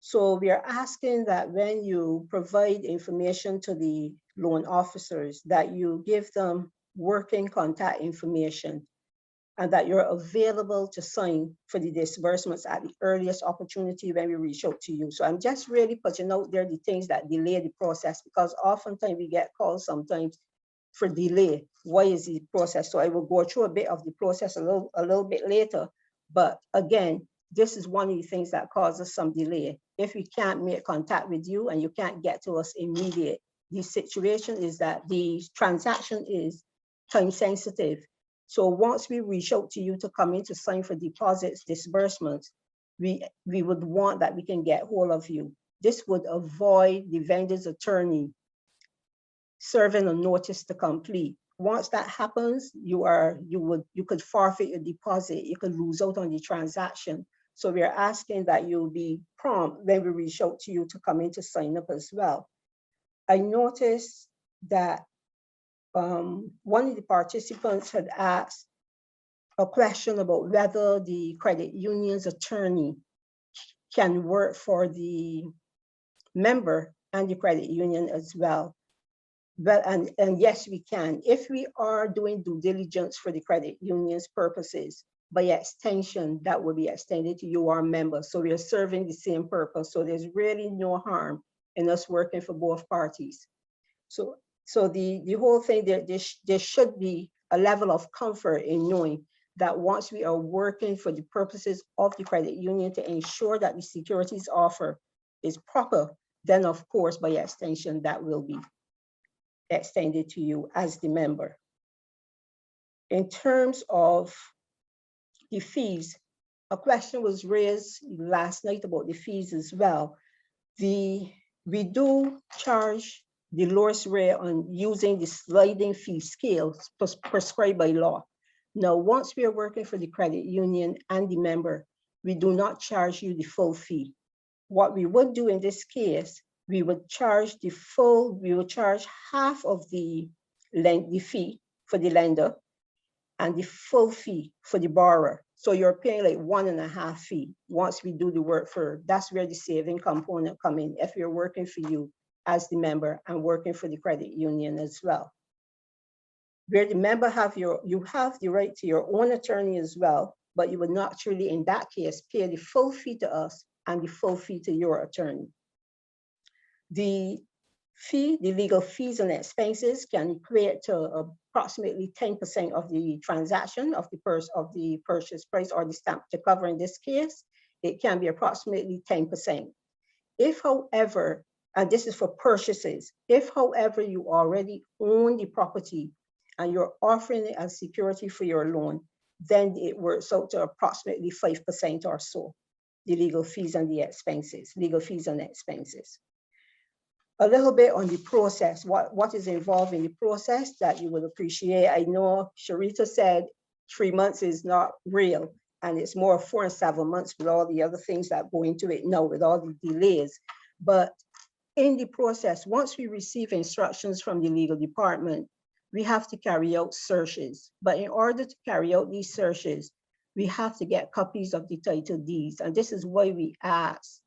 So we are asking that when you provide information to the loan officers, that you give them working contact information and that you're available to sign for the disbursements at the earliest opportunity when we reach out to you. So I'm just really putting out there the things that delay the process, because oftentimes we get calls sometimes for delay. Why is the process? So I will go through a bit of the process a little bit later. But again, this is one of the things that causes some delay. If we can't make contact with you and you can't get to us immediate, the situation is that the transaction is time sensitive. So once we reach out to you to come in to sign for deposits, disbursements, we would want that we can get hold of you. This would avoid the vendor's attorney serving a notice to complete. Once that happens, you could forfeit your deposit, you could lose out on the transaction. So we are asking that you'll be prompt when we reach out to you to come in to sign up as well. I noticed that one of the participants had asked a question about whether the credit union's attorney can work for the member and the credit union as well. Well, and yes, we can. If we are doing due diligence for the credit union's purposes, by extension, that will be extended to you, our members. So we are serving the same purpose. So there's really no harm in us working for both parties. So the whole thing, there should be a level of comfort in knowing that once we are working for the purposes of the credit union to ensure that the securities offer is proper, then of course, by extension, that will be extended to you as the member. In terms of the fees, a question was raised last night about the fees as well. We do charge the lowest rate on using the sliding fee scale prescribed by law. Now, once we are working for the credit union and the member, we do not charge you the full fee. What we would do in this case, we would charge half of the fee for the lender and the full fee for the borrower. So you're paying like 1.5 fee once we do the work for, that's where the saving component come in, if you're working for you as the member and working for the credit union as well. Where the member you have the right to your own attorney as well, but you would not truly in that case pay the full fee to us and the full fee to your attorney. The legal fees and expenses can equate to approximately 10% of the transaction of the purchase price or the stamp to cover. In this case, it can be approximately 10%. If, however, and this is for purchases, if, however, you already own the property and you're offering it as security for your loan, then it works out to approximately 5% or so, the legal fees and the expenses, legal fees and expenses. A little bit on the process, what is involved in the process that you would appreciate. I know Cherita said 3 months is not real, and it's more 4 and 7 months with all the other things that go into it now, with all the delays. But in the process, once we receive instructions from the legal department, we have to carry out searches. But in order to carry out these searches, we have to get copies of the title deeds. And this is why we ask,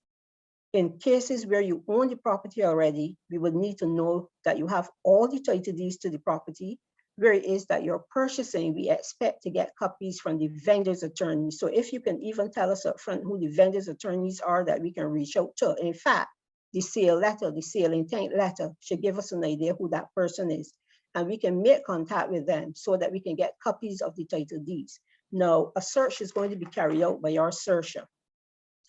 in cases where you own the property already, we would need to know that you have all the title deeds to the property. Where it is that you're purchasing, we expect to get copies from the vendor's attorney. So if you can even tell us up front who the vendor's attorneys are that we can reach out to. In fact, the sale letter, the sale intent letter should give us an idea who that person is. And we can make contact with them so that we can get copies of the title deeds. Now, a search is going to be carried out by our searcher.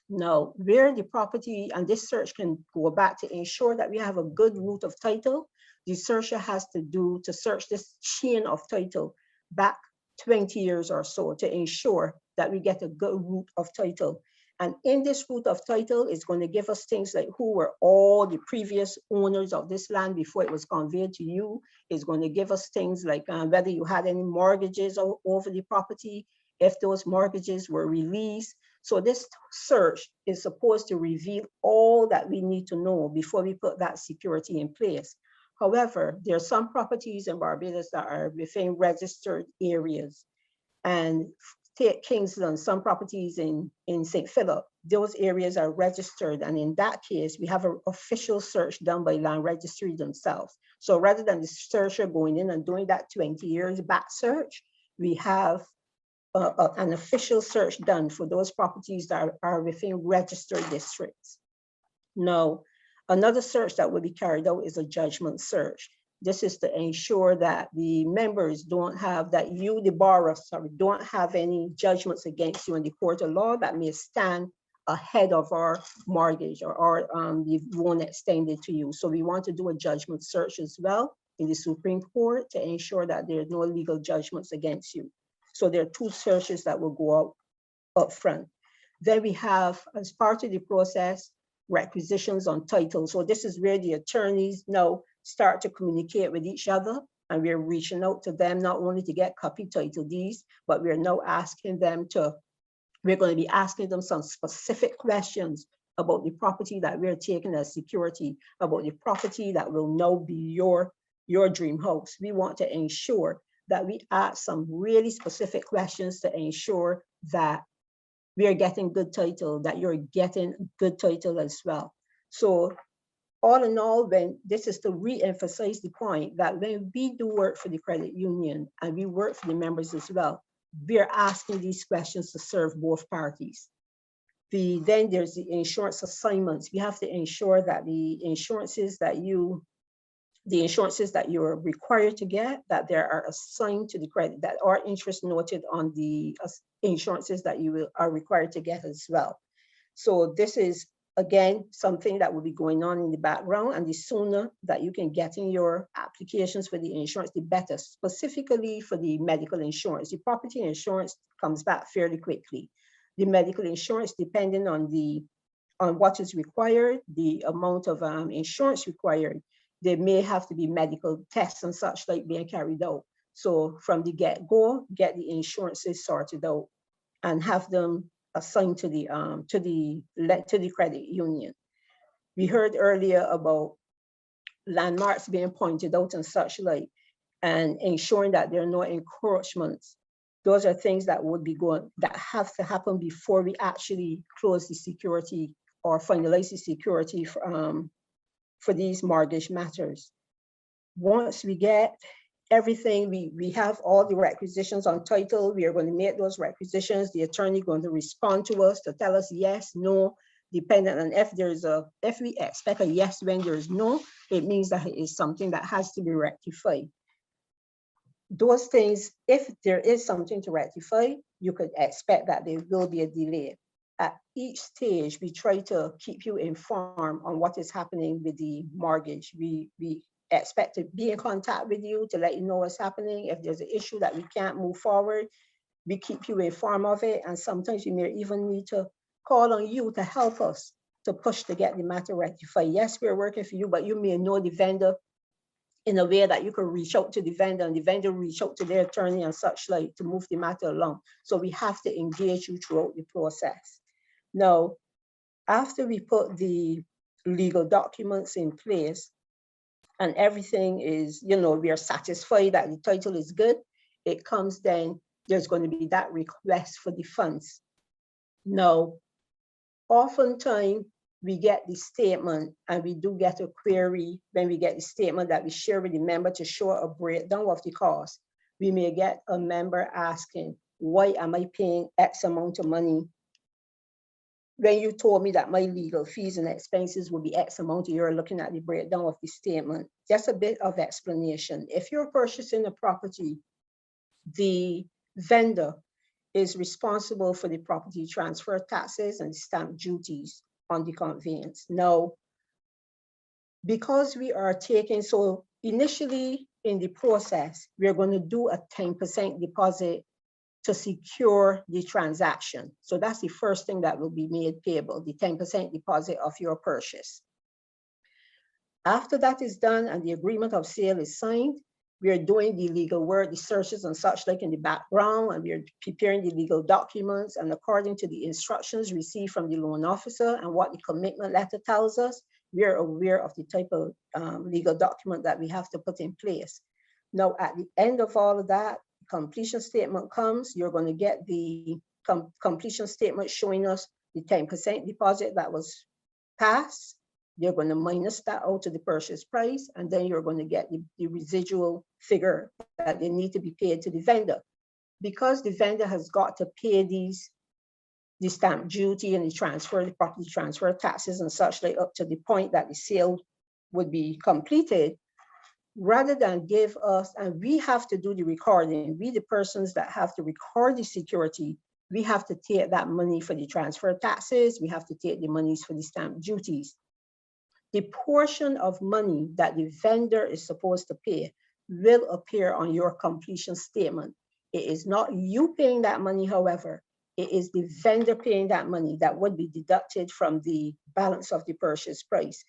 Now, where the property, and this search can go back to ensure that we have a good root of title, the searcher has to search this chain of title back 20 years or so to ensure that we get a good root of title. And in this root of title is going to give us things like who were all the previous owners of this land before it was conveyed to you. It's going to give us things like whether you had any mortgages over the property, if those mortgages were released. So this search is supposed to reveal all that we need to know before we put that security in place. However, there are some properties in Barbados that are within registered areas. And take Kingsland, some properties in St. Philip, those areas are registered. And in that case, we have an official search done by land registry themselves. So rather than the searcher going in and doing that 20 years back search, we have an official search done for those properties that are within registered districts. Now, another search that will be carried out is a judgment search. This is to ensure that the members don't have, that you, the borrower, sorry, don't have any judgments against you in the court of law that may stand ahead of our mortgage or the loan extended to you. So we want to do a judgment search as well in the Supreme Court to ensure that there are no legal judgments against you. So there are two searches that will go out up front. Then we have, as part of the process, requisitions on title. So this is where the attorneys now start to communicate with each other, and we're reaching out to them not only to get copy title deeds, but we're now asking them to, we're going to be asking them some specific questions about the property that we're taking as security, about the property that will now be your dream house. We want to ensure that we ask some really specific questions to ensure that we are getting good title, that you're getting good title as well. So all in all, when this is to re-emphasize the point that when we do work for the credit union and we work for the members as well, we're asking these questions to serve both parties. Then there's the insurance assignments. We have to ensure that the insurances that you're required to get, that they are assigned to the credit, that are interest noted on the insurances that you are required to get as well. So this is, again, something that will be going on in the background, and the sooner that you can get in your applications for the insurance, the better, specifically for the medical insurance. The property insurance comes back fairly quickly. The medical insurance, depending on what is required, the amount of insurance required, there may have to be medical tests and such like being carried out. So from the get-go, get the insurances sorted out and have them assigned to the credit union. We heard earlier about landmarks being pointed out and such like, and ensuring that there are no encroachments. Those are things that that have to happen before we actually close the security or finalize the security for these mortgage matters. Once we get everything, we have all the requisitions on title, we are going to make those requisitions. The attorney going to respond to us to tell us yes, no, depending on if we expect a yes when there's no, it means that it is something that has to be rectified. Those things, if there is something to rectify, you could expect that there will be a delay. At each stage, we try to keep you informed on what is happening with the mortgage. We expect to be in contact with you to let you know what's happening. If there's an issue that we can't move forward, we keep you informed of it. And sometimes we may even need to call on you to help us to push to get the matter rectified. Yes, we're working for you, but you may know the vendor in a way that you can reach out to the vendor and the vendor reach out to their attorney and such like to move the matter along. So we have to engage you throughout the process. Now, after we put the legal documents in place and everything is, we are satisfied that the title is good, it comes then, there's going to be that request for the funds. Now, oftentimes we get the statement and we do get a query when we get the statement that we share with the member to show a breakdown of the cost. We may get a member asking, why am I paying X amount of money when you told me that my legal fees and expenses will be X amount? You're looking at the breakdown of the statement. Just a bit of explanation. If you're purchasing a property, the vendor is responsible for the property transfer taxes and stamp duties on the conveyance. Now, because we are taking, so initially in the process, we're going to do a 10% deposit to secure the transaction. So that's the first thing that will be made payable, the 10% deposit of your purchase. After that is done and the agreement of sale is signed, we are doing the legal work, the searches and such like in the background, and we are preparing the legal documents, and according to the instructions received from the loan officer and what the commitment letter tells us, we are aware of the type of legal document that we have to put in place. Now, at the end of all of that, completion statement comes, you're going to get the completion statement showing us the 10% deposit that was passed. You're going to minus that out to the purchase price, and then you're going to get the residual figure that they need to be paid to the vendor. Because the vendor has got to pay the stamp duty and the property transfer taxes and such like up to the point that the sale would be completed, rather than give us, and we have to do the recording, we the persons that have to record the security, we have to take that money for the transfer taxes, we have to take the monies for the stamp duties. The portion of money that the vendor is supposed to pay will appear on your completion statement. It is not you paying that money, however, it is the vendor paying that money that would be deducted from the balance of the purchase price.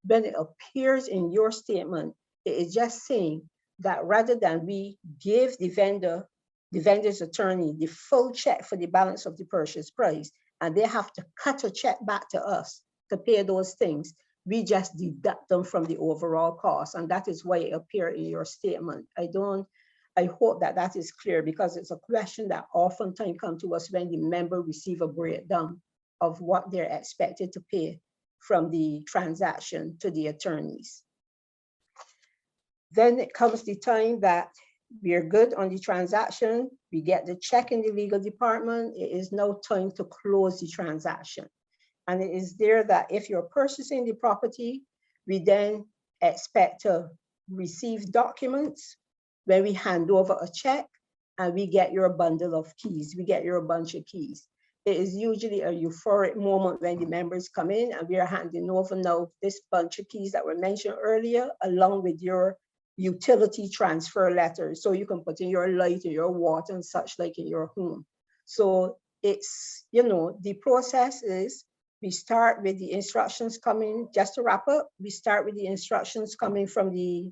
When it appears in your statement, it is just saying that rather than we give the vendor's attorney the full check for the balance of the purchase price, and they have to cut a check back to us to pay those things, we just deduct them from the overall cost. And that is why it appears in your statement. I hope that that is clear, because it's a question that oftentimes comes to us when the member receive a breakdown of what they're expected to pay from the transaction to the attorneys. Then it comes the time that we're good on the transaction, we get the check in the legal department, it is now time to close the transaction. And it is there that if you're purchasing the property, we then expect to receive documents when we hand over a check, and we get your bundle of keys, we get your bunch of keys. It is usually a euphoric moment when the members come in and we are handing over now this bunch of keys that were mentioned earlier, along with your utility transfer letters, so you can put in your light and your water and such like in your home. So it's, the process is, we start with the instructions coming, just to wrap up, we start with the instructions coming from the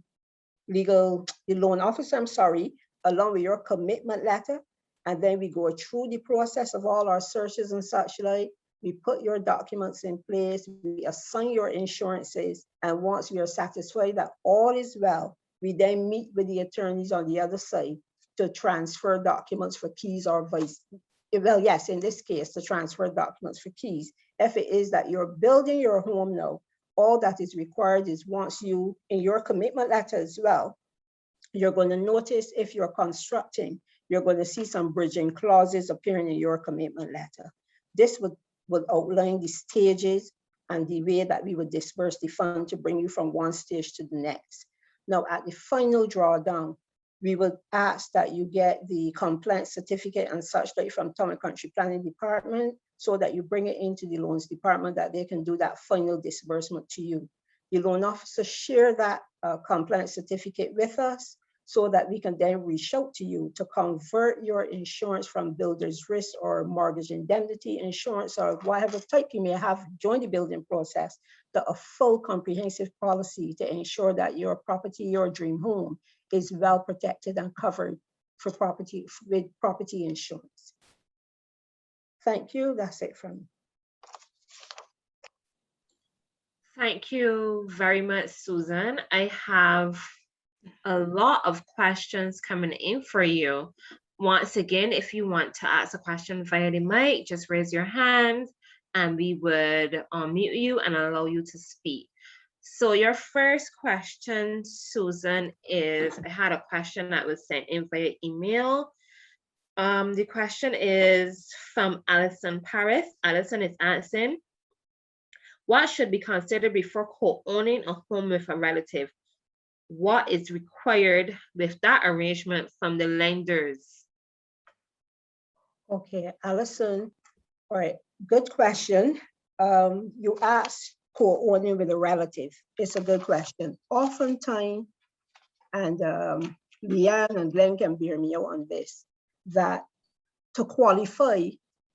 loan officer, along with your commitment letter. And then we go through the process of all our searches and such like. We put your documents in place, we assign your insurances. And once we are satisfied that all is well, we then meet with the attorneys on the other side to transfer documents for keys or vice. Well, yes, in this case, to transfer documents for keys. If it is that you're building your home now, all that is required is once you, in your commitment letter as well, you're going to notice if you're constructing, you're going to see some bridging clauses appearing in your commitment letter. This would outline the stages and the way that we would disperse the fund to bring you from one stage to the next. Now, at the final drawdown, we would ask that you get the compliance certificate and such like from Town and Country Planning Department, so that you bring it into the loans department, that they can do that final disbursement to you. The loan officer share that compliance certificate with us, so that we can then reach out to you to convert your insurance from builder's risk or mortgage indemnity insurance or whatever type you may have during the building process, to a full comprehensive policy to ensure that your property, your dream home, is well protected and covered for property with property insurance. Thank you. That's it from me. Thank you very much, Susan. I have a lot of questions coming in for you. Once again, if you want to ask a question via the mic, just raise your hand and we would unmute you and allow you to speak. So your first question, Susan, is, I had a question that was sent in via email. The question is from Alison Paris. Alison is asking, what should be considered before co-owning a home with a relative? What is required with that arrangement from the lenders? Okay, Alison, all right, good question. You asked co-owning with a relative. It's a good question. Oftentimes, and Leanne and Glenn can bear me out on this, that to qualify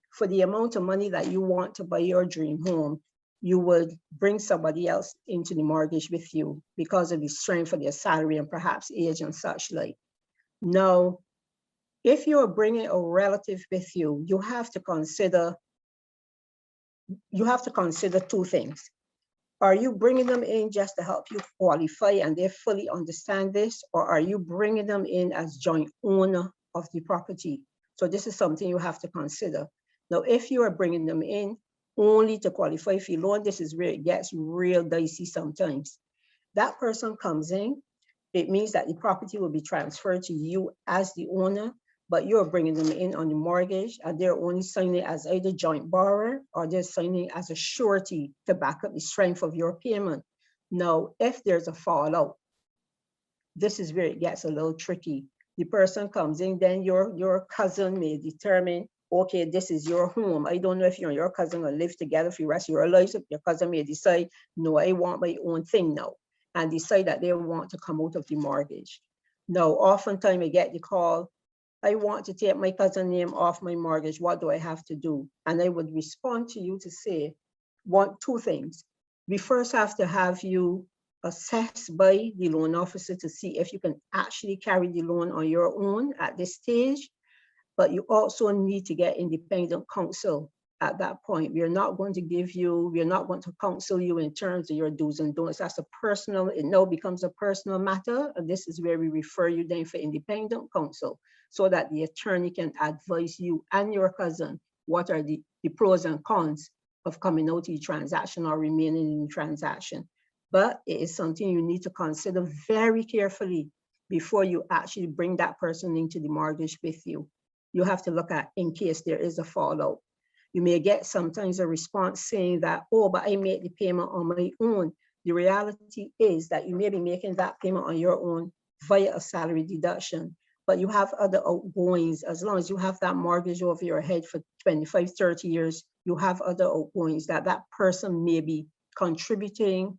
for the amount of money that you want to buy your dream home, you would bring somebody else into the mortgage with you because of the strength of their salary and perhaps age and such like. Now, if you're bringing a relative with you, you have to consider two things. Are you bringing them in just to help you qualify and they fully understand this, or are you bringing them in as joint owner of the property. So this is something you have to consider. Now, if you are bringing them in only to qualify for your loan, this is where it gets real dicey sometimes. That person comes in, it means that the property will be transferred to you as the owner, but you're bringing them in on the mortgage and they're only signing as either joint borrower or they're signing as a surety to back up the strength of your payment. Now, if there's a fallout, this is where it gets a little tricky. The person comes in, then your cousin may determine, okay, this is your home. I don't know if you and your cousin will live together for the rest of your lives. Your cousin may decide, no, I want my own thing now, and decide that they want to come out of the mortgage. Now, oftentimes I get the call, I want to take my cousin's name off my mortgage. What do I have to do? And I would respond to you to say, two things. We first have to have you assessed by the loan officer to see if you can actually carry the loan on your own at this stage, but you also need to get independent counsel at that point. We're not going to counsel you in terms of your do's and don'ts. That's it now becomes a personal matter. And this is where we refer you then for independent counsel so that the attorney can advise you and your cousin what are the pros and cons of coming out of the transaction or remaining in the transaction. But it is something you need to consider very carefully before you actually bring that person into the mortgage with you. You have to look at in case there is a fallout. You may get sometimes a response saying that, oh, but I made the payment on my own. The reality is that you may be making that payment on your own via a salary deduction, but you have other outgoings. As long as you have that mortgage over your head for 25, 30 years, you have other outgoings that person may be contributing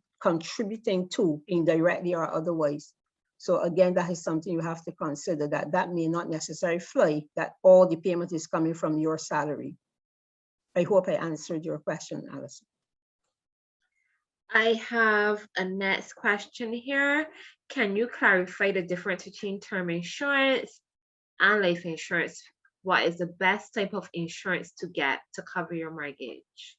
to indirectly or otherwise. So again, that is something you have to consider, that may not necessarily fly, that all the payment is coming from your salary. I hope I answered your question, Alison. I have a next question here. Can you clarify the difference between term insurance and life insurance? What is the best type of insurance to get to cover your mortgage?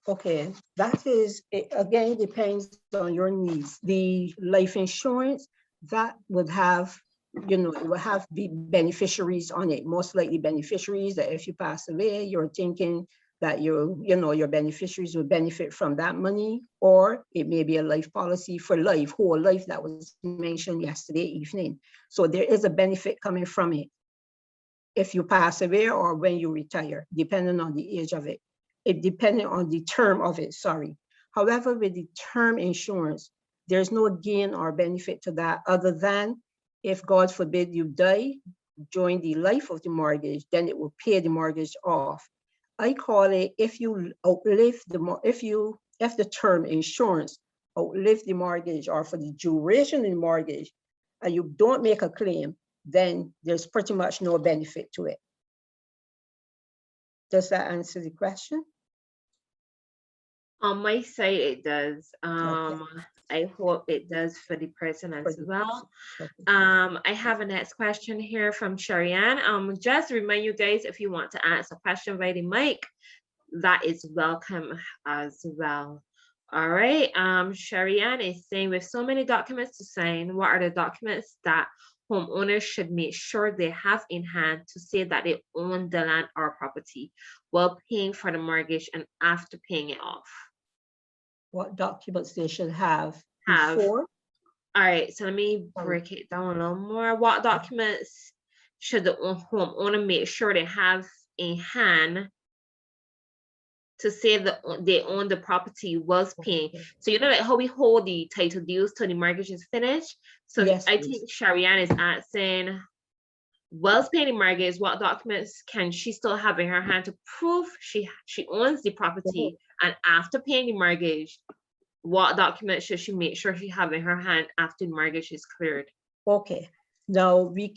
Okay, that is, it again depends on your needs. The life insurance, that would have, it will have the beneficiaries on it, most likely beneficiaries that if you pass away, you're thinking that your beneficiaries will benefit from that money, or it may be a life policy for life, whole life that was mentioned yesterday evening. So there is a benefit coming from it if you pass away or when you retire, depending on the age of it. It depending on the term of it, sorry. However, with the term insurance, there's no gain or benefit to that other than if God forbid you die during the life of the mortgage, then it will pay the mortgage off. I call it if the term insurance outlive the mortgage or for the duration of the mortgage and you don't make a claim, then there's pretty much no benefit to it. Does that answer the question? On my side, it does. Okay. I hope it does for the person as well. I have a next question here from Sharianne. Just to remind you guys, if you want to ask a question by the mic, that is welcome as well. All right. Sharianne is saying, with so many documents to sign, what are the documents that homeowners should make sure they have in hand to say that they own the land or property while paying for the mortgage and after paying it off? What documents they should have before? All right, so let me break it down a little more. What documents should the homeowner make sure they have in hand to say that they own the property whilst paying? So like how we hold the title deeds till the mortgage is finished. So yes, I think Sharianne is asking, whilst paying the mortgage, what documents can she still have in her hand to prove she owns the property? And after paying the mortgage, what documents should she make sure she have in her hand after the mortgage is cleared? Okay. Now we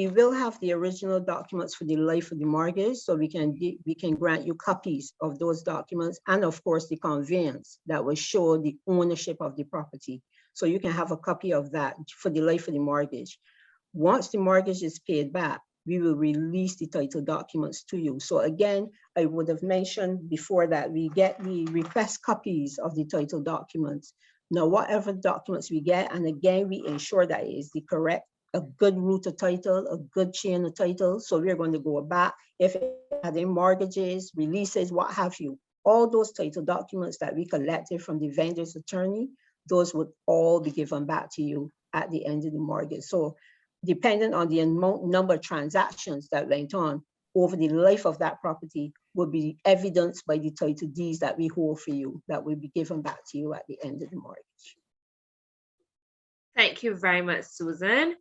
will have the original documents for the life of the mortgage, so we can grant you copies of those documents, and of course the conveyance that will show the ownership of the property. So you can have a copy of that for the life of the mortgage. Once the mortgage is paid back, we will release the title documents to you. So again, I would have mentioned before that we get the request copies of the title documents. Now, whatever documents we get, and again, we ensure that it is the correct a good root of title, a good chain of title. So we're going to go back. If it had any mortgages, releases, what have you, all those title documents that we collected from the vendor's attorney, those would all be given back to you at the end of the mortgage. So depending on the number of transactions that went on over the life of that property will be evidenced by the title deeds that we hold for you that will be given back to you at the end of the mortgage. Thank you very much, Susan.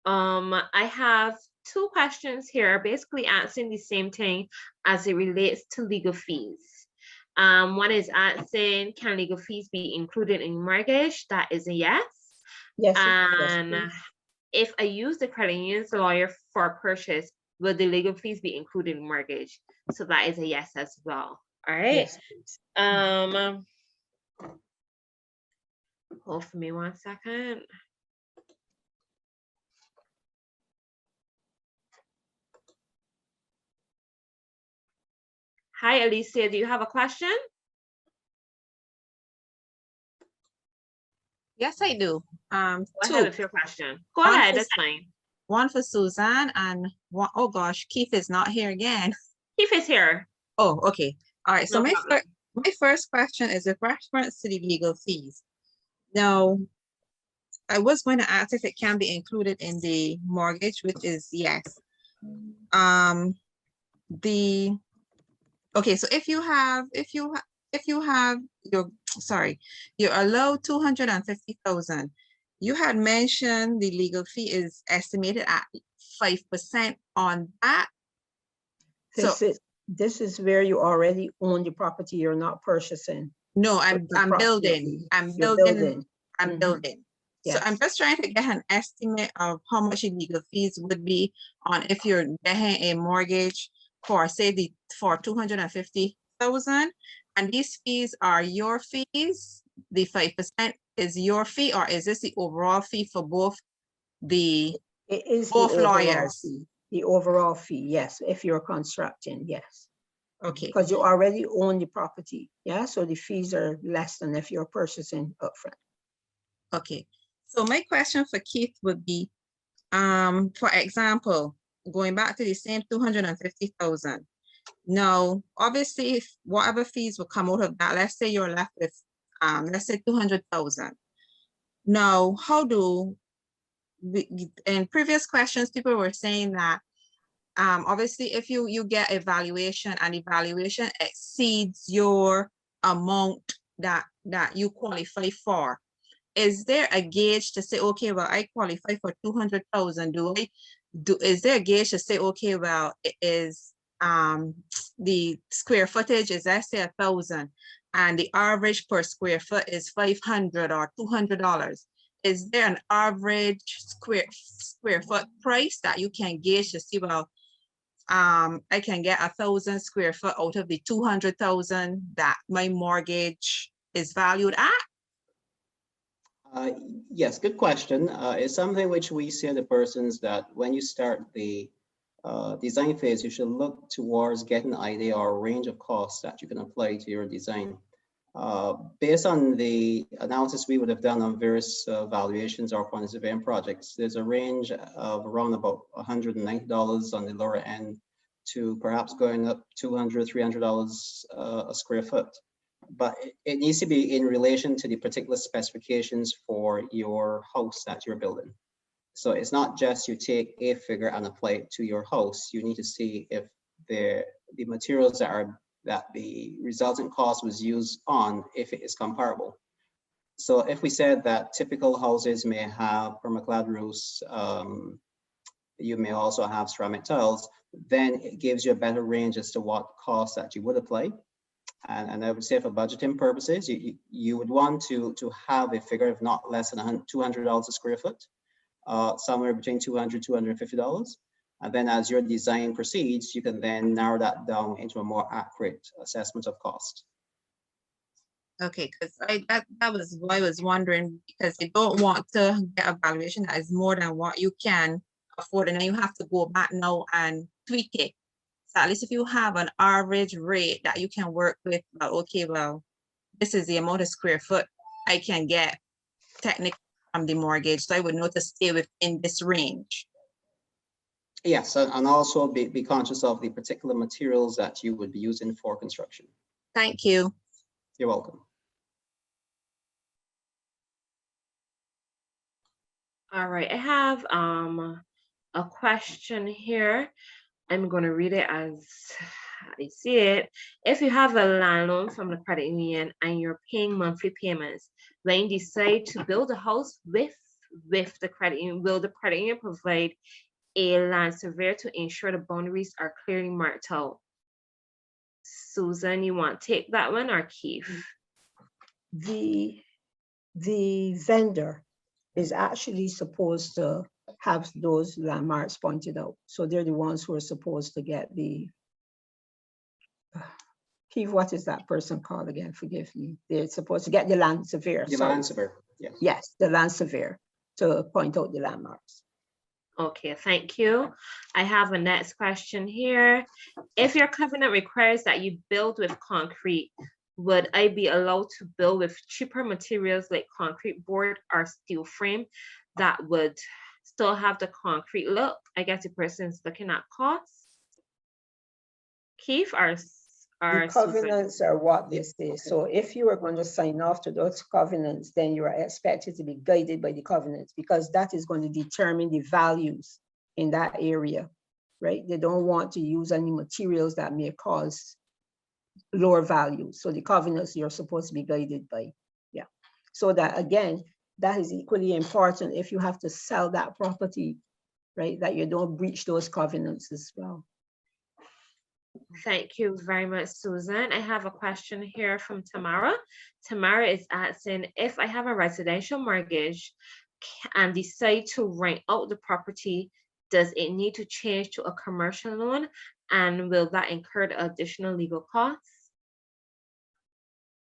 I have two questions here, basically answering the same thing as it relates to legal fees. One is asking, can legal fees be included in mortgage? That is a yes. Yes. And Yes, if I use the credit union's lawyer for purchase, will the legal fees be included in mortgage? So that is a yes as well. All right. yes, Hold for me 1 second. Hi, Alicia, do you have a question? Yes, I do. Go ahead Two. with your question. Go One ahead, for that's fine. One for Suzanne and one, oh gosh, Keith is not here again. Keith is here. Oh, okay. All right. So No problem. my first question is with reference to the legal fees. Now, I was going to ask if it can be included in the mortgage, which is yes. Okay, so if you have you're allowed 250,000. You had mentioned the legal fee is estimated at 5% on that. This is where you already own the property, you're not purchasing. No, I'm building. So I'm just trying to get an estimate of how much the legal fees would be on if you're getting a mortgage for, say, for 250,000, and these fees are your fees. The 5% is your fee, or is this the overall fee for both It is both the overall lawyers? fee. The overall fee, yes. If you're constructing, yes. Okay. Because you already own the property, yeah. So the fees are less than if you're purchasing upfront. Okay. So my question for Keith would be, for example, going back to the same 250,000. Now, obviously, if whatever fees will come out of that, let's say you're left with, let's say 200,000. Now, how do we, in previous questions, people were saying that, obviously, if you get a valuation and evaluation exceeds your amount that you qualify for, is there a gauge to say, okay, well, I qualify for 200,000? Is there a gauge to say, okay, well, it is the square footage is, let's say, 1,000, and the average per square foot is $500 or $200? Is there an average square foot price that you can gauge to see, well, I can get 1,000 square foot out of the 200,000 that my mortgage is valued at? Yes, good question. It's something which we say to persons that when you start the design phase, you should look towards getting an idea or a range of costs that you can apply to your design. Based on the analysis we would have done on various valuations or quantity surveying projects, there's a range of around about $190 on the lower end to perhaps going up $200, $300 a square foot. But it needs to be in relation to the particular specifications for your house that you're building. So it's not just you take a figure and apply it to your house. You need to see if the materials that the resultant cost was used on, if it is comparable. So if we said that typical houses may have permaclad roofs, you may also have ceramic tiles, then it gives you a better range as to what cost that you would apply. And I would say for budgeting purposes, you would want to have a figure of not less than $200 a square foot, somewhere between $200, $250. And then as your design proceeds, you can then narrow that down into a more accurate assessment of cost. Okay, because that was what I was wondering, because you don't want to get a valuation that is more than what you can afford, and then you have to go back now and tweak it. So at least if you have an average rate that you can work with, okay, well, this is the amount of square foot I can get technically from the mortgage. So I would know to stay within this range. Yes, and also be conscious of the particular materials that you would be using for construction. Thank you. You're welcome. All right, I have a question here. I'm going to read it as I see it. If you have a land loan from the credit union and you're paying monthly payments, when you decide to build a house with the credit union, will the credit union provide a land surveyor to ensure the boundaries are clearly marked out? Susan, you want to take that one, or Keith? The vendor is actually supposed to have those landmarks pointed out. So they're the ones who are supposed to get the, Keith, what is that person called again? Forgive me. They're supposed to get the land surveyor. The land surveyor, yes. Yes, the land surveyor to point out the landmarks. Okay, thank you. I have a next question here. If your covenant requires that you build with concrete, would I be allowed to build with cheaper materials like concrete board or steel frame that would still have the concrete look? I guess the person's looking at costs. Keith or The covenants are what they say. So if you are going to sign off to those covenants, then you are expected to be guided by the covenants, because that is going to determine the values in that area, right? They don't want to use any materials that may cause lower values. So the covenants you're supposed to be guided by. Yeah. So that, again, that is equally important if you have to sell that property, right? That you don't breach those covenants as well. Thank you very much, Susan. I have a question here from Tamara. Tamara is asking, if I have a residential mortgage and decide to rent out the property, does it need to change to a commercial loan? And will that incur additional legal costs?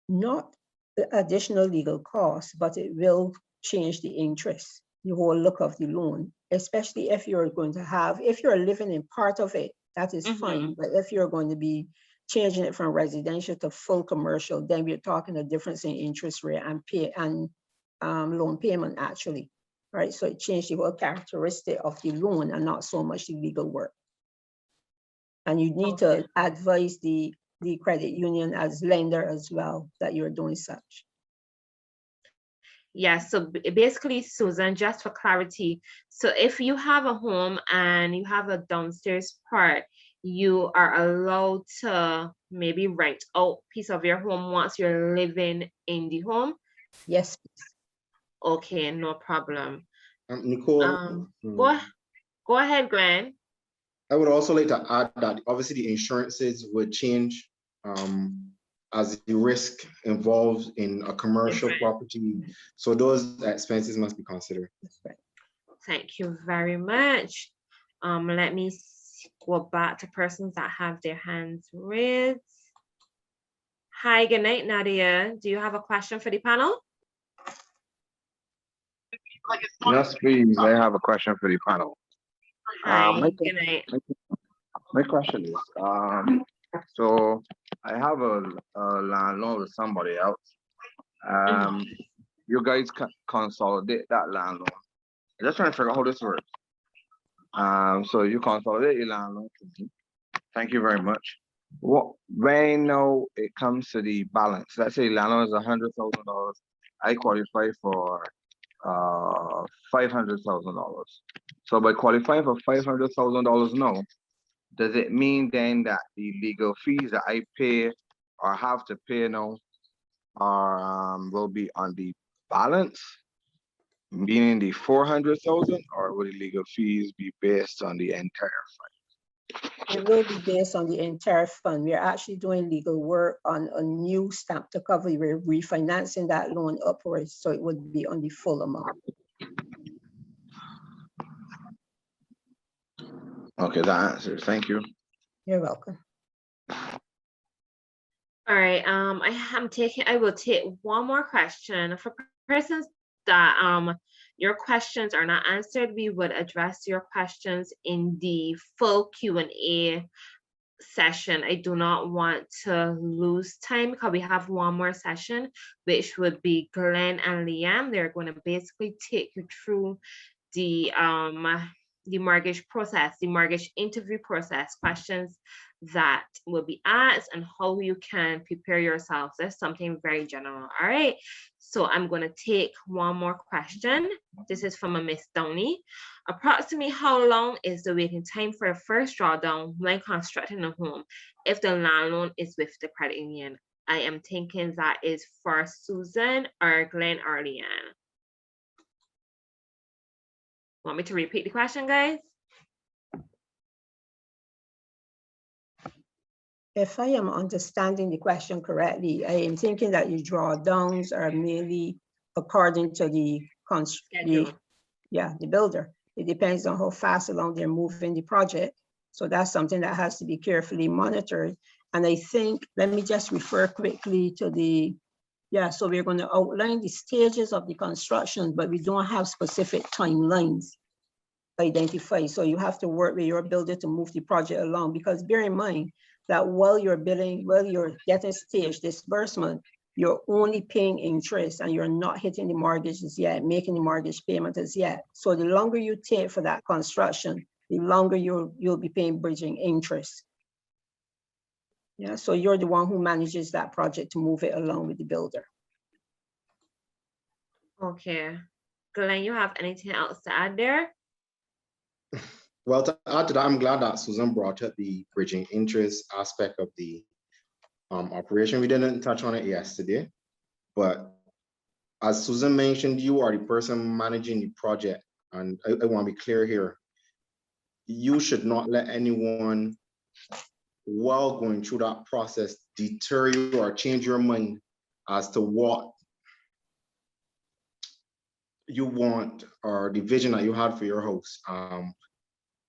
Not the additional legal costs, but it will change the interest, the whole look of the loan, especially if you're going to have, if you're living in part of it, that is fine. But if you're going to be changing it from residential to full commercial, then we're talking a difference in interest rate and pay and loan payment actually, right? So it changed the whole characteristic of the loan and not so much the legal work. And you need to advise the credit union as lender as well that you're doing such. Yeah, so basically, Susan, just for clarity, so if you have a home and you have a downstairs part, you are allowed to maybe rent out piece of your home once you're living in the home? Yes. Okay, no problem. Nicole, go ahead, Gwen. I would also like to add that obviously the insurances would change as the risk involved in a commercial property. So those expenses must be considered. That's right. Thank you very much. Let me go back to persons that have their hands raised. Hi, good night, Nadia. Do you have a question for the panel? Yes, please. I have a question for the panel. Hi, good night. My question is, so I have a land loan with somebody else. You guys consolidate that land loan. I'm just trying to figure out how this works. So you consolidate your land loan to me. Thank you very much. When now it comes to the balance, let's say land loan is $100,000. I qualify for $500,000. So by qualifying for $500,000 now, does it mean then that the legal fees that I pay or have to pay now are will be on the balance, meaning the 400,000, or will the legal fees be based on the entire fund? It will be based on the entire fund. We're actually doing legal work on a new stamp to cover. We're refinancing that loan upwards, so it would be on the full amount. Okay, that answers. Thank you. You're welcome. All right, I will take one more question. For persons that your questions are not answered, we would address your questions in the full Q&A session. I do not want to lose time because we have one more session, which would be Glenn and Leanne. They're going to basically take you through the mortgage process, the mortgage interview process, questions that will be asked and how you can prepare yourself. That's something very general. All right. So I'm going to take one more question. This is from a Miss Downey. Approximately how long is the waiting time for a first drawdown when constructing a home if the land loan is with the credit union? I am thinking that is for Susan or Glenn or Leanne. Want me to repeat the question, guys? If I am understanding the question correctly, I am thinking that your drawdowns are mainly according to the builder. It depends on how fast along they're moving the project. So that's something that has to be carefully monitored. And I think, let me just refer quickly to the, so we're going to outline the stages of the construction, but we don't have specific timelines identified. So you have to work with your builder to move the project along, because bear in mind that while you're building, while you're getting stage disbursement, you're only paying interest and you're not hitting the mortgages yet, making the mortgage payments yet. So the longer you take for that construction, the longer you'll be paying bridging interest. Yeah, so you're the one who manages that project to move it along with the builder. Okay. Glenn, you have anything else to add there? Well, to add to that, I'm glad that Susan brought up the bridging interest aspect of the operation. We didn't touch on it yesterday, but as Susan mentioned, you are the person managing the project. And I want to be clear here. You should not let anyone, while going through that process, deter you or change your mind as to what you want or the vision that you had for your house.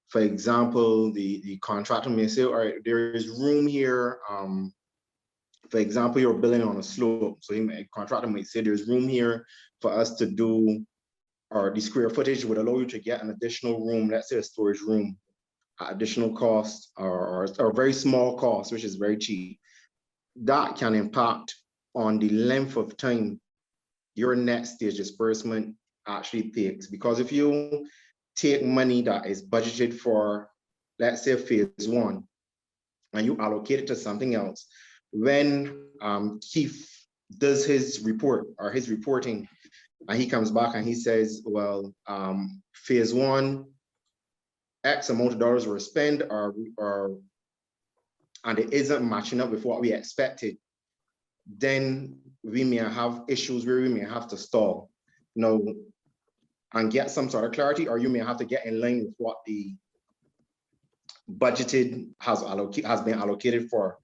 For example, the contractor may say, all right, there is room here. For example, you're building on a slope. So the contractor might say there's room here for us to do, or the square footage would allow you to get an additional room, let's say a storage room, additional cost or very small cost, which is very cheap. That can impact on the length of time your next stage disbursement actually takes. Because if you take money that is budgeted for, let's say phase 1, and you allocate it to something else, when Keith does his report or his reporting, and he comes back and he says, well, phase 1, X amount of dollars were spent, and it isn't matching up with what we expected, then we may have issues where we may have to stall, and get some sort of clarity, or you may have to get in line with what the budgeted has been allocated for.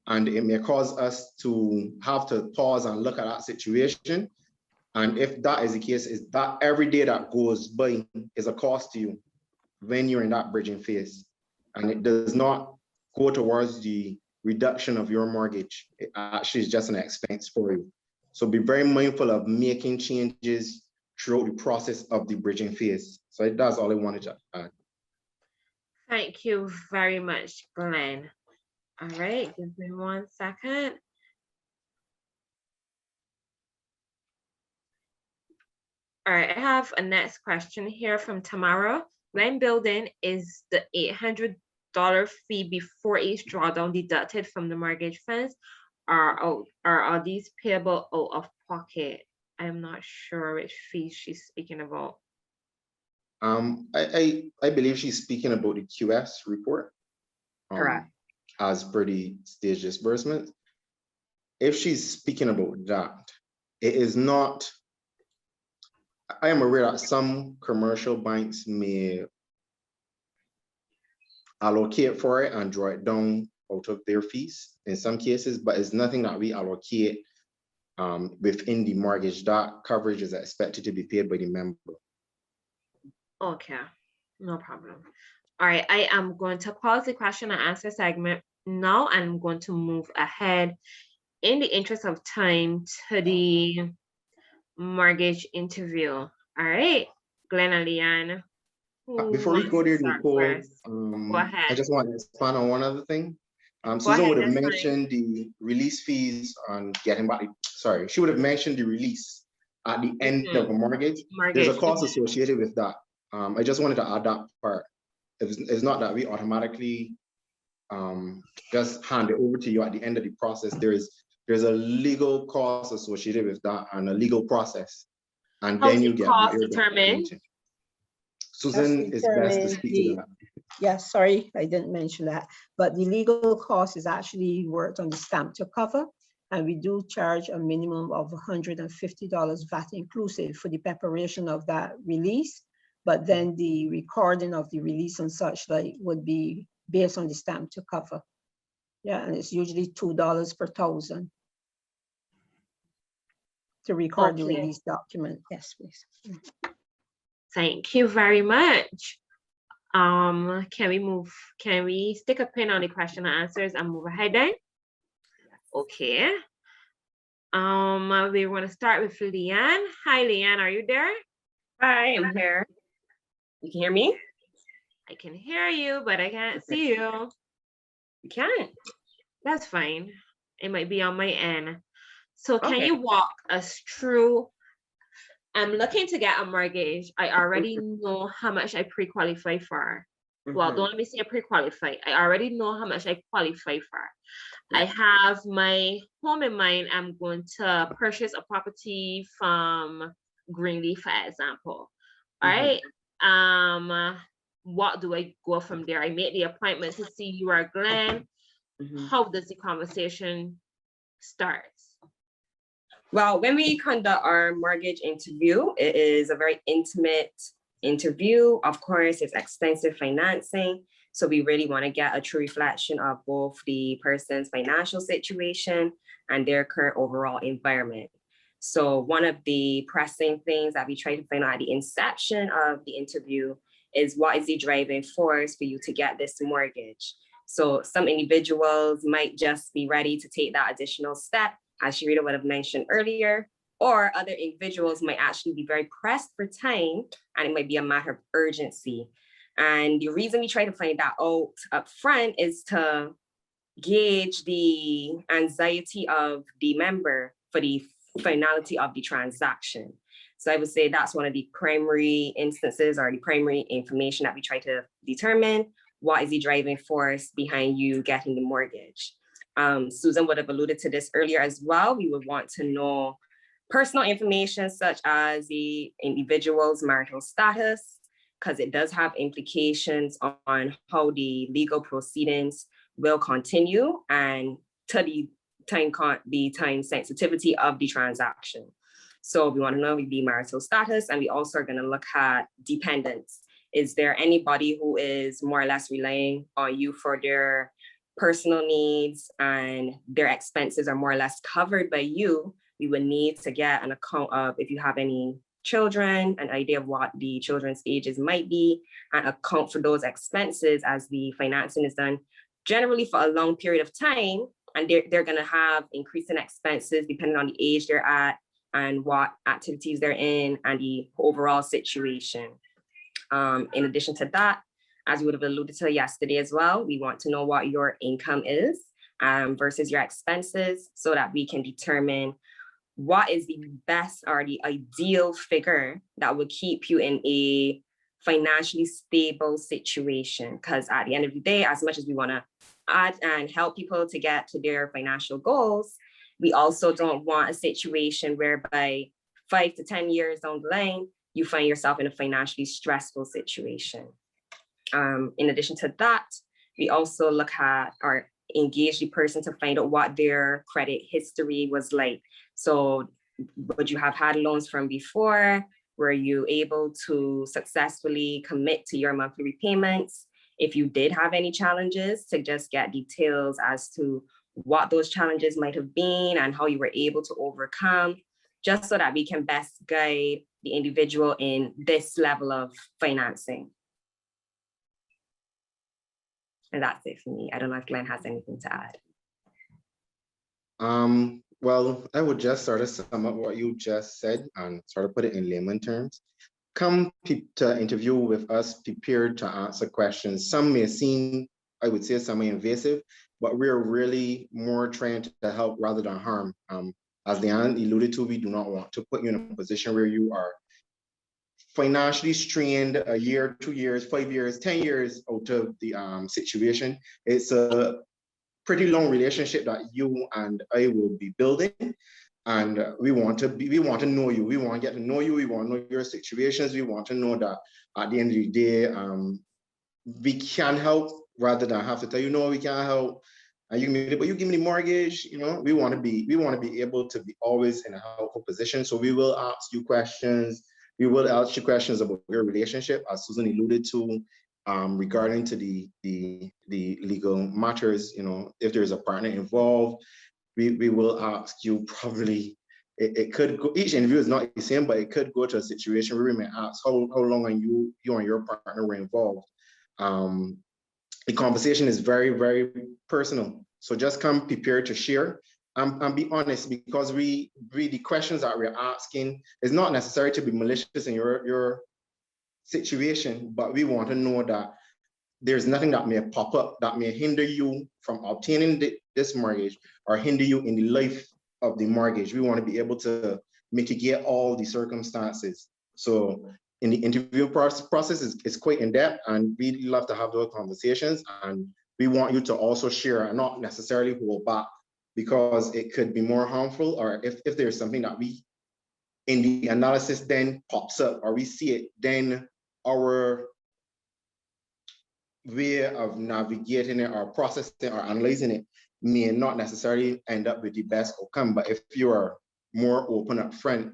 And it may cause us to have to pause and look at that situation. And if that is the case, is that every day that goes by is a cost to you when you're in that bridging phase. And it does not go towards the reduction of your mortgage. It actually is just an expense for you. So be very mindful of making changes throughout the process of the bridging phase. So that's all I wanted to add. Thank you very much, Glenn. All right, give me 1 second. All right, I have a next question here from Tamara. When building, is the $800 fee before each drawdown deducted from the mortgage funds, or are these payable out of pocket? I'm not sure which fee she's speaking about. I believe she's speaking about the QS report. Correct. As per the stage disbursement. If she's speaking about that, it is not, I am aware that some commercial banks may allocate for it and draw it down out of their fees in some cases, but it's nothing that we allocate within the mortgage. That coverage is expected to be paid by the member. Okay, no problem. All right, I am going to pause the question and answer segment now. I'm going to move ahead in the interest of time to the mortgage interview. All right, Glenn and Leanne. Before we go there, Nicole, go ahead. I just want to expand on one other thing. Susan would have that's fine. mentioned the release fees on getting back. Sorry, she would have mentioned the release at the end of a mortgage. There's a cost associated with that. I just wanted to add that part. It's not that we automatically just hand it over to you at the end of the process. There's a legal cost associated with that and a legal process, and then you get cost determined. Susan is best to speak to that. Yes, sorry, I didn't mention that, but the legal cost is actually worked on the stamp to cover, and we do charge a minimum of $150 VAT inclusive for the preparation of that release, but then the recording of the release and such like would be based on the stamp to cover. Yeah, and it's usually $2 per 1,000 to record the release document. Yes, please. Thank you very much. Can we stick a pin on the question and answers and move ahead then? Okay. We want to start with Leanne. Hi, Leanne, are you there? Hi, I'm here. You can hear me? I can hear you, but I can't see you. You can't? That's fine. It might be on my end. So can you walk us through? I'm looking to get a mortgage. I already know how much I pre-qualify for. Well, don't let me say I pre-qualify. I already know how much I qualify for. I have my home in mind. I'm going to purchase a property from Greenleaf, for example. All right. What do I go from there? I made the appointment to see you or Glenn. How does the conversation start? Well, when we conduct our mortgage interview, it is a very intimate interview. Of course, it's extensive financing. So we really want to get a true reflection of both the person's financial situation and their current overall environment. So one of the pressing things that we try to find out at the inception of the interview is what is the driving force for you to get this mortgage? So some individuals might just be ready to take that additional step, as Cherita would have mentioned earlier, or other individuals might actually be very pressed for time and it might be a matter of urgency. And the reason we try to find that out up front is to gauge the anxiety of the member for the finality of the transaction. So I would say that's one of the primary instances or the primary information that we try to determine. What is the driving force behind you getting the mortgage? Susan would have alluded to this earlier as well. We would want to know personal information such as the individual's marital status, because it does have implications on how the legal proceedings will continue and to the time sensitivity of the transaction. So we want to know the marital status, and we also are going to look at dependents. Is there anybody who is more or less relying on you for their personal needs and their expenses are more or less covered by you? We would need to get an account of if you have any children, an idea of what the children's ages might be, and account for those expenses as the financing is done generally for a long period of time. And they're going to have increasing expenses depending on the age they're at and what activities they're in and the overall situation. In addition to that, as we would have alluded to yesterday as well, we want to know what your income is versus your expenses so that we can determine what is the best or the ideal figure that would keep you in a financially stable situation. Because at the end of the day, as much as we want to add and help people to get to their financial goals, we also don't want a situation whereby 5 to 10 years down the line, you find yourself in a financially stressful situation. In addition to that, we also look at or engage the person to find out what their credit history was like. So would you have had loans from before? Were you able to successfully commit to your monthly repayments? If you did have any challenges, to just get details as to what those challenges might have been and how you were able to overcome, just so that we can best guide the individual in this level of financing. And that's it for me. I don't know if Glenn has anything to add. Well, I would just sort of sum up what you just said and sort of put it in layman terms. Come to interview with us prepared to answer questions. Some may seem I would say, semi-invasive, but we're really more trying to help rather than harm. As Leanne alluded to, we do not want to put you in a position where you are financially strained a year, 2 years, 5 years, 10 years out of the situation. It's a pretty long relationship that you and I will be building. And we want to know you. We want to get to know you. We want to know your situations. We want to know that at the end of the day, we can help rather than have to tell you, no, we can't help. And you give me, but you give me the mortgage. You know, we want to be able to be always in a helpful position. So we will ask you questions. We will ask you questions about your relationship, as Susan alluded to, regarding to the legal matters. You know, if there is a partner involved, we will ask you probably. It could go. Each interview is not the same, but it could go to a situation where we may ask how long and you and your partner were involved. The conversation is very, very personal. So just come prepared to share and be honest, because the questions that we're asking is not necessary to be malicious in your situation, but we want to know that there's nothing that may pop up that may hinder you from obtaining this mortgage or hinder you in the life of the mortgage. We want to be able to mitigate all the circumstances. So in the interview process is quite in-depth, and we love to have those conversations. And we want you to also share and not necessarily hold back, because it could be more harmful, or if there's something that we, in the analysis, then pops up or we see it, then our way of navigating it or processing or analyzing it may not necessarily end up with the best outcome. But if you are more open up front,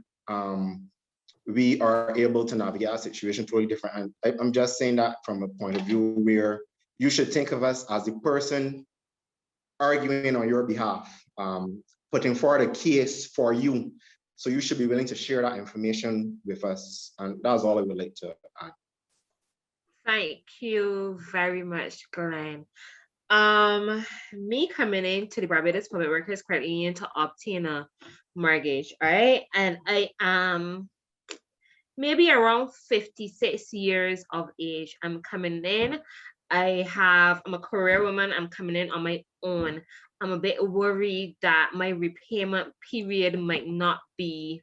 we are able to navigate our situation totally different. And I'm just saying that from a point of view where you should think of us as the person arguing on your behalf, putting forward a case for you. So you should be willing to share that information with us. And that's all I would like to add. Thank you very much, Glenn. Me coming into the Barbados Public Workers Credit Union to obtain a mortgage, all right? And I am maybe around 56 years of age. I'm coming in. I'm a career woman. I'm coming in on my own. I'm a bit worried that my repayment period might not be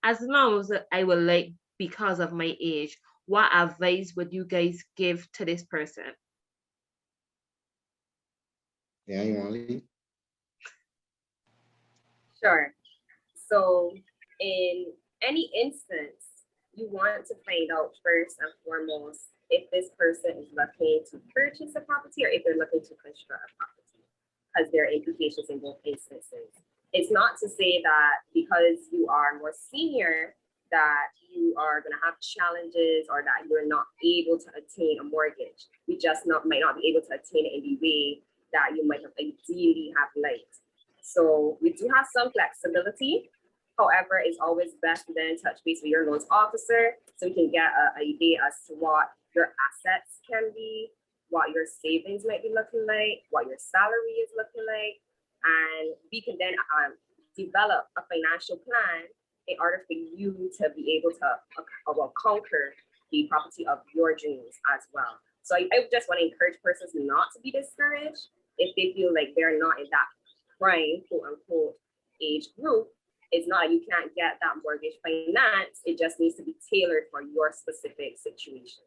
as long as I would like because of my age. What advice would you guys give to this person? Yeah, you want to lead? Sure. So in any instance, you want to find out first and foremost if this person is looking to purchase a property or if they're looking to construct a property, because there are implications in both instances. It's not to say that because you are more senior that you are going to have challenges or that you're not able to attain a mortgage. You just might not be able to attain it in the way that you might have ideally have liked. So we do have some flexibility. However, it's always best to then touch base with your loans officer so we can get an idea as to what your assets can be, what your savings might be looking like, what your salary is looking like, and we can then develop a financial plan in order for you to be able to conquer the property of your dreams as well. So I just want to encourage persons not to be discouraged if they feel like they're not in that prime, quote unquote, age group. It's not that you can't get that mortgage finance. It just needs to be tailored for your specific situation.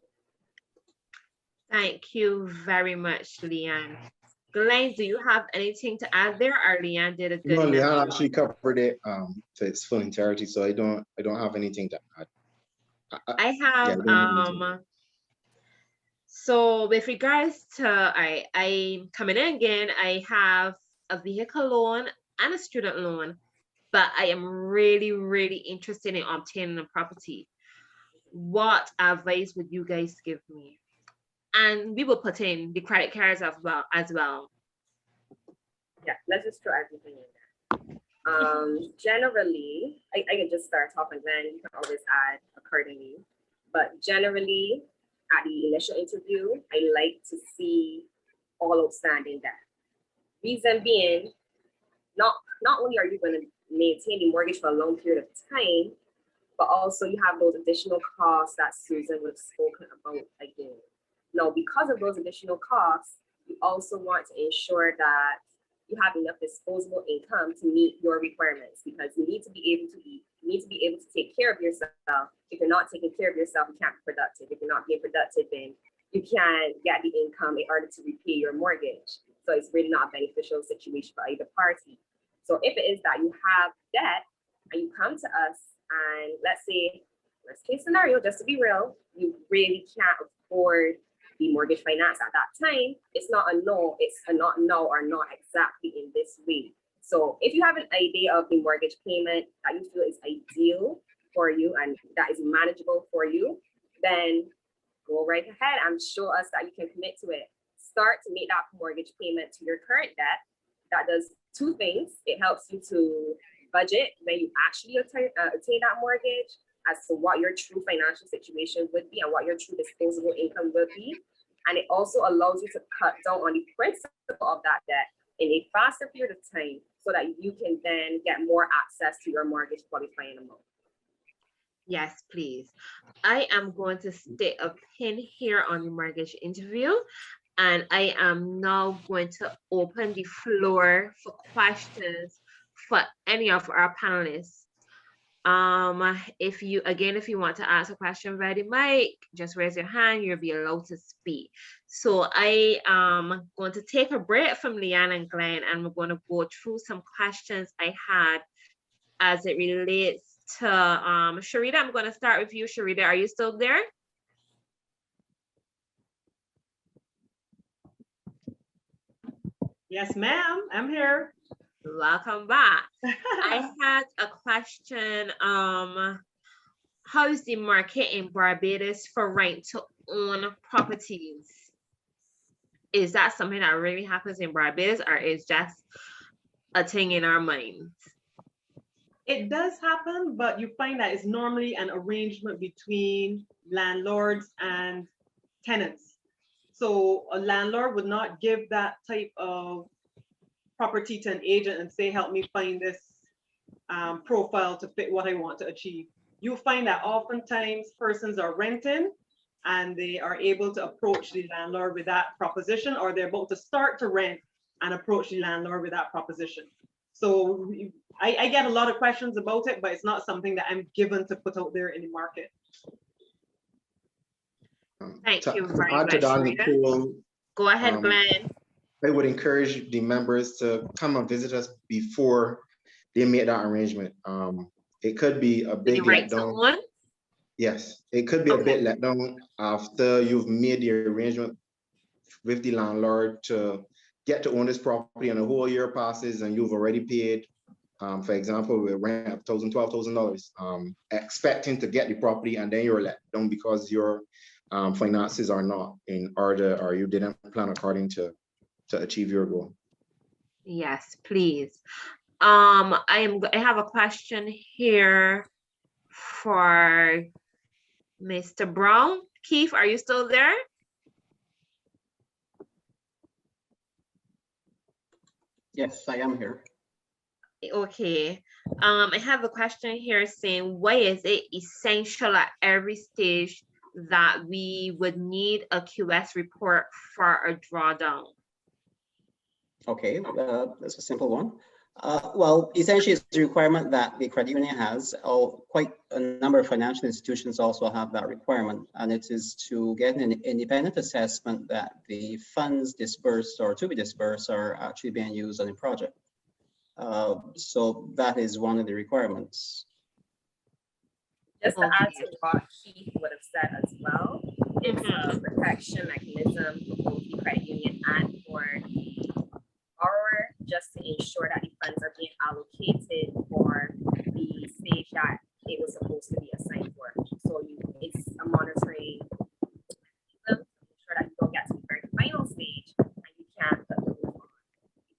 Thank you very much, Leanne. Glenn, do you have anything to add there, or Leanne did a good No, enough Leanne job? actually covered it to its full entirety, so I don't have anything to add. I have so with regards to I coming in again, I have a vehicle loan and a student loan, but I am really, really interested in obtaining a property. What advice would you guys give me? And we will put in the credit cards as well. Yeah, let's just throw everything in there. Generally, I can just start off and then you can always add accordingly. But generally, at the initial interview, I like to see all outstanding debt. Reason being, not only are you going to maintain the mortgage for a long period of time, but also you have those additional costs that Susan would have spoken about again. Now, because of those additional costs, You also want to ensure that you have enough disposable income to meet your requirements, because you need to be able to eat, you need to be able to take care of yourself. If you're not taking care of yourself, you can't be productive. If you're not being productive, then you can't get the income in order to repay your mortgage. So it's really not a beneficial situation for either party. So if it is that you have debt and you come to us and let's say, worst case scenario, just to be real, you really can't afford the mortgage finance at that time, it's not a no, it's a not no or not exactly in this way. So if you have an idea of the mortgage payment that you feel is ideal for you and that is manageable for you, then go right ahead and show us that you can commit to it. Start to make that mortgage payment to your current debt. That does two things. It helps you to budget when you actually attain that mortgage, as to what your true financial situation would be and what your true disposable income would be. And it also allows you to cut down on the principal of that debt in a faster period of time so that you can then get more access to your mortgage qualifying amount. Yes, please. I am going to stick a pin here on the mortgage interview, and I am now going to open the floor for questions for any of our panelists. If you want to ask a question via the mic, just raise your hand, you'll be allowed to speak. So I am going to take a break from Leanne and Glenn, and we're going to go through some questions I had as it relates to Cherita. I'm going to start with you, Cherita. Are you still there? Yes, ma'am, I'm here. Welcome back. I had a question. How is the market in Barbados for rent to own properties? Is that something that really happens in Barbados, or is just a thing in our minds? It does happen, but you find that it's normally an arrangement between landlords and tenants. So a landlord would not give that type of property to an agent and say, help me find this profile to fit what I want to achieve. You find that oftentimes persons are renting and they are able to approach the landlord with that proposition, or they're about to start to rent and approach the landlord with that proposition. So I get a lot of questions about it, but it's not something that I'm given to put out there in the market. Thank you very Add to much, that, Cherita. Nicole, Go ahead, Glenn. I would encourage the members to come and visit us before they make that arrangement. It could be a big letdown. Yes, it could be a bit let down after you've made the arrangement with the landlord to get to own this property, and a whole year passes and you've already paid, for example, we rent of $1,000, $12,000, expecting to get the property, and then you're let down because your finances are not in order, or you didn't plan according to achieve your goal. Yes, please. I have a question here for Mr. Browne. Keith, are you still there? Yes, I am here. Okay. I have a question here saying, why is it essential at every stage that we would need a QS report for a drawdown? Okay, that's a simple one. Well, essentially, it's a requirement that the credit union has. Quite a number of financial institutions also have that requirement, and it is to get an independent assessment that the funds disbursed or to be disbursed are actually being used on the project. So that is one of the requirements. Just to add to what Keith would have said as well, it's a protection mechanism for both the credit union and for the borrower, just to ensure that the funds are being allocated for the stage that it was supposed to be assigned for. So it's a monitoring mechanism to ensure that you don't get to the very final stage and you can't put the roof on,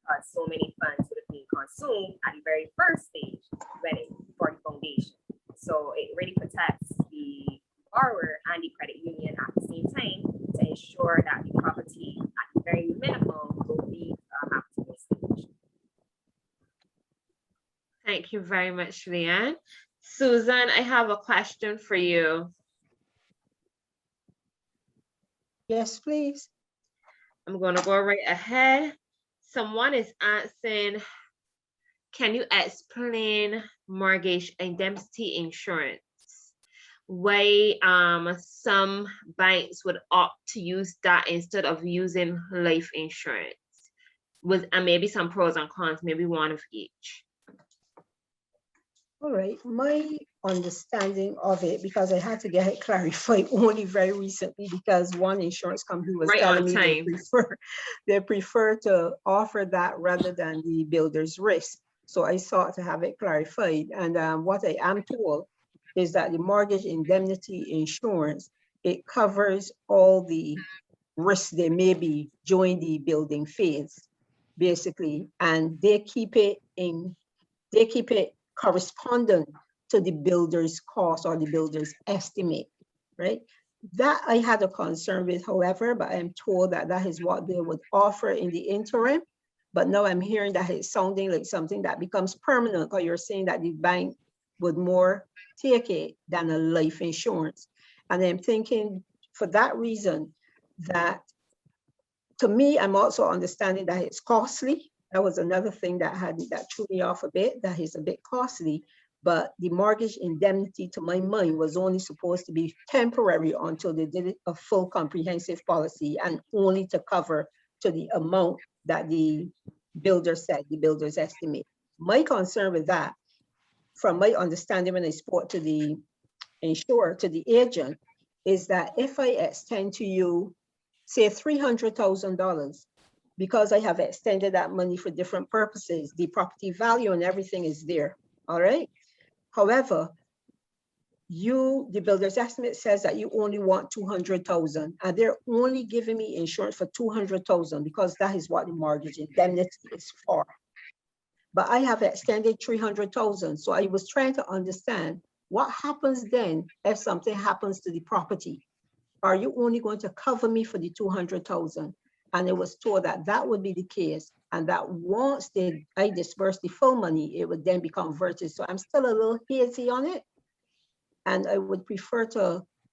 because so many funds would have been consumed at the very first stage ready for the foundation. So it really protects the borrower and the credit union at the same time to ensure that the property at the very minimum will be habitable stage. Thank you very much, Leanne. Susan, I have a question for you. Yes, please. I'm gonna go right ahead. Someone is asking, can you explain mortgage indemnity insurance? Why some banks would opt to use that instead of using life insurance? And maybe some pros and cons, maybe one of each. All right, my understanding of it, because I had to get it clarified only very recently, because one insurance company was Right telling on me time. they prefer to offer that rather than the builder's risk. So I sought to have it clarified. And what I am told is that the mortgage indemnity insurance, it covers all the risks there may be during the building phase, basically, and they keep it correspondent to the builder's cost or the builder's estimate, right? That I had a concern with, however, but I'm told that that is what they would offer in the interim. But now I'm hearing that it's sounding like something that becomes permanent, because you're saying that the bank would more take it than a life insurance. And I'm thinking for that reason that, to me, I'm also understanding that it's costly. That was another thing that threw me off a bit, that is a bit costly. But the mortgage indemnity, to my mind, was only supposed to be temporary until they did a full comprehensive policy, and only to cover to the amount that the builder said, the builder's estimate. My concern with that, from my understanding when I spoke to the insurer, to the agent, is that if I extend to you, say $300,000, because I have extended that money for different purposes, the property value and everything is there, all right? However, the builder's estimate says that you only want 200,000, and they're only giving me insurance for 200,000 because that is what the mortgage indemnity is for. But I have extended 300,000. So I was trying to understand what happens then if something happens to the property. Are you only going to cover me for the 200,000? And it was told that that would be the case, and that once I disperse the full money, it would then be converted. So I'm still a little hazy on it. And I would prefer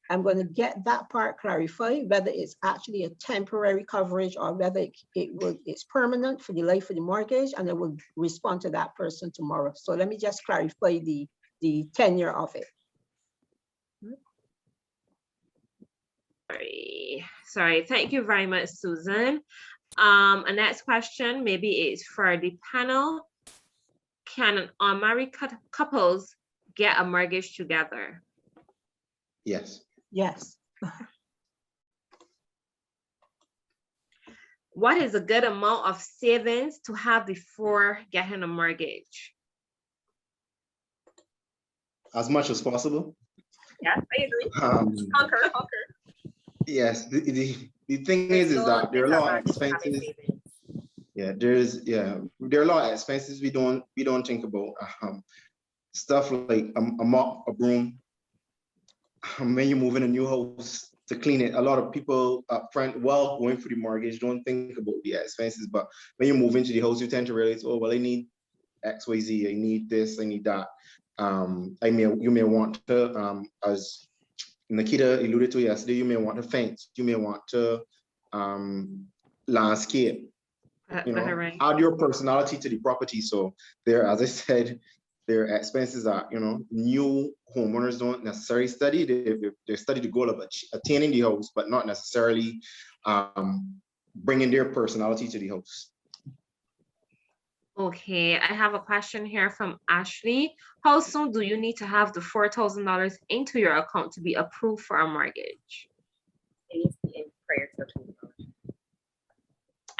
I'm going to get that part clarified, whether it's actually a temporary coverage or whether it's permanent for the life of the mortgage, and I will respond to that person tomorrow. So let me just clarify the tenure of it. Sorry, thank you very much, Susan. A next question, maybe it's for the panel. Can unmarried couples get a mortgage together? Yes. Yes. What is a good amount of savings to have before getting a mortgage? As much as possible. Yes, I agree. Conquer. Yes, the thing is that there are a lot of expenses. Yeah, there are a lot of expenses we don't think about. Stuff like a mop, a broom. When you move in a new house, to clean it, a lot of people up front, while going for the mortgage, don't think about the expenses. But when you move into the house, you tend to realize, oh well, I need XYZ, I need this, I need that. You may want to, as Nikita alluded to yesterday, you may want a fence, you may want to landscape, add your personality to the property. So there, as I said, there are expenses that new homeowners don't necessarily study. They study the goal of attaining the house, but not necessarily bringing their personality to the house. Okay, I have a question here from Ashley. How soon do you need to have the $4,000 into your account to be approved for a mortgage? It needs to be in prior to approval.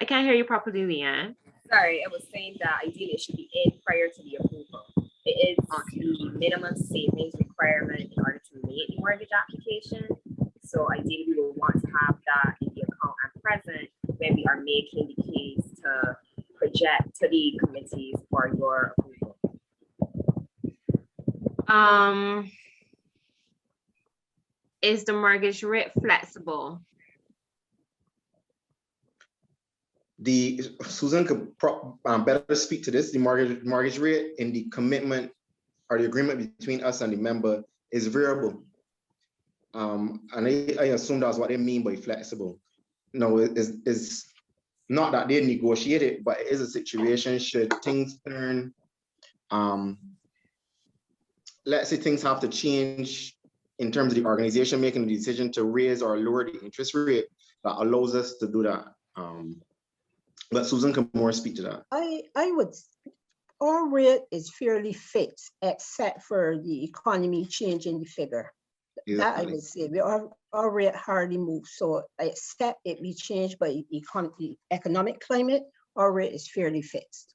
I can't hear you properly, Leanne. Sorry, I was saying that ideally it should be in prior to the approval. It is the minimum savings requirement in order to make the mortgage application. So ideally we will want to have that in the account and present when we are making the case to project to the committees for your approval. Is the mortgage rate flexible? Susan could better speak to this. The mortgage rate in the commitment or the agreement between us and the member is variable. And I assume that's what they mean by flexible. No, it's not that they negotiate it, but it is a situation should things turn, let's say things have to change in terms of the organization making a decision to raise or lower the interest rate, that allows us to do that. But Susan can more speak to that. I would, our rate is fairly fixed, except for the economy changing the figure. That I would say, our rate hardly moves. So except it be changed by the economic climate, our rate is fairly fixed.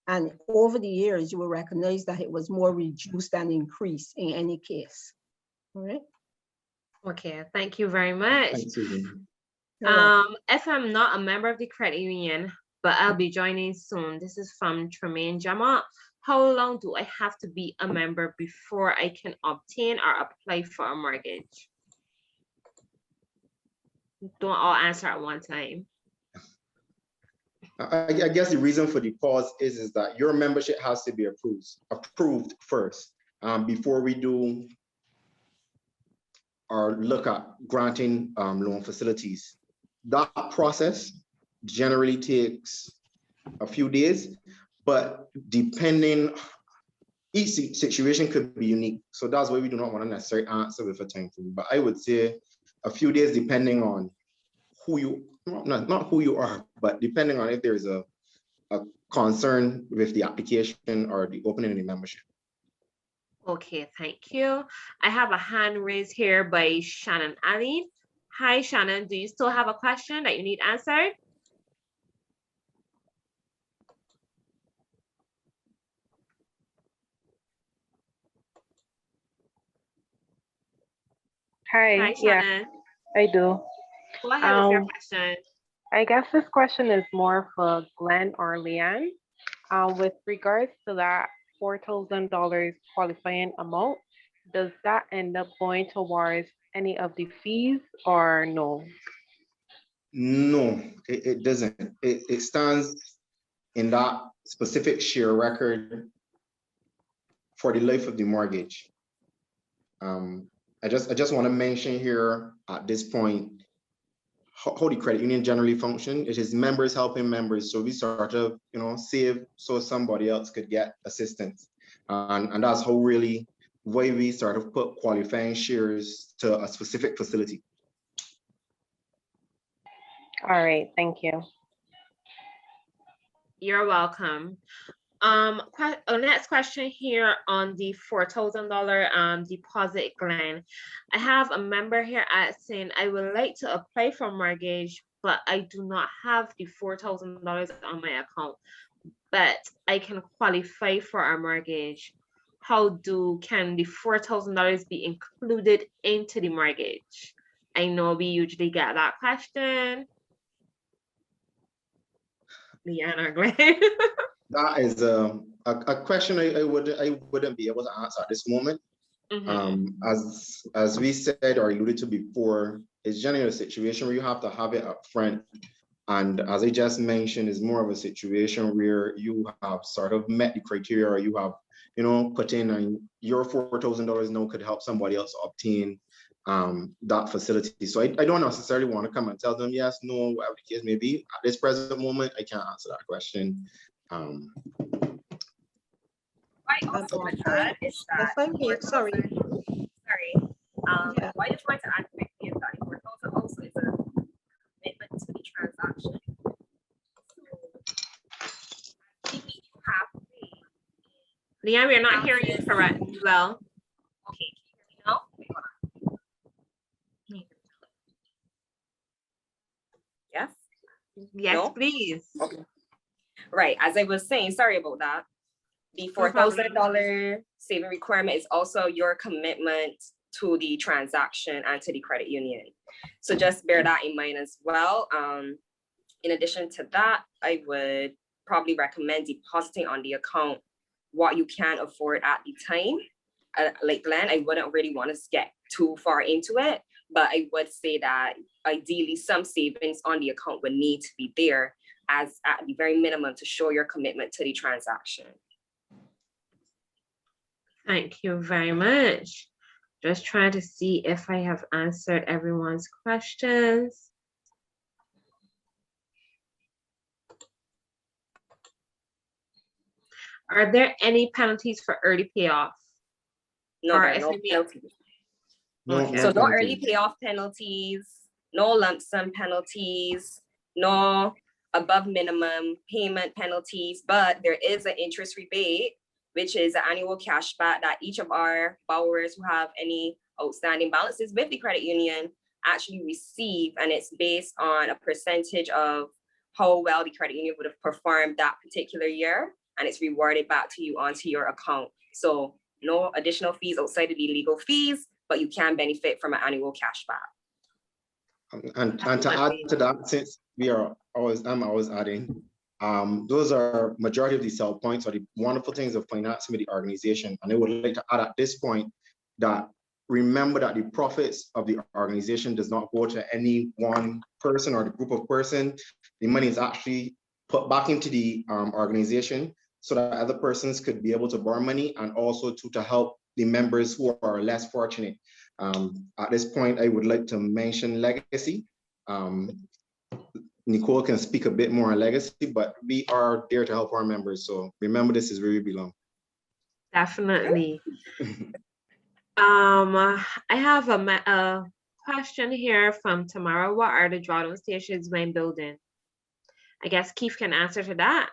And over the years, you will recognize that it was more reduced than increased in any case. All right. Okay, thank you very much. Thanks, Susan. If I'm not a member of the credit union, but I'll be joining soon. This is from Tremaine Jama. How long do I have to be a member before I can obtain or apply for a mortgage? Don't all answer at one time. I guess the reason for the pause is that your membership has to be approved first, before we do or look at granting loan facilities. That process generally takes a few days, but depending, each situation could be unique. So that's why we do not want to necessarily answer with a time frame. But I would say a few days, depending on who you, not who you are, but depending on if there's a concern with the application or the opening of the membership. Okay, thank you. I have a hand raised here by Shannon Ali. Hi, Shannon. Do you still have a question that you need answered? Hi, yeah, Shannon. I do. Go ahead with your question. I guess this question is more for Glenn or Leanne. With regards to that $4,000 qualifying amount, does that end up going towards any of the fees or no? No, it doesn't. It stands in that specific share record for the life of the mortgage. I just want to mention here at this point how the credit union generally function. It is members helping members. So we sort of, save so somebody else could get assistance. And that's how really why we sort of put qualifying shares to a specific facility. All right, thank you. You're welcome. Next question here on the $4,000 deposit, Glenn. I have a member here asking, I would like to apply for mortgage, but I do not have the $4,000 on my account, but I can qualify for a mortgage. How can the $4,000 be included into the mortgage? I know we usually get that question. Leanne or Glenn? That is a question I wouldn't be able to answer at this moment. As we said or alluded to before, it's generally a situation where you have to have it up front. And as I just mentioned, it's more of a situation where you have sort of met the criteria, or you have, put in, and your $4,000 now could help somebody else obtain that facility. So I don't necessarily want to come and tell them yes, no, whatever the case may be. At this present moment, I can't answer that question. I also want to add is that Why I just want to add quickly is that $4,000 also is a commitment to the transaction. So you have to pay. Leanne, we're not hearing you correct well. Okay, can you hear me now? Wait, hold on. Yes? Yes, No? please. Okay. Right, as I was saying, sorry about that. The $4,000 saving requirement is also your commitment to the transaction and to the credit union. So just bear that in mind as well. In addition to that, I would probably recommend depositing on the account what you can afford at the time. Like Glenn, I wouldn't really want to get too far into it, but I would say that ideally some savings on the account would need to be there as at the very minimum to show your commitment to the transaction. Thank you very much. Just trying to see if I have answered everyone's questions. Are there any penalties for early payoff? No, Or there are no SME? penalties. Okay. So no early payoff penalties, no lump sum penalties, no above minimum payment penalties, but there is an interest rebate, which is an annual cashback that each of our borrowers who have any outstanding balances with the credit union actually receive, and it's based on a percentage of how well the credit union would have performed that particular year, and it's rewarded back to you onto your account. So no additional fees outside of the legal fees, but you can benefit from an annual cashback. And to add to that, since I'm always adding, those are majority of the sell points or the wonderful things of financing with the organization. And I would like to add at this point that remember that the profits of the organization does not go to any one person or the group of person. The money is actually put back into the organization so that other persons could be able to borrow money, and also to help the members who are less fortunate. At this point, I would like to mention legacy. Nicole can speak a bit more on legacy, but we are there to help our members. So remember, this is where we belong. Definitely. I have a question here from Tamara. What are the drawdown stations when building? I guess Keith can answer to that.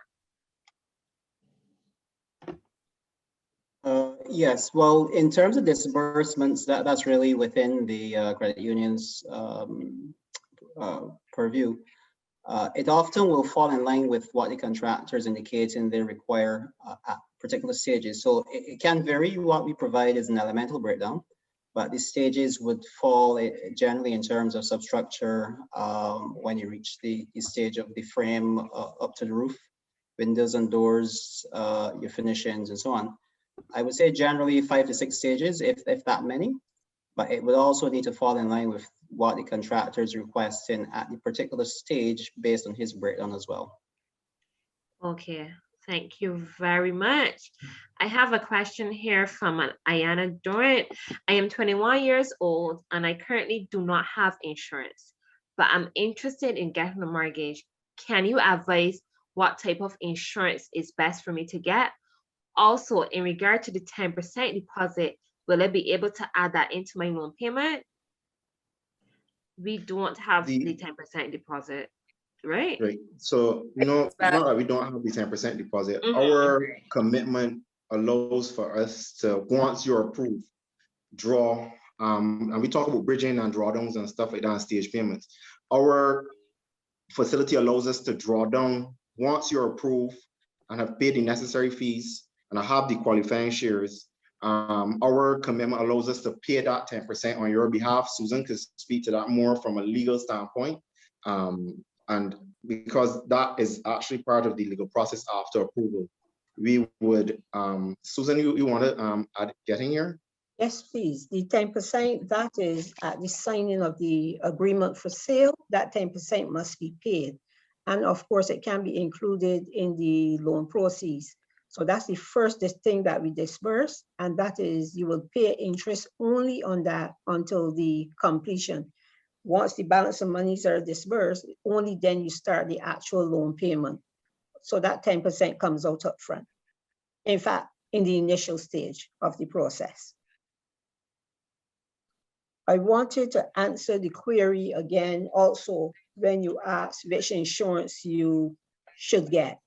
Yes, well, in terms of disbursements, that's really within the credit union's purview. It often will fall in line with what the contractors indicate and they require at particular stages. So it can vary. What we provide is an elemental breakdown, but the stages would fall generally in terms of substructure when you reach the stage of the frame up to the roof, windows and doors, your finishings and so on. I would say generally 5 to 6 stages, if that many, but it would also need to fall in line with what the contractor is requesting at the particular stage based on his breakdown as well. Okay, thank you very much. I have a question here from Ayana Durant. I am 21 years old and I currently do not have insurance, but I'm interested in getting a mortgage. Can you advise what type of insurance is best for me to get? Also, in regard to the 10% deposit, will I be able to add that into my loan payment? We don't have the 10% deposit, right? Right. So, it's not that we don't have the 10% deposit. Our commitment allows for us to, once you're approved, draw, and we talk about bridging and drawdowns and stuff like that, and stage payments. Our facility allows us to draw down once you're approved and have paid the necessary fees and have the qualifying shares. Our commitment allows us to pay that 10% on your behalf. Susan could speak to that more from a legal standpoint. And because that is actually part of the legal process after approval, we would, Susan, you want to get in here? Yes, please. The 10%, that is at the signing of the agreement for sale, that 10% must be paid. And of course, it can be included in the loan proceeds. So that's the first thing that we disperse, and that is you will pay interest only on that until the completion. Once the balance of monies are disbursed, only then you start the actual loan payment. So that 10% comes out up front. In fact, in the initial stage of the process. I wanted to answer the query again also when you asked which insurance you should get.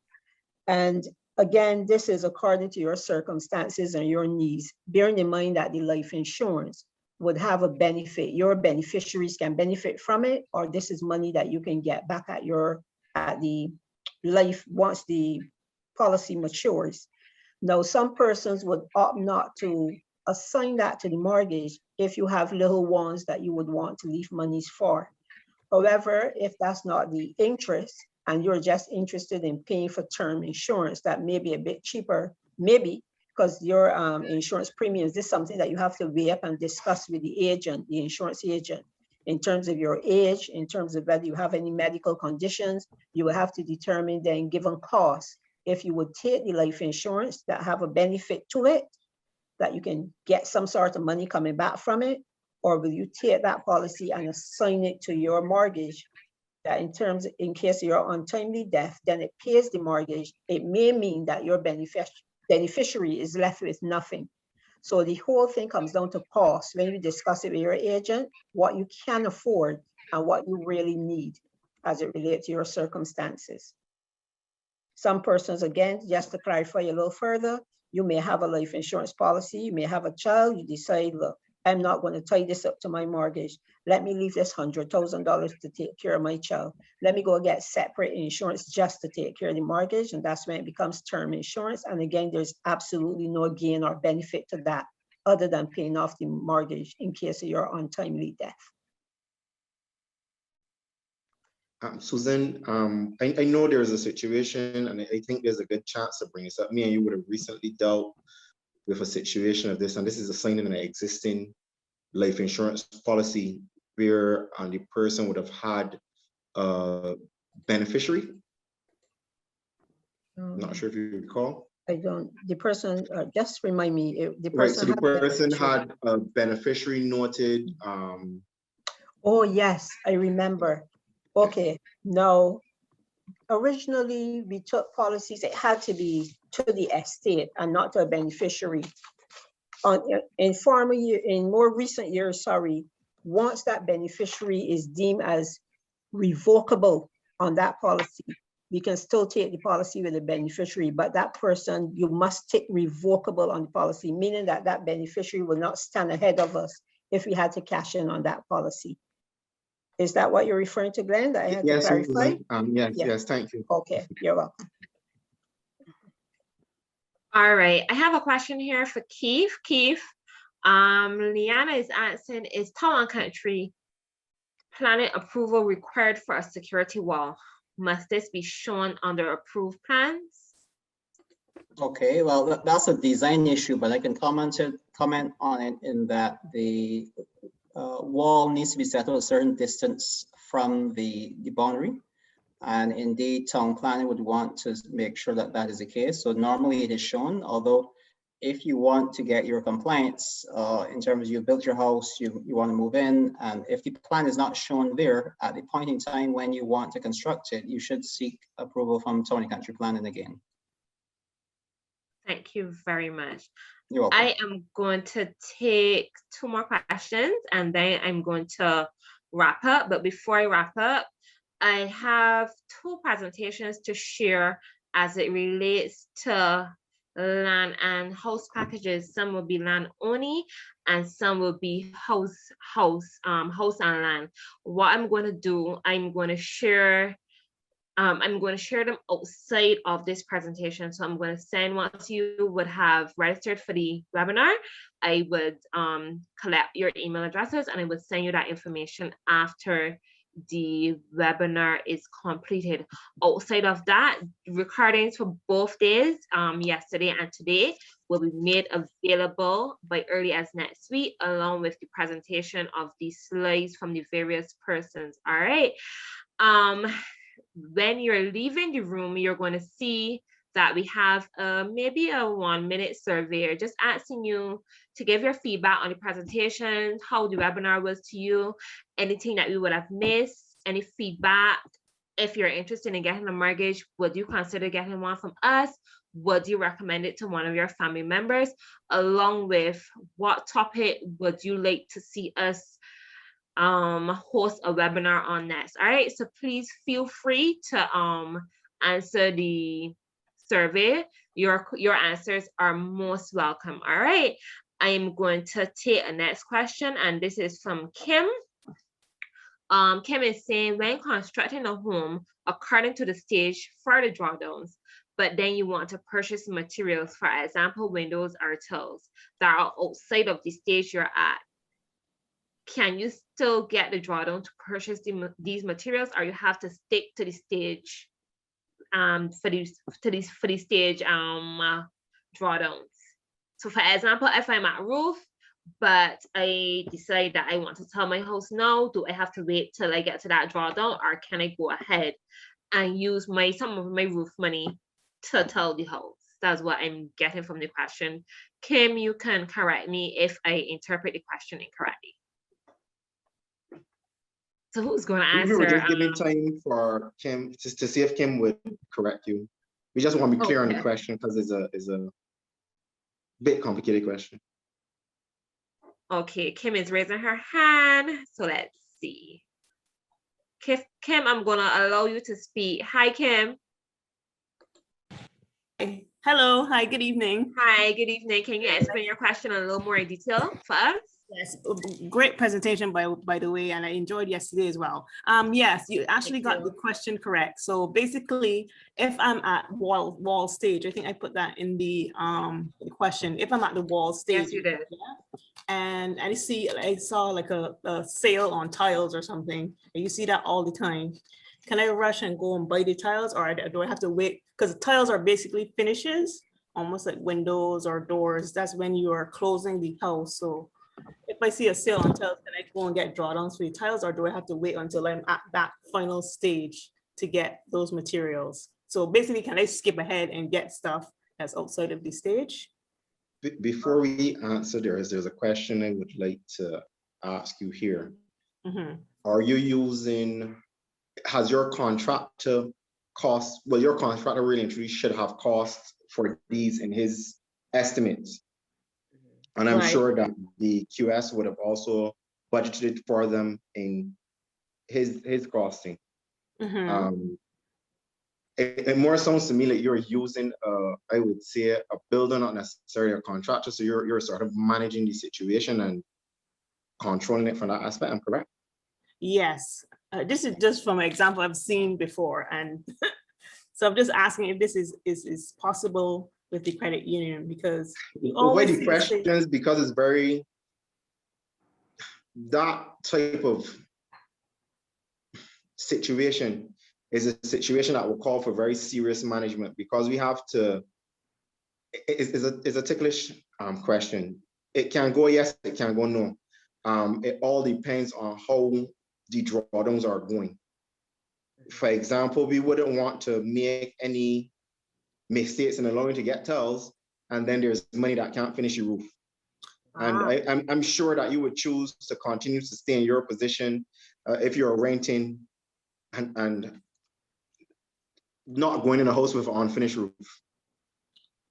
And again, this is according to your circumstances and your needs, bearing in mind that the life insurance would have a benefit. Your beneficiaries can benefit from it, or this is money that you can get back at the life once the policy matures. Now, some persons would opt not to assign that to the mortgage if you have little ones that you would want to leave monies for. However, if that's not the interest, and you're just interested in paying for term insurance that may be a bit cheaper, maybe because your insurance premiums, this is something that you have to weigh up and discuss with the agent, the insurance agent, in terms of your age, in terms of whether you have any medical conditions. You will have to determine then, given cost, if you would take the life insurance that have a benefit to it, that you can get some sort of money coming back from it, or will you take that policy and assign it to your mortgage, that in case of your untimely death, then it pays the mortgage. It may mean that your beneficiary is left with nothing. So the whole thing comes down to cost when you discuss it with your agent, what you can afford and what you really need as it relates to your circumstances. Some persons, again, just to clarify a little further, you may have a life insurance policy, you may have a child, you decide, look, I'm not going to tie this up to my mortgage. Let me leave this $100,000 to take care of my child. Let me go get separate insurance just to take care of the mortgage. And that's when it becomes term insurance. And again, there's absolutely no gain or benefit to that other than paying off the mortgage in case of your untimely death. Susan, I know there's a situation, and I think there's a good chance to bring this up. Me and you would have recently dealt with a situation of this, and this is a signing an existing life insurance policy where the person would have had a beneficiary. I'm not sure if you recall. I don't, the person, just remind me, the person, Right, so the person had a beneficiary noted. Oh, yes, I remember. Okay, now, originally we took policies, it had to be to the estate and not to a beneficiary. In more recent years, sorry, once that beneficiary is deemed as revocable on that policy, we can still take the policy with the beneficiary, but that person, you must take revocable on the policy, meaning that that beneficiary will not stand ahead of us if we had to cash in on that policy. Is that what you're referring to, Glenn, that I had to clarify? Yes, thank you. Okay, you're welcome. All right, I have a question here for Keith. Keith, Liana is asking, is Town Country planning approval required for a security wall? Must this be shown under approved plans? Okay, well, that's a design issue, but I can comment on it in that the wall needs to be set at a certain distance from the boundary. And indeed, town planning would want to make sure that that is the case. So normally it is shown, although if you want to get your compliance in terms of you built your house, you want to move in, and if the plan is not shown there at the point in time when you want to construct it, you should seek approval from Town and Country Planning again. Thank you very much. You're welcome. I am going to take 2 more questions and then I'm going to wrap up. But before I wrap up, I have 2 presentations to share as it relates to land and house packages. Some will be land only and some will be house and land. What I'm going to do, I'm going to share them outside of this presentation. So I'm going to send, once you would have registered for the webinar, I would collect your email addresses and I would send you that information after the webinar is completed. Outside of that, recordings for both days, yesterday and today, will be made available by early as next week, along with the presentation of the slides from the various persons. All right. When you're leaving the room, you're going to see that we have maybe a 1-minute survey, just asking you to give your feedback on the presentation, how the webinar was to you, anything that we would have missed, any feedback. If you're interested in getting a mortgage, would you consider getting one from us? Would you recommend it to one of your family members? Along with what topic would you like to see us host a webinar on next? All right, so please feel free to answer the survey. Your answers are most welcome. All right, I am going to take a next question, and this is from Kim. Kim is saying, when constructing a home according to the stage for the drawdowns, but then you want to purchase materials, for example, windows or tiles that are outside of the stage you're at, can you still get the drawdown to purchase these materials, or you have to stick to the stage for these stage drawdowns? So for example, if I'm at roof, but I decide that I want to tell my house now, do I have to wait till I get to that drawdown, or can I go ahead and use some of my roof money to tell the house? That's what I'm getting from the question. Kim, you can correct me if I interpret the question incorrectly. So who's going to answer? We were just giving time for Kim just to see if Kim would correct you. We just want to be clear on the question because it's a bit complicated question. Okay, Kim is raising her hand. So let's see. Kim, I'm gonna allow you to speak. Hi, Kim. Hello, hi, good evening. Hi, good evening. Can you explain your question in a little more detail for us? Yes, great presentation by the way, and I enjoyed yesterday as well. Yes, you actually got the question correct. So basically, if I'm at wall stage, I think I put that in the question. If I'm at the wall stage, Yes, you did. And I saw like a sale on tiles or something, and you see that all the time. Can I rush and go and buy the tiles, or do I have to wait? Because tiles are basically finishes, almost like windows or doors. That's when you are closing the house. So if I see a sale on tiles, can I go and get drawdowns for the tiles, or do I have to wait until I'm at that final stage to get those materials? So basically, can I skip ahead and get stuff that's outside of the stage? Before we answer, there's a question I would like to ask you here. Mm-hmm. Are you using, has your contractor cost, well, your contractor really and truly should have costs for these in his estimates. And I'm sure that the QS would have also budgeted for them in his costing. Mm-hmm. It more sounds to me like you're using, I would say, a builder, not necessarily a contractor. So you're sort of managing the situation and controlling it from that aspect. I'm correct? Yes, this is just from an example I've seen before, and so I'm just asking if this is possible with the credit union, because always the questions, because it's very, that type of situation is a situation that will call for very serious management, because we have to, it's a ticklish question. It can go yes, it can go no. It all depends on how the drawdowns are going. For example, we wouldn't want to make any mistakes in allowing to get tiles, and then there's money that can't finish your roof. And I'm sure that you would choose to continue to stay in your position if you're renting and not going in a house with an unfinished roof.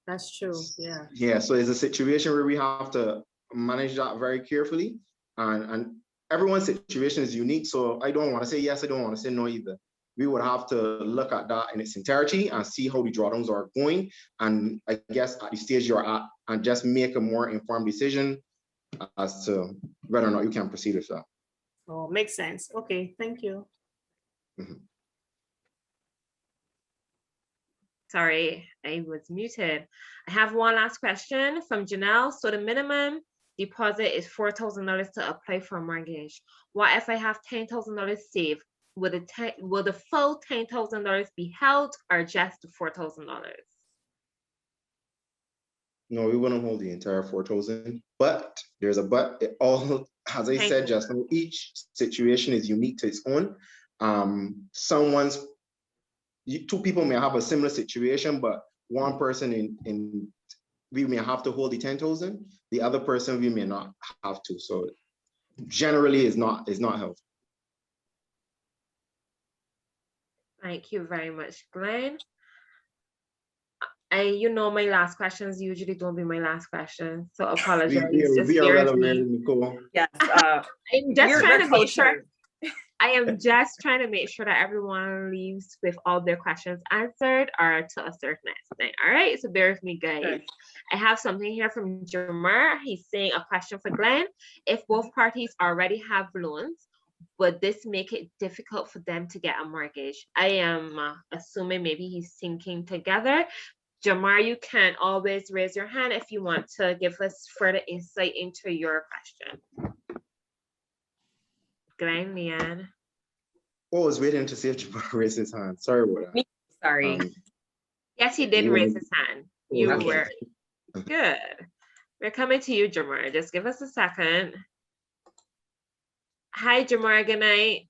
That's true, yeah. Yeah, so it's a situation where we have to manage that very carefully, and everyone's situation is unique. So I don't want to say yes, I don't want to say no either. We would have to look at that in its entirety and see how the drawdowns are going. And I guess at the stage you're at, and just make a more informed decision as to whether or not you can proceed with that. Oh, makes sense. Okay, thank you. Mm-hmm. Sorry, I was muted. I have one last question from Janelle. So the minimum deposit is $4,000 to apply for a mortgage. What if I have $10,000 saved? Will the full $10,000 be held, or just the $4,000? No, we wouldn't hold the entire 4,000, but there's a but. It all, as I said just now, each situation is unique to its own. Two people may have a similar situation, but one person we may have to hold the 10,000. The other person we may not have to. So generally, is not held. Thank you very much, Glenn. My last questions usually don't be my last question, so apologize. We are well aware, Nicole. Yes, I'm just trying to make sure. I am just trying to make sure that everyone leaves with all their questions answered, or to a certain extent. All right, so bear with me, guys. Sure. I have something here from Jamar. He's saying a question for Glenn. If both parties already have loans, would this make it difficult for them to get a mortgage? I am assuming maybe he's thinking together. Jamar, you can always raise your hand if you want to give us further insight into your question. Glenn, Leanne. Oh, I was waiting to see if Jamar raised his hand. Sorry about that. Sorry. Yes, he did raise his hand. You were good. We're coming to you, Jamar. Just give us a second. Hi, Jamar. Good night.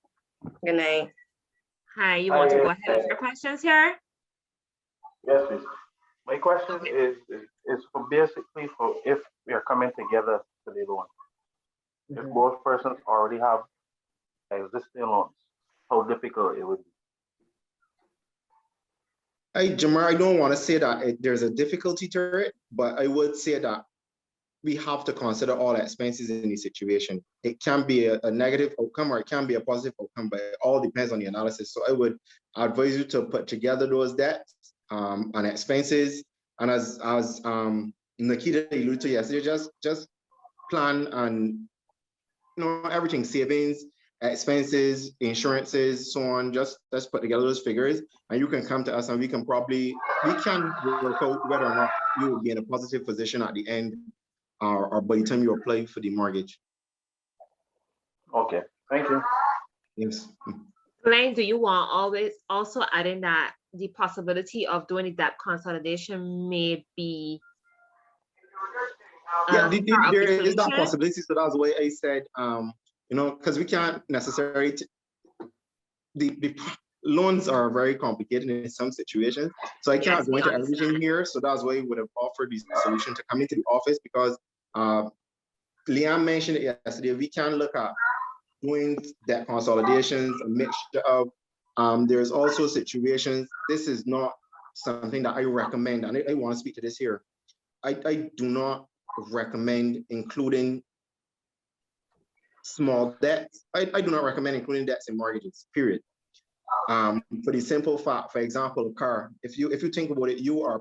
Good night. Hi, you want to go ahead with your questions here? Yes, please. My question is for basically for if we are coming together to the loan. If both persons already have existing loans, how difficult it would be. Jamar, I don't want to say that there's a difficulty to it, but I would say that we have to consider all expenses in the situation. It can be a negative outcome or it can be a positive outcome, but it all depends on the analysis. So I would advise you to put together those debts and expenses. And as Nikita alluded to yesterday, just plan and everything, savings, expenses, insurances, so on. Just put together those figures, and you can come to us, and we can work out whether or not you will be in a positive position at the end, or by the time you apply for the mortgage. Okay, thank you. Yes. Glenn, do you want always also adding that the possibility of doing the debt consolidation may be there is that possibility. So that's why I said, because we can't necessarily the loans are very complicated in some situations. So I can't go into everything here. So that's why we would have offered this solution to come into the office, because Leanne mentioned it yesterday. We can look at doing debt consolidations, a mixture of, there's also situations, this is not something that I recommend, and I want to speak to this here. I do not recommend including small debts. I do not recommend including debts in mortgages, period. For the simple fact, for example, a car, if you think about it, you are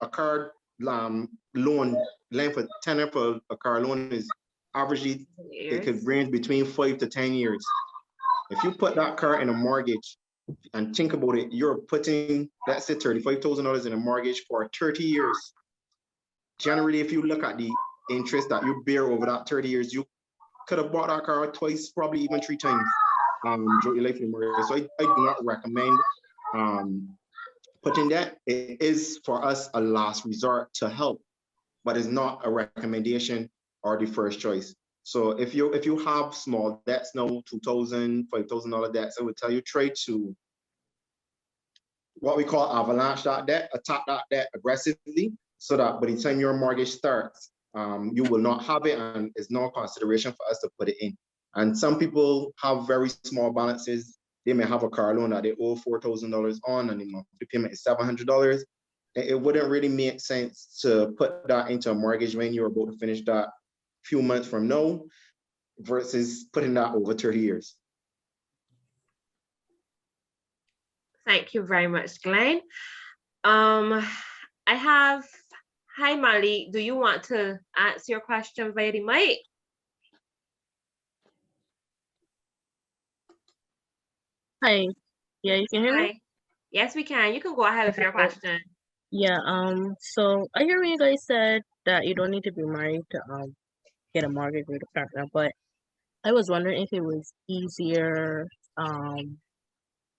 a car loan length of tenor for a car loan is averagely, it could range between 5 to 10 years. If you put that car in a mortgage and think about it, you're putting, let's say $35,000 in a mortgage for 30 years. Generally, if you look at the interest that you bear over that 30 years, you could have bought that car twice, probably even 3 times throughout your life in mortgage. So I do not recommend putting that. It is for us a last resort to help, but it's not a recommendation or the first choice. So if you have small debts now, $2,000, $5,000 debts, I would tell you try to what we call avalanche that debt, attack that debt aggressively, so that by the time your mortgage starts, you will not have it, and it's no consideration for us to put it in. And some people have very small balances. They may have a car loan that they owe $4,000 on, and the monthly payment is $700. It wouldn't really make sense to put that into a mortgage when you're about to finish that few months from now, versus putting that over 30 years. Thank you very much, Glenn. Hi, Mali, do you want to answer your question via the mic? Hi. Yeah, you can hear me? Yes, we can. You can go ahead with your question. Yeah, so I hear when you guys said that you don't need to be married to get a mortgage with a partner, but I was wondering if it was easier,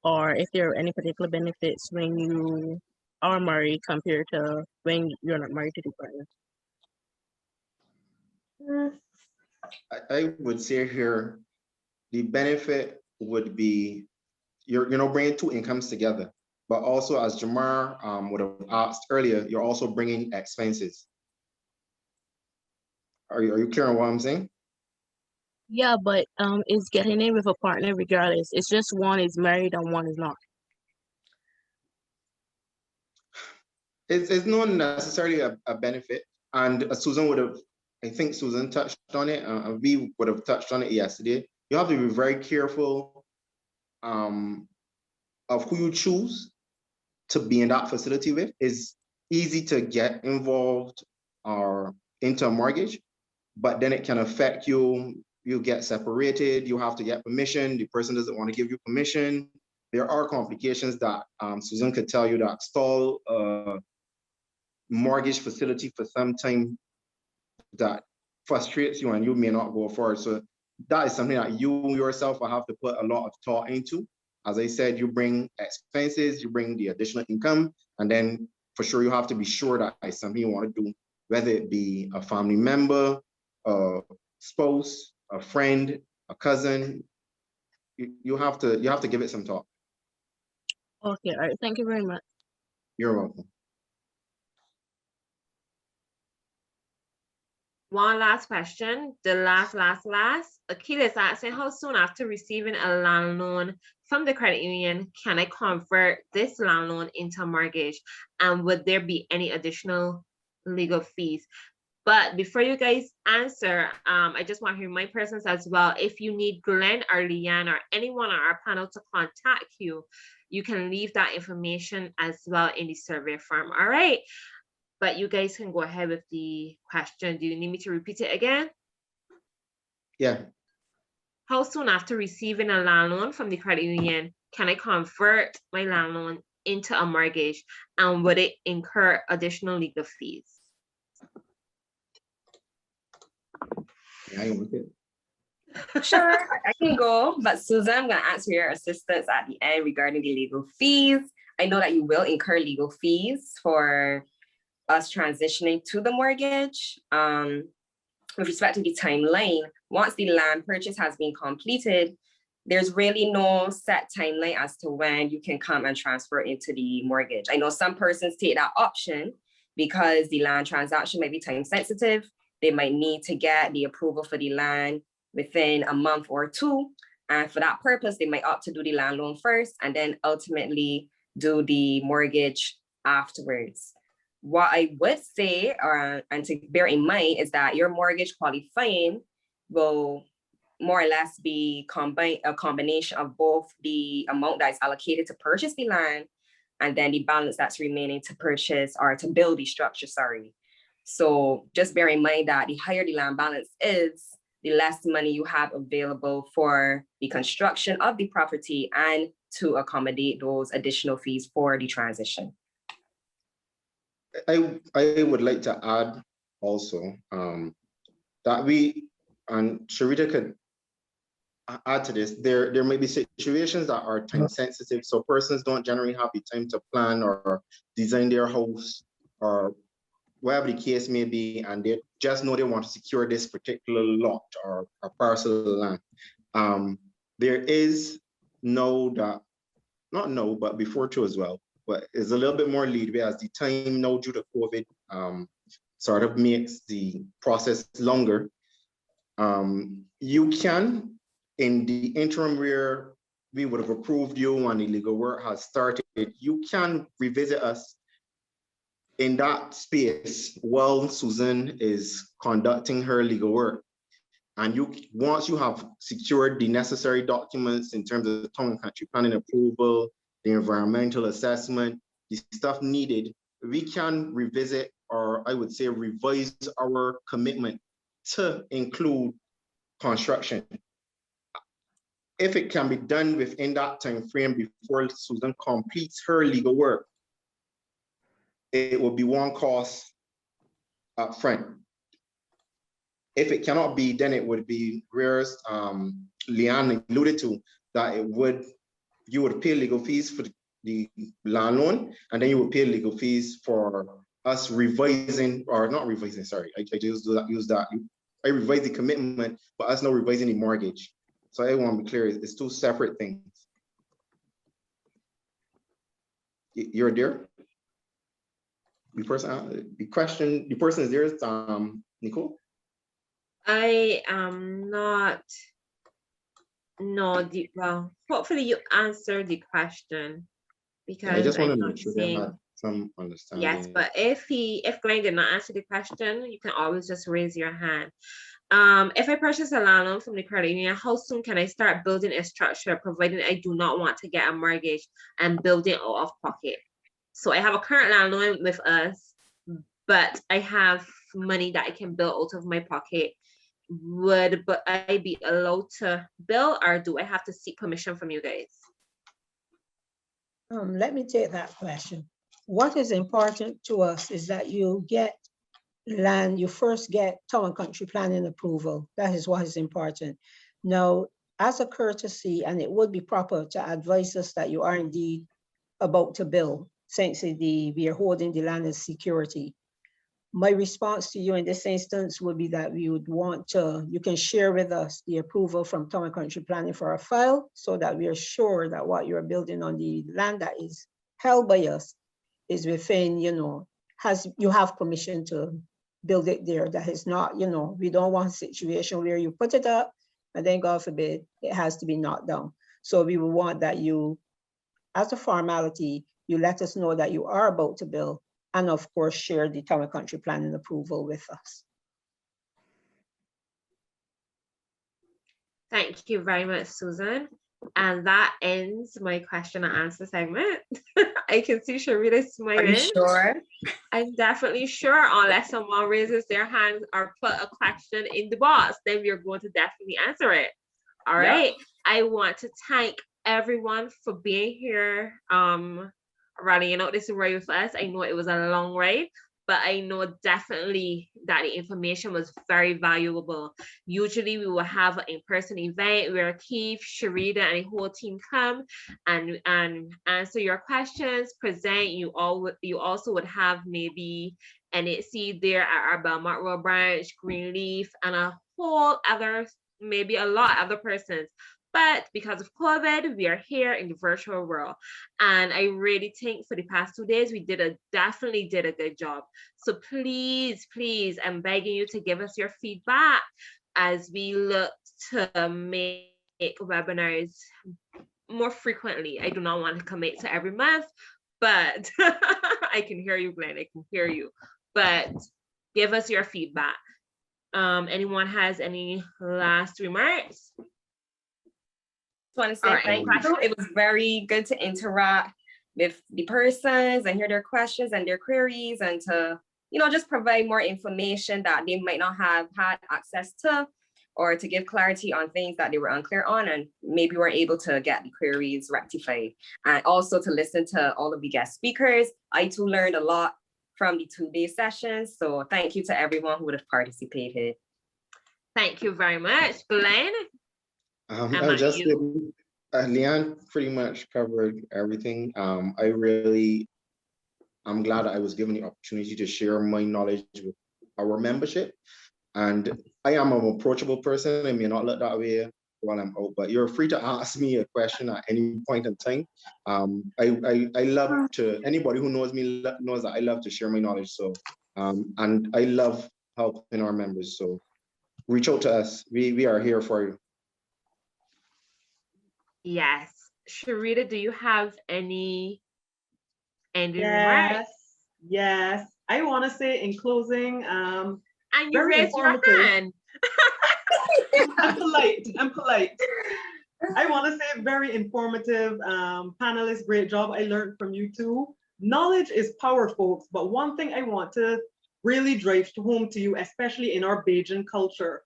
or if there are any particular benefits when you are married compared to when you're not married to the partner. I would say here, the benefit would be you're bringing 2 incomes together, but also, as Jamar would have asked earlier, you're also bringing expenses. Are you clear on what I'm saying? Yeah, but it's getting in with a partner regardless. It's just one is married and one is not. It's not necessarily a benefit, and Susan would have, I think Susan touched on it, we would have touched on it yesterday. You have to be very careful of who you choose to be in that facility with. It's easy to get involved or into a mortgage, but then it can affect you. You get separated, you have to get permission, the person doesn't want to give you permission. There are complications that Susan could tell you that stall mortgage facility for some time, that frustrates you and you may not go forward. So that is something that you yourself will have to put a lot of thought into. As I said, you bring expenses, you bring the additional income, and then for sure you have to be sure that it's something you want to do, whether it be a family member, a spouse, a friend, a cousin. You have to give it some thought. Okay, all right. Thank you very much. You're welcome. One last question, the last. Akila is asking, how soon after receiving a land loan from the credit union, can I convert this land loan into a mortgage? And would there be any additional legal fees? But before you guys answer, I just want to hear my presence as well. If you need Glenn or Leanne or anyone on our panel to contact you, you can leave that information as well in the survey form. All right. But you guys can go ahead with the question. Do you need me to repeat it again? Yeah. How soon after receiving a land loan from the credit union can I convert my land loan into a mortgage, and would it incur additional legal fees? Sure, I can go, but Susan, I'm going to ask for your assistance at the end regarding the legal fees. I know that you will incur legal fees for us transitioning to the mortgage. With respect to the timeline, once the land purchase has been completed, there's really no set timeline as to when you can come and transfer into the mortgage. I know some persons take that option because the land transaction might be time sensitive. They might need to get the approval for the land within a month or two. And for that purpose, they might opt to do the land loan first and then ultimately do the mortgage afterwards. What I would say, and to bear in mind, is that your mortgage qualifying will more or less be a combination of both the amount that is allocated to purchase the land and then the balance that's remaining to purchase or to build the structure, sorry. So just bear in mind that the higher the land balance is, the less money you have available for the construction of the property and to accommodate those additional fees for the transition. I would like to add also that we, and Cherita could add to this, there may be situations that are time sensitive, so persons don't generally have the time to plan or design their house or whatever the case may be, and they just know they want to secure this particular lot or a parcel of land. There is but before too as well, but it's a little bit more leeway as the time now due to COVID sort of makes the process longer. You can, in the interim where we would have approved you and the legal work has started, you can revisit us in that space while Susan is conducting her legal work. And once you have secured the necessary documents in terms of the town and country planning approval, the environmental assessment, the stuff needed, we can revisit, or I would say revise our commitment to include construction. If it can be done within that time frame before Susan completes her legal work, it will be one cost up front. If it cannot be, then it would be, whereas Leanne alluded to, that you would pay legal fees for the land loan, and then you would pay legal fees for us revising, or not revising, sorry, I just use that. I revise the commitment, but us not revising the mortgage. So I want to be clear, it's two separate things. You're there? The person is there, Nicole? I am not. No, well, hopefully you answered the question, because I just want to I'm make not sure they seeing. had some understanding. Yes, but if Glenn did not answer the question, you can always just raise your hand. If I purchase a land loan from the credit union, how soon can I start building a structure, providing I do not want to get a mortgage and build it out of pocket? So I have a current land loan with us, but I have money that I can build out of my pocket. Would I be allowed to build, or do I have to seek permission from you guys? Let me take that question. What is important to us is that you get land, you first get town and country planning approval. That is what is important. Now, as a courtesy, and it would be proper to advise us that you are indeed about to build, since we are holding the land as security. My response to you in this instance would be that we would want you can share with us the approval from town and country planning for a file, so that we are sure that what you're building on the land that is held by us is within, you have permission to build it there. That is not, we don't want a situation where you put it up and then God forbid, it has to be knocked down. So we will want that you, as a formality, you let us know that you are about to build, and of course, share the town and country plan and approval with us. Thank you very much, Susan. And that ends my question and answer segment. I can see Cherita smiling. Are you sure? I'm definitely sure, unless someone raises their hand or put a question in the box, then we're going to definitely answer it. All right. I want to thank everyone for being here. Riley, this ride with us. I know it was a long ride, but I know definitely that the information was very valuable. Usually we will have an in-person event where Keith, Cherita, and the whole team come and answer your questions, present. You also would have maybe NHC there at our Belmont Road branch, Greenleaf, and a whole other, maybe a lot of other persons. But because of COVID, we are here in the virtual world. And I really think for the past 2 days, we definitely did a good job. So please, please, I'm begging you to give us your feedback as we look to make webinars more frequently. I do not want to commit to every month, but I can hear you, Glenn, I can hear you. But give us your feedback. Anyone has any last remarks? Want to say thank you. It was very good to interact with the persons and hear their questions and their queries, and to just provide more information that they might not have had access to, or to give clarity on things that they were unclear on and maybe weren't able to get the queries rectified. And also to listen to all of the guest speakers. I too learned a lot from the 2-day sessions. So thank you to everyone who would have participated. Thank you very much. Glenn? Leanne pretty much covered everything. I'm glad I was given the opportunity to share my knowledge with our membership. And I am an approachable person. I may not look that way while I'm out, but you're free to ask me a question at any point in time. I love to, anybody who knows me knows that I love to share my knowledge. So, and I love helping our members. So reach out to us. We are here for you. Yes. Cherita, do you have any ending remarks? Yes. I want to say in closing, and you raised your hand. I'm polite. I want to say very informative. Panelists, great job. I learned from you too. Knowledge is power, folks. But one thing I want to really drive home to you, especially in our Bajan culture,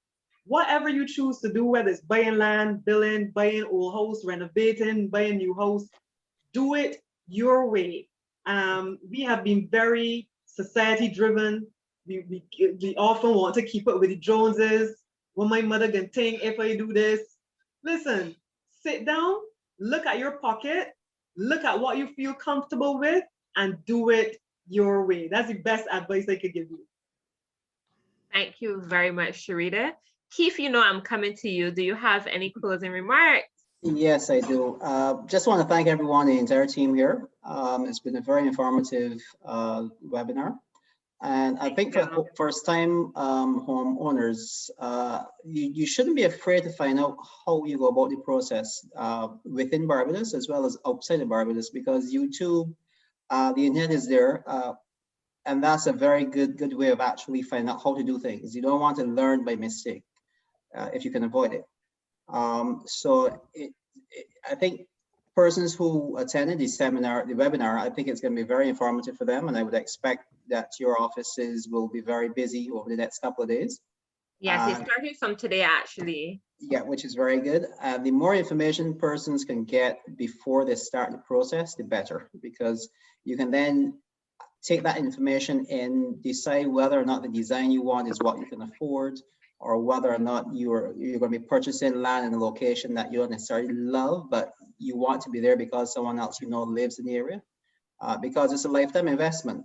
whatever you choose to do, whether it's buying land, building, buying old house, renovating, buying new house, do it your way. We have been very society driven. We often want to keep up with the Joneses. What my mother can think if I do this. Listen, sit down, look at your pocket, look at what you feel comfortable with, and do it your way. That's the best advice I could give you. Thank you very much, Cherita. Keith, I'm coming to you. Do you have any closing remarks? Yes, I do. Just want to thank everyone, the entire team here. It's been a very informative webinar. And I think for first-time homeowners, you shouldn't be afraid to find out how you go about the process within Barbados as well as outside of Barbados, because YouTube, the internet is there. And that's a very good way of actually finding out how to do things. You don't want to learn by mistake if you can avoid it. I think persons who attended the webinar, I think it's going to be very informative for them, and I would expect that your offices will be very busy over the next couple of days. Yes, it's starting from today, actually. Yeah, which is very good. The more information persons can get before they start the process, the better, because you can then take that information and decide whether or not the design you want is what you can afford, or whether or not you're going to be purchasing land in a location that you don't necessarily love, but you want to be there because someone else lives in the area. Because it's a lifetime investment.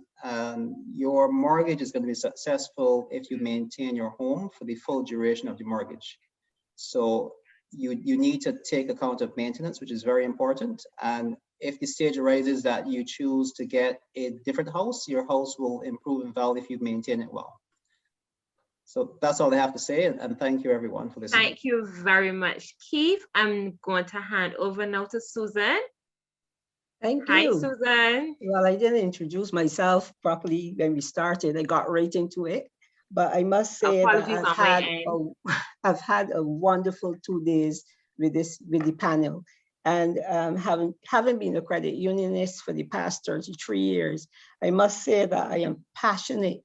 Your mortgage is going to be successful if you maintain your home for the full duration of the mortgage. So you need to take account of maintenance, which is very important. And if the stage arises that you choose to get a different house, your house will improve in value if you maintain it well. So that's all I have to say, and thank you everyone for listening. Thank you very much, Keith. I'm going to hand over now to Susan. Thank Hi, you. Susan. Well, I didn't introduce myself properly when we started. I got right into it. But I must say Apologies that on my end. I've had a wonderful 2 days with the panel. And having been a credit unionist for the past 33 years, I must say that I am passionate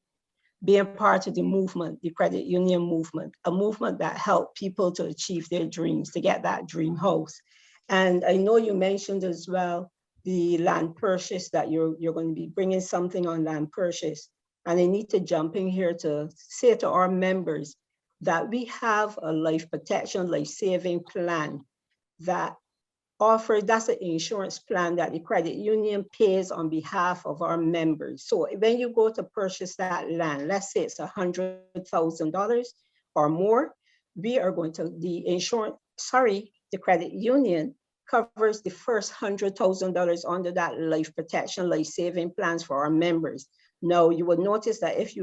being part of the movement, the credit union movement, a movement that helped people to achieve their dreams, to get that dream house. And I know you mentioned as well the land purchase, that you're going to be bringing something on land purchase. And I need to jump in here to say to our members that we have a life protection, life saving plan that offers, that's an insurance plan that the credit union pays on behalf of our members. So when you go to purchase that land, let's say it's $100,000 or more, we are going to, the credit union covers the first $100,000 under that life protection, life saving plans for our members. Now, you will notice that if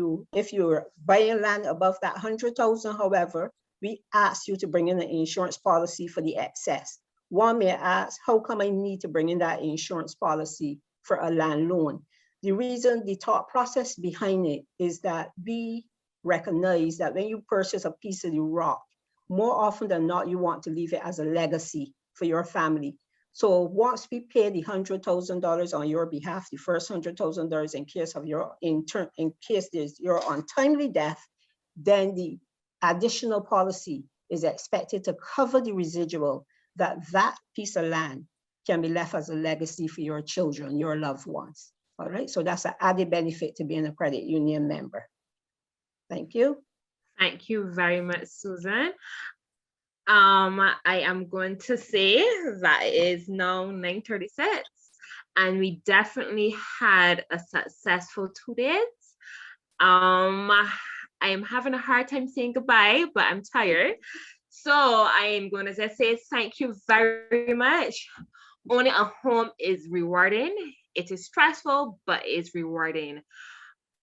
you're buying land above that 100,000, however, we ask you to bring in an insurance policy for the excess. One may ask, how come I need to bring in that insurance policy for a land loan? The reason, the thought process behind it is that we recognize that when you purchase a piece of the rock, more often than not, you want to leave it as a legacy for your family. So once we pay the $100,000 on your behalf, the first $100,000 in case of in case there's your untimely death, then the additional policy is expected to cover the residual that piece of land can be left as a legacy for your children, your loved ones. All right, so that's an added benefit to being a credit union member. Thank you. Thank you very much, Susan. I am going to say that it is now 9:36, and we definitely had a successful 2 days. I am having a hard time saying goodbye, but I'm tired. So I am going to just say thank you very much. Owning a home is rewarding. It is stressful, but it's rewarding.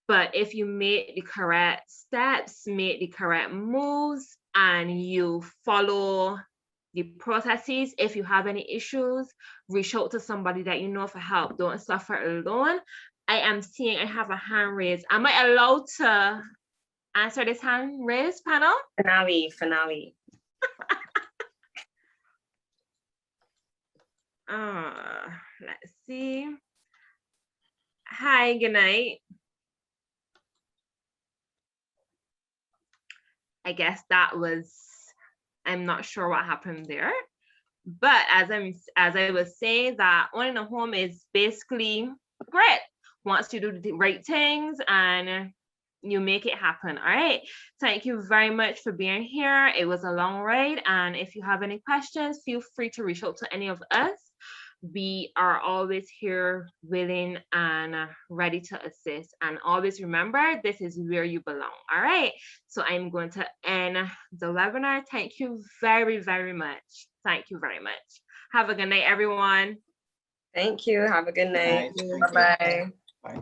But if you make the correct steps, make the correct moves, and you follow the processes, if you have any issues, reach out to somebody that you know for help. Don't suffer alone. I am seeing I have a hand raised. Am I allowed to answer this hand raised, panel? Finale. Let's see. Hi, good night. I guess that was, I'm not sure what happened there. But as I was saying, that owning a home is basically great once you do the right things and you make it happen. All right. Thank you very much for being here. It was a long ride. And if you have any questions, feel free to reach out to any of us. We are always here, willing and ready to assist. And always remember, this is where you belong. All right. So I'm going to end the webinar. Thank you very, very much. Thank you very much. Have a good night, everyone. Thank you. Have a good night. Good night. Bye-bye. Bye.